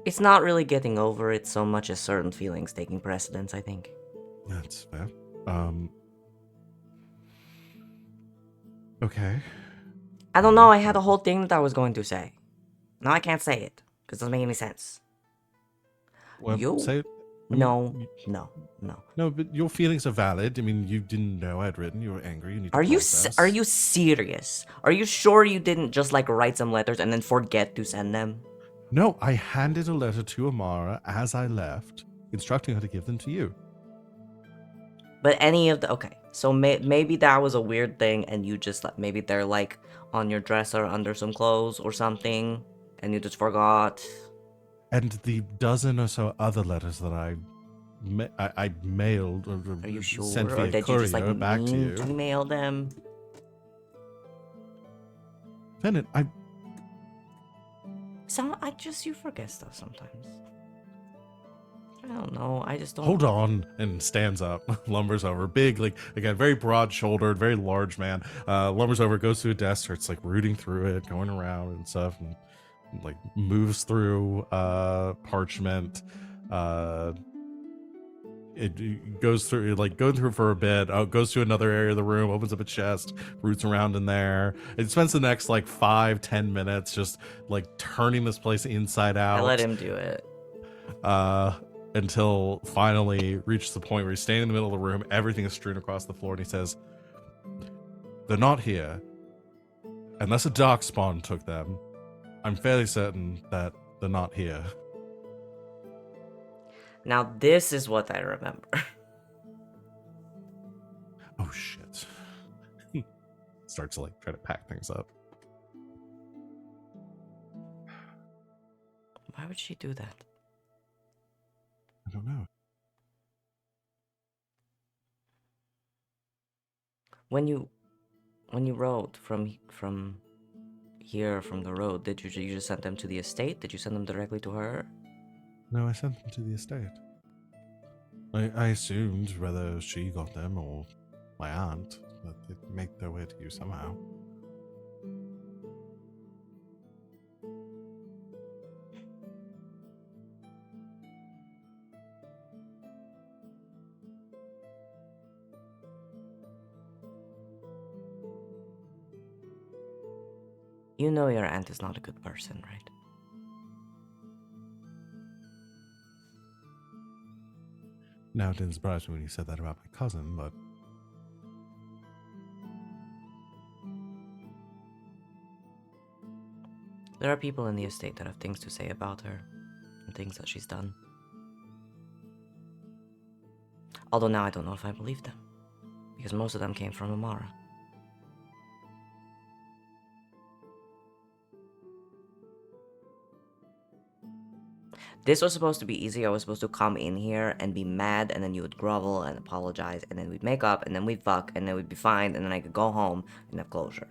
It's not really getting over it so much as certain feelings taking precedence, I think. That's fair. Okay. I don't know, I had a whole thing that I was going to say. Now I can't say it, because it doesn't make any sense. Well, You- say. No. No, but your feelings are valid. I mean, you didn't know I'd written. You were angry. You need to Are you process. are you serious? Are you sure you didn't just like write some letters and then forget to send them? No, I handed a letter to Amara as I left, instructing her to give them to you. But any of the okay, so maybe that was a weird thing, and you just maybe they're like on your dresser under some clothes or something, and you just forgot. And the dozen or so other letters that I mailed or Are you sure, sent or via did you courier just like back to mean you. to mail them? Venehn, You forget stuff sometimes. I don't know. I just don't. hold on, and stands up, lumbers over, big, like again, very broad-shouldered, very large man. Lumbers over, goes to a desk, starts like rooting through it, going around and stuff, and like moves through parchment. It goes through, like, going through for a bit, goes to another area of the room, opens up a chest, roots around in there. It spends the next like 5-10 minutes just like turning this place inside out. I let him do it. Until finally reaches the point where he's standing in the middle of the room, everything is strewn across the floor, and he says, "They're not here. Unless a darkspawn took them, I'm fairly certain that they're not here." Now this is what I remember. Oh shit. Starts to like try to pack things up. Why would she do that? I don't know. When you rode from here, from the road, did you just send them to the estate? Did you send them directly to her? No, I sent them to the estate. I assumed whether she got them or my aunt, that they'd make their way to you somehow. You know your aunt is not a good person, right? Now, it didn't surprise me when you said that about my cousin, but There are people in the estate that have things to say about her and things that she's done. Although now I don't know if I believe them. Because most of them came from Amara. This was supposed to be easy. I was supposed to come in here and be mad, and then you would grovel and apologize, and then we'd make up, and then we'd fuck, and then we'd be fine, and then I could go home and have closure.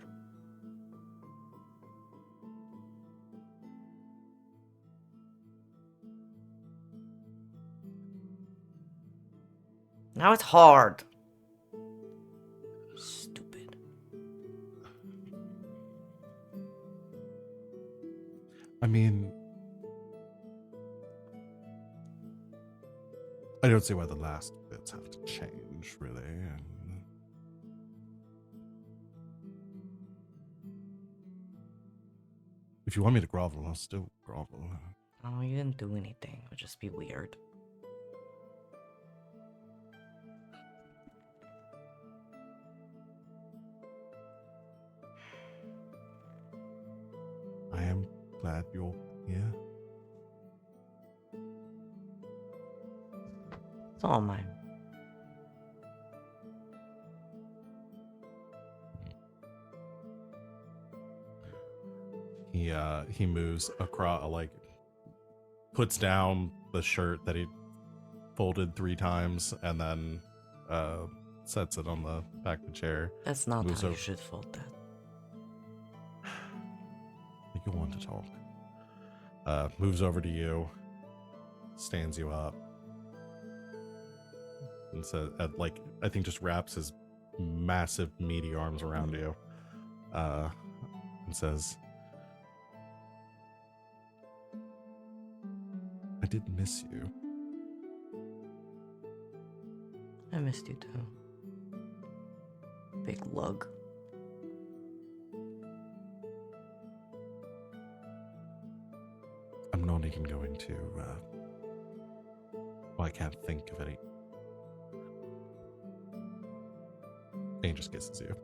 Now it's hard. Stupid. I mean, I don't see why the last bits have to change, really. If you want me to grovel, I'll still grovel. Oh, you didn't do anything. It would just be weird. I am glad you're here. It's all mine. He moves across, like, puts down the shirt that he folded 3 times, and then sets it on the back of the chair. That's not Moves how you over. should fold that. You want to talk. Moves over to you, stands you up, and says, like, I think just wraps his massive, meaty arms around you, and says, I did miss you. I missed you too. Big lug. I'm not even going to, well, I can't think of any. And he just kisses you.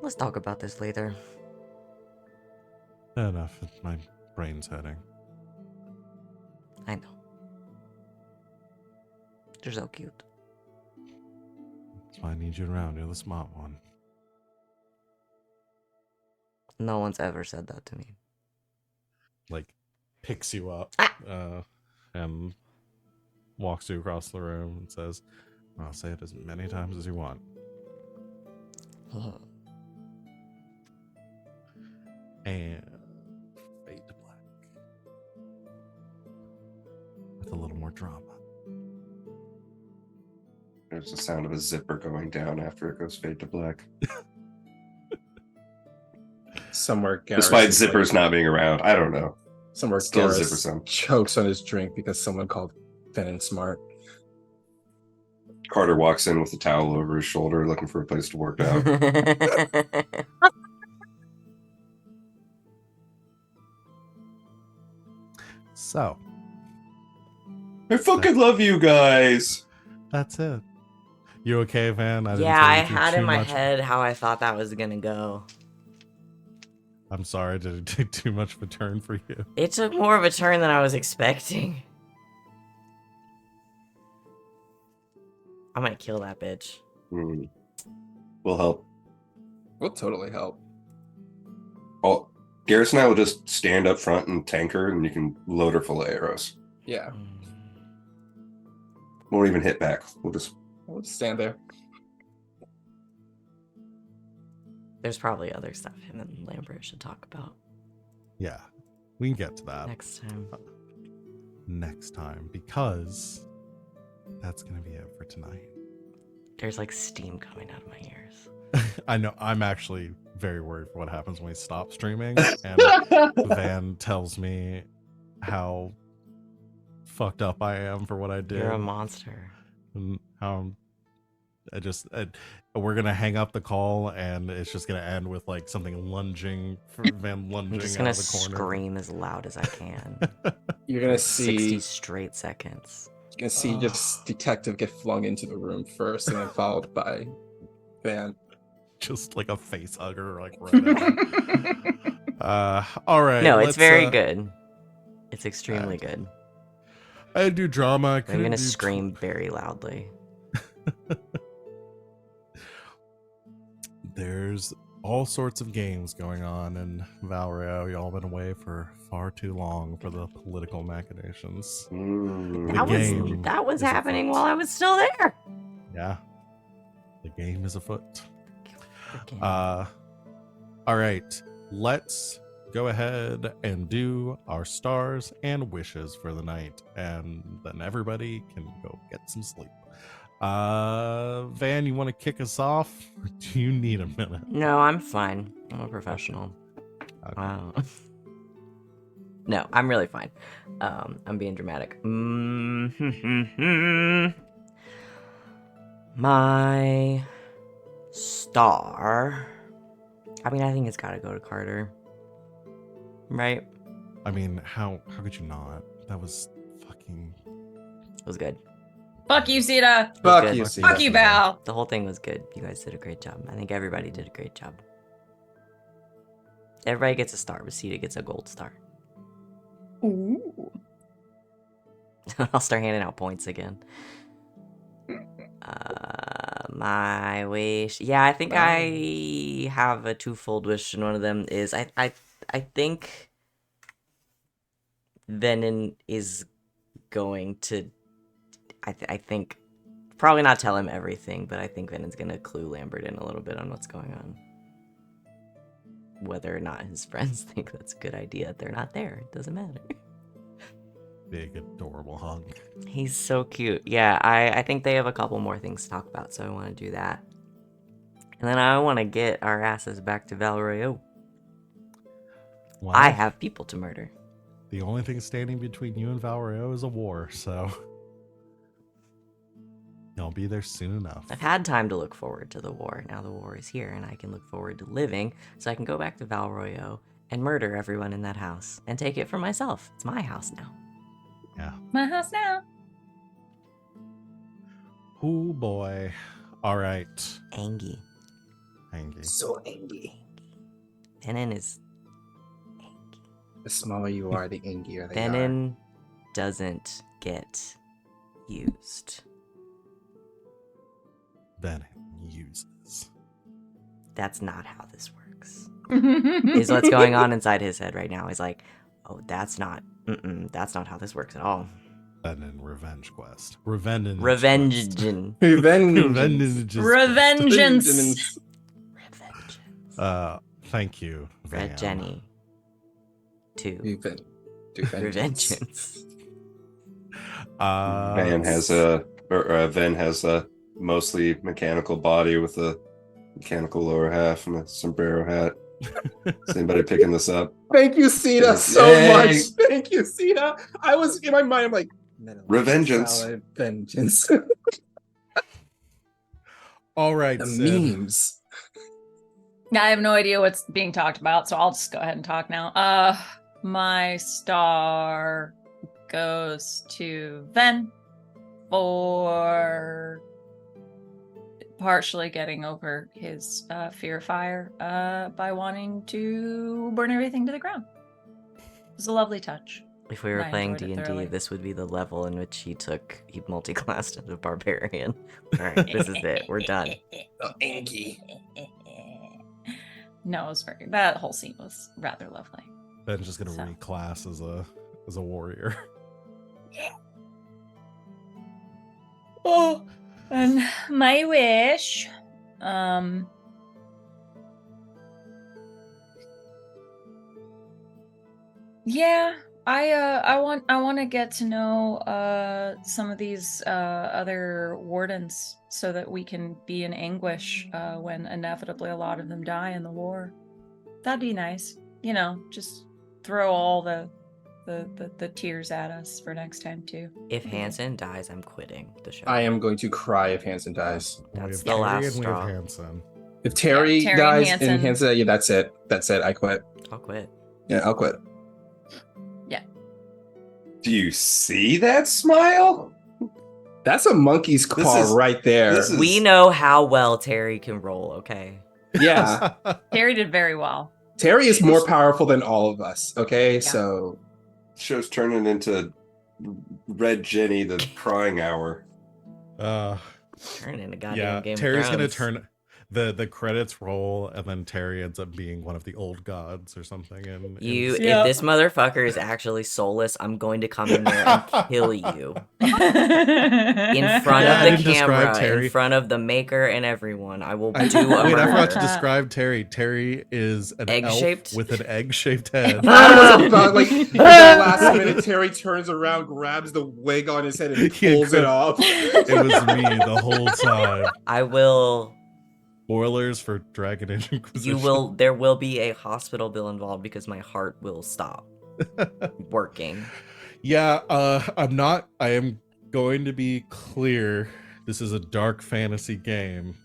Let's talk about this later. Fair enough, my brain's hurting. I know. You're so cute. That's why I need you around, you're the smart one. No one's ever said that to me. Like, picks you up, and walks you across the room and says, I'll say it as many times as you want. And fade to black. With a little more drama. There's the sound of a zipper going down after it goes fade to black. Somewhere, Garas Despite is, zippers like, not being around, I don't know. somewhere Still Garas zipper sound. chokes on his drink because someone called Venehn smart. Carter walks in with a towel over his shoulder, looking for a place to work out. So, I fucking love you guys. that's it. You okay, Van? Yeah, tell I you had too in my much. head how I thought that was gonna go. I'm sorry, did it take too much of a turn for you? It took more of a turn than I was expecting. I'm gonna kill that bitch. Will help. Will totally help. Oh, Garrus and I will just stand up front and tank her, and you can load her full of arrows. Yeah, Won't even hit back. We'll just. we'll just stand there. There's probably other stuff him and Lambert should talk about Yeah, we can get to that next time. next time, because that's going to be it for tonight. There's like steam coming out of my ears. I know, I'm actually very worried for what happens when we stop streaming, and Van tells me how fucked up I am for what I did. You're a monster. And how we're gonna hang up the call, and it's just gonna end with like something lunging for Van lunging I'm just out gonna of the corner. scream as loud as I can. You're gonna for see 60 straight seconds. You're gonna see just detective get flung into the room first, and then followed by Van. Just like a face hugger, like right at him. All right. No, it's let's, very good. It's extremely good. I do drama. I I'm couldn't gonna do scream very loudly. There's all sorts of games going on in Valrio. Y'all been away for far too long for the political machinations. Mm. The game That was is happening afoot. while I was still there. Yeah. The game is afoot. Freaking- All right. Let's go ahead and do our stars and wishes for the night, and then everybody can go get some sleep. Van, you want to kick us off? Or do you need a minute? No, I'm fine. I'm a professional. Okay. No, I'm really fine. I'm being dramatic. My star. I mean, I think it's gotta go to Carter. Right? I mean, how could you not? That was fucking. It was good. Fuck you, Sita. It was Fuck good. you, Sita. Fuck you, Val. The whole thing was good. You guys did a great job. I think everybody did a great job. Everybody gets a star, but Sita gets a gold star. Ooh. I'll start handing out points again. My wish. Yeah, I think I have a twofold wish, and one of them is I think Venehn is going to. I think probably not tell him everything, but I think Venen's gonna clue Lambert in a little bit on what's going on. Whether or not his friends think that's a good idea, they're not there. It doesn't matter. Big, adorable hug. He's so cute. Yeah, I think they have a couple more things to talk about, so I want to do that. And then I want to get our asses back to Valroyo. Well, I have people to murder. the only thing standing between you and Valrio is a war, so you'll be there soon enough. I've had time to look forward to the war. Now the war is here, and I can look forward to living, so I can go back to Valroyo and murder everyone in that house and take it for myself. It's my house now. Yeah. My house now. Oh boy. All right. Angie. Thank you. So angry. Venehn is The smaller you are, the angrier they are. Venehn doesn't get used. Venehn uses. That's not how this works. Is what's going on inside his head right now. He's like, oh, that's not how this works at all. Venehn revenge quest. Revenge. Revengeance. Revenge. Revengeance. Thank you, Van. Red Jenny. 2. Revengeance. Ven has a mostly mechanical body with a mechanical lower half and a sombrero hat. Is anybody picking this up? Thank you, Sita, so Yay. much. Thank you, Sita. I was in my mind, I'm like, Revengeance. Vengeance. All right, The Sid. memes. I have no idea what's being talked about, so I'll just go ahead and talk now. My star goes to Ven for partially getting over his fear of fire by wanting to burn everything to the ground. It was a lovely touch. If we were I playing enjoyed it D&D, thoroughly. this would be the level in which he multi-classed into barbarian. Alright, this is it. We're done. Oh, Angie. No, it was that whole scene was rather lovely. Ben's just gonna So. reclass as a warrior. Oh, and my wish, yeah, I want to get to know some of these other wardens so that we can be in anguish when inevitably a lot of them die in the war. That'd be nice. You know, just throw all the tears at us for next time too. If Hansen dies, I'm quitting the show. I am going to cry if Hansen dies. We That's have the Terry last and we have straw. Hanson. If Terry, Terry and dies Hansen. and Hansen, yeah, that's it. That's it. I quit. I'll quit. Yeah, I'll quit. Do you see that smile? That's a monkey's claw is- right there. this is- We know how well Terry can roll, okay? Yeah. Terry did very well. Terry is more powerful than all of us. Okay, Yeah. so Show's turning into Red Jenny the crying hour. Turn into goddamn Yeah, Game Terry's of gonna Thrones. turn the credits roll, and then Terry ends up being one of the old gods or something. And You, Yeah. if this motherfucker is actually soulless, I'm going to come in there and kill you in front Yeah, I of the didn't describe camera, Terry. in front of the maker and everyone. I will I, do a wait, I forgot murder. to describe Terry. Terry is an Egg-shaped? elf with an egg-shaped head. I was about like at the last minute, Terry turns around, grabs the wig on his head, and pulls it off. It was me the whole time. I will. Spoilers for Dragon Age Inquisition. There will be a hospital bill involved because my heart will stop working. Yeah, I am going to be clear. This is a dark fantasy game.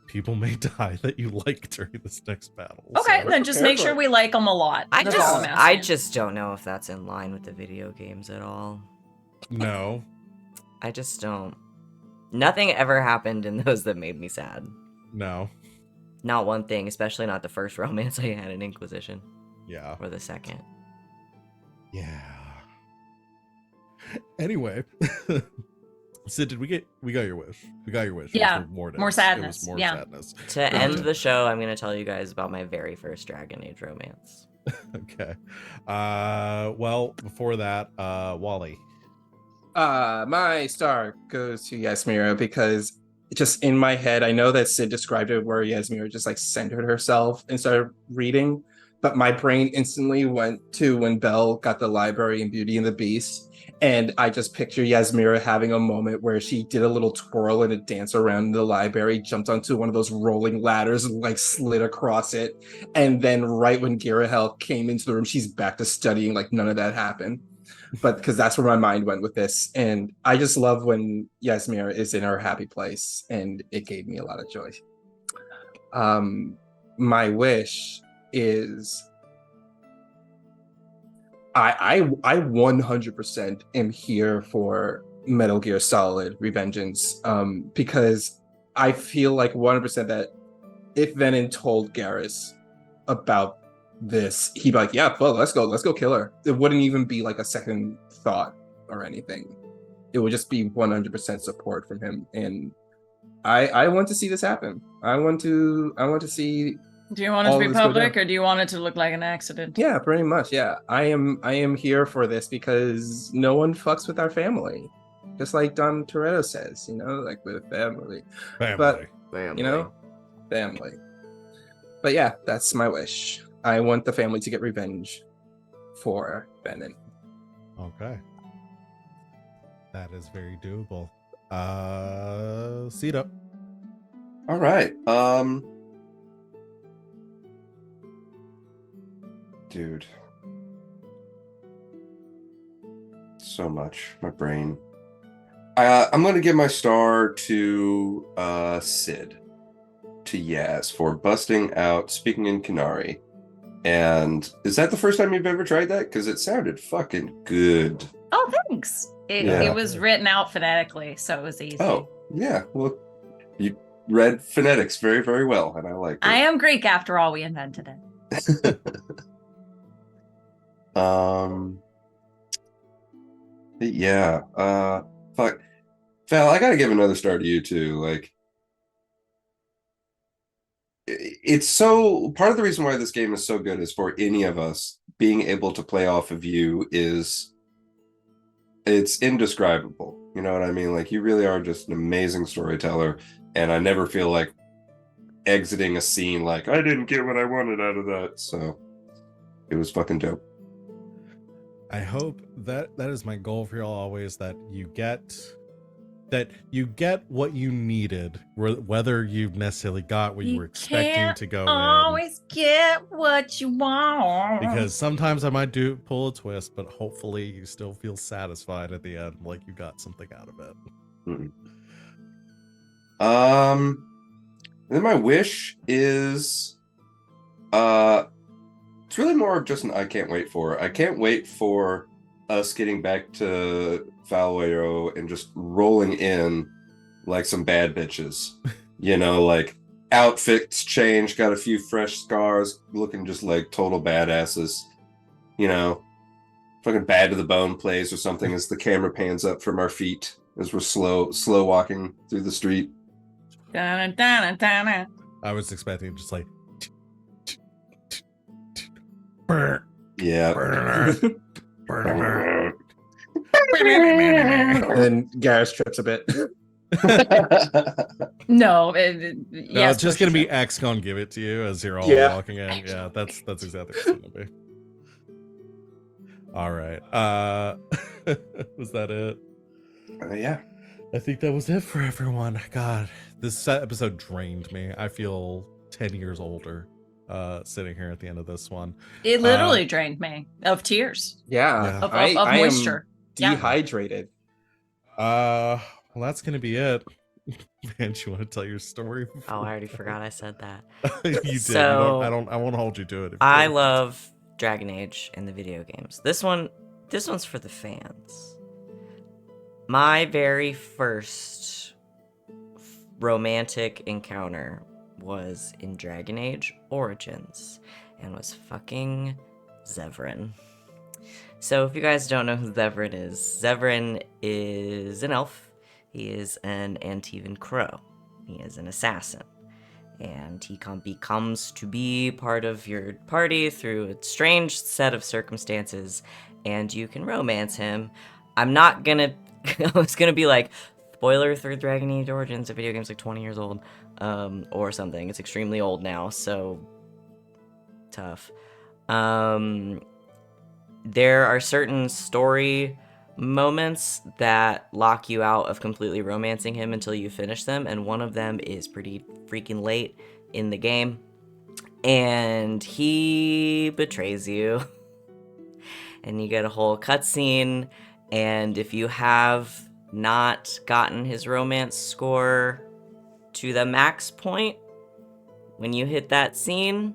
People may die that you like during this next battle. Okay, so- then just make sure we like them a lot. I That's all I'm asking. just don't know if that's in line with the video games at all. No. I just don't. Nothing ever happened in those that made me sad. No. Not one thing, especially not the first romance I had in Inquisition. Yeah. Or the second. Yeah. Anyway. Sid, we got your wish. We got your wish. It was Yeah, for more more deaths. sadness, It was more yeah. sadness. To end the show, I'm going to tell you guys about my very first Dragon Age romance. Okay. Well, before that, Wally. My star goes to Yasmera because just in my head, I know that Sid described it where Yasmera just like centered herself and started reading, but my brain instantly went to when Belle got the library in Beauty and the Beast. And I just picture Yasmera having a moment where she did a little twirl and a dance around the library, jumped onto one of those rolling ladders and like slid across it. And then right when Garahel came into the room, she's back to studying like none of that happened. But because that's where my mind went with this. And I just love when Yasmera is in her happy place, and it gave me a lot of joy. My wish is I 100% am here for Metal Gear Solid Revengeance, because I feel like 100% that if Venehn told Garas about this, he'd be like, yeah, well, let's go kill her. It wouldn't even be like a second thought or anything. It would just be 100% support from him. And I want to see this happen. I want to see. Do you want it to all be of this go public down. or do you want it to look like an accident? Yeah, pretty much. Yeah, I am here for this because no one fucks with our family, just like Don Toretto says. You know, like with family. Family. You know, family. But yeah, that's my wish. I want the family to get revenge for Venehn. Okay. That is very doable. Sita. All right. Dude. So much. My brain. I'm going to give my star to Sid. To Yaz for busting out Speaking in Canary. And is that the first time you've ever tried that? Because it sounded fucking good. Oh, thanks. Yeah. It was written out phonetically, so it was easy. Oh, yeah. Well, you read phonetics very, very well, and I like it. I am Greek after all, we invented it. Yeah. Fuck. Val, I gotta give another star to you too. Like, it's so part of the reason why this game is so good is for any of us being able to play off of you is it's indescribable. You know what I mean? Like, you really are just an amazing storyteller, and I never feel like exiting a scene like I didn't get what I wanted out of that. So it was fucking dope. I hope that is my goal for y'all always, that you get what you needed, whether you necessarily got what you were expecting to go in. Always get what you want. Because sometimes I might pull a twist, but hopefully you still feel satisfied at the end, like you got something out of it. Then my wish is it's really more of just an I can't wait for. I can't wait for us getting back to Valero and just rolling in like some bad bitches. You know, like outfits changed, got a few fresh scars, looking just like total badasses. You know, fucking Bad to the Bone plays or something as the camera pans up from our feet as we're slow walking through the street. Dun, dun, dun, dun. I was expecting just like. Yeah. And then Garas trips a bit. No, No, yes, it's just push gonna be it. X gonna give it to you as you're all Yeah. walking in. Yeah, that's exactly what it's gonna be. All right. Was that it? Yeah. I think that was it for everyone. God, this episode drained me. I feel 10 years older sitting here at the end of this one. It literally drained me of tears, Yeah, of I moisture. am dehydrated. Well, that's gonna be it. Man, do you want to tell your story? Oh, I already forgot I said that. You did. So- I won't hold you to it. if you I don't. love Dragon Age in the video games. This one's for the fans. My very first romantic encounter was in Dragon Age Origins and was fucking Zevran. So if you guys don't know who Zevran is an elf. He is an Antivan Crow. He is an assassin. And he becomes to be part of your party through a strange set of circumstances, and you can romance him. I'm not gonna... I was gonna be like, spoiler for Dragon Age Origins, the video game's like 20 years old, or something. It's extremely old now, so... tough. There are certain story moments that lock you out of completely romancing him until you finish them, and one of them is pretty freaking late in the game, and he betrays you, and you get a whole cutscene, and if you have not gotten his romance score to the max point, when you hit that scene,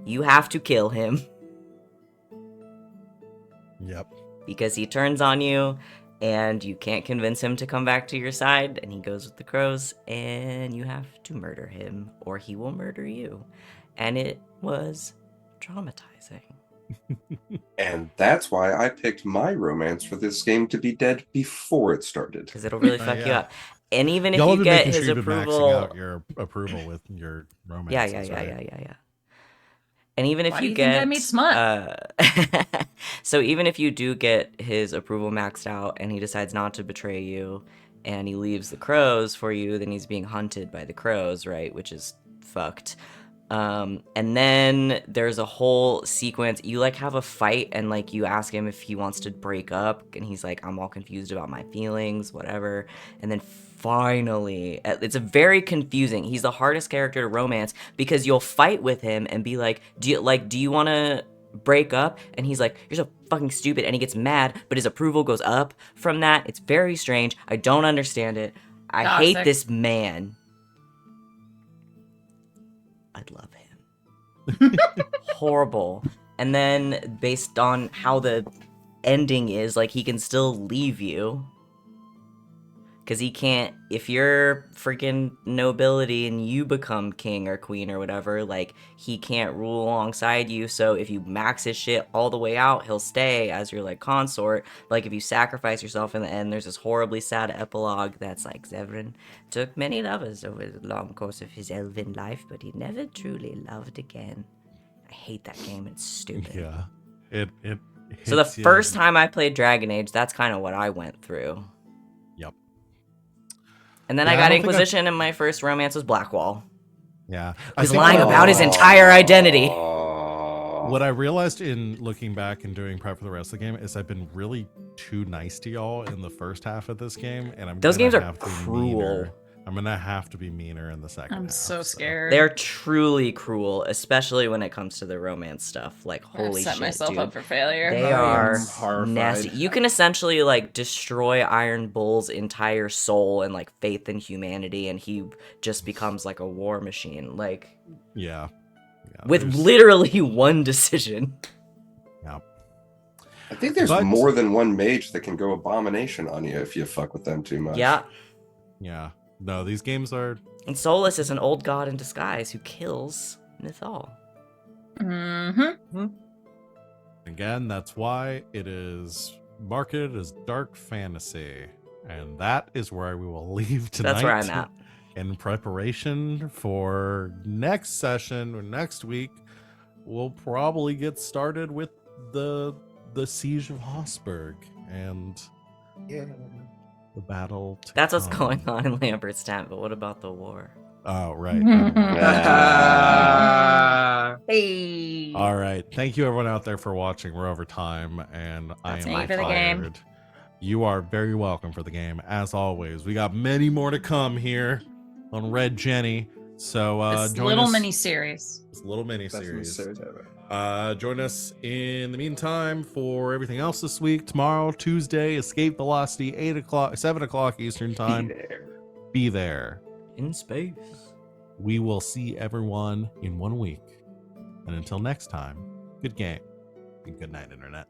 you have to kill him. Yep. Because he turns on you, and you can't convince him to come back to your side, and he goes with the crows, and you have to murder him, or he will murder you. And it was traumatizing. And that's why I picked my romance for this game to be dead before it started. Because it'll really fuck you Yeah. up. And even if Y'all you have been get making his sure you've been maxing approval... out your approval with your romance. Yeah. And even if Why you do you think get... I made smut? So even if you do get his approval maxed out and he decides not to betray you and he leaves the crows for you, then he's being hunted by the crows, right? Which is fucked. And then there's a whole sequence. You like have a fight and like you ask him if he wants to break up, and he's like, I'm all confused about my feelings, whatever. And then finally, it's a very confusing. He's the hardest character to romance because you'll fight with him and be like, do you want to break up? And he's like, you're so fucking stupid, and he gets mad, but his approval goes up from that. It's very strange. I don't understand it. I hate Toxic. this man. I'd love him. Horrible. And then based on how the ending is, like, he can still leave you. Because he can't, if you're freaking nobility and you become king or queen or whatever, like, he can't rule alongside you. So if you max his shit all the way out, he'll stay as your, like, consort. Like, if you sacrifice yourself in the end, there's this horribly sad epilogue that's like, Zevran took many lovers over the long course of his elven life, but he never truly loved again. I hate that game. It's stupid. Yeah. It So the hits you. first time I played Dragon Age, that's kind of what I went through. Yep. And then Yeah, I I got don't think Inquisition, and my first romance was Blackwall. Yeah. He's think lying what- about his entire identity. What I realized in looking back and doing prep for the rest of the game is I've been really too nice to y'all in the first half of this game, and I'm Those gonna games are have to be cruel. meaner. I'm gonna have to be meaner in the second half. I'm so scared. They're truly cruel, especially when it comes to the romance stuff. Like, I've holy set shit, myself dude. up for failure. They I am are horrified. nasty. You can essentially, like, destroy Iron Bull's entire soul and, like, faith in humanity, and he just becomes, like, a war machine. Like, Yeah. with there's- literally one decision. Yeah. I think there's But- more than one mage that can go abomination on you if you fuck with them too much. Yeah. Yeah. No, these games are And Solus is an old god in disguise who kills Mythal. Mm-hmm. Again, that's why it is marketed as dark fantasy. And that is where we will leave tonight. That's where I'm at. In preparation for next session or next week, we'll probably get started with the siege of Hossberg and Yeah. the battle. That's what's come. going on in Lambert's tent, but what about the war? Oh, right. never mind. Hey. All right. Thank you, everyone out there, for watching. We're over time, and That's I am my for the game. tired. You are very welcome for the game, as always. We got many more to come here on Red Jenny. So This join little us. mini series. This little mini Best series. series ever. Join us in the meantime for everything else this week. Tomorrow, Tuesday, Escape Velocity, 7 o'clock Eastern Time. Be there. In space. We will see everyone in 1 week. And until next time, good game and good night, Internet.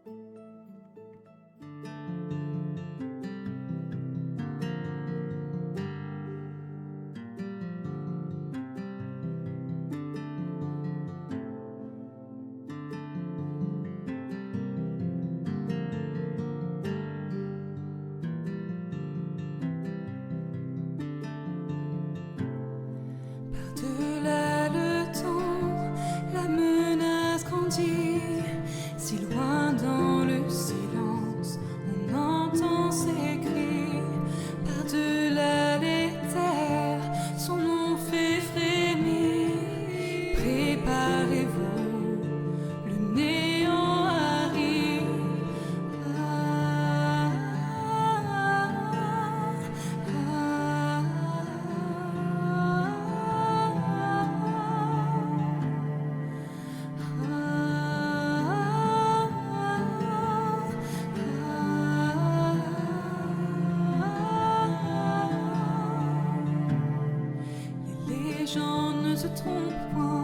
Par-delà le temps, la menace grandit. Si loin dans le silence, on entend ses cris. Par-delà les terres, son nom fait frémir. Préparez-vous, le néant arrive. Les légendes ne se trompent point.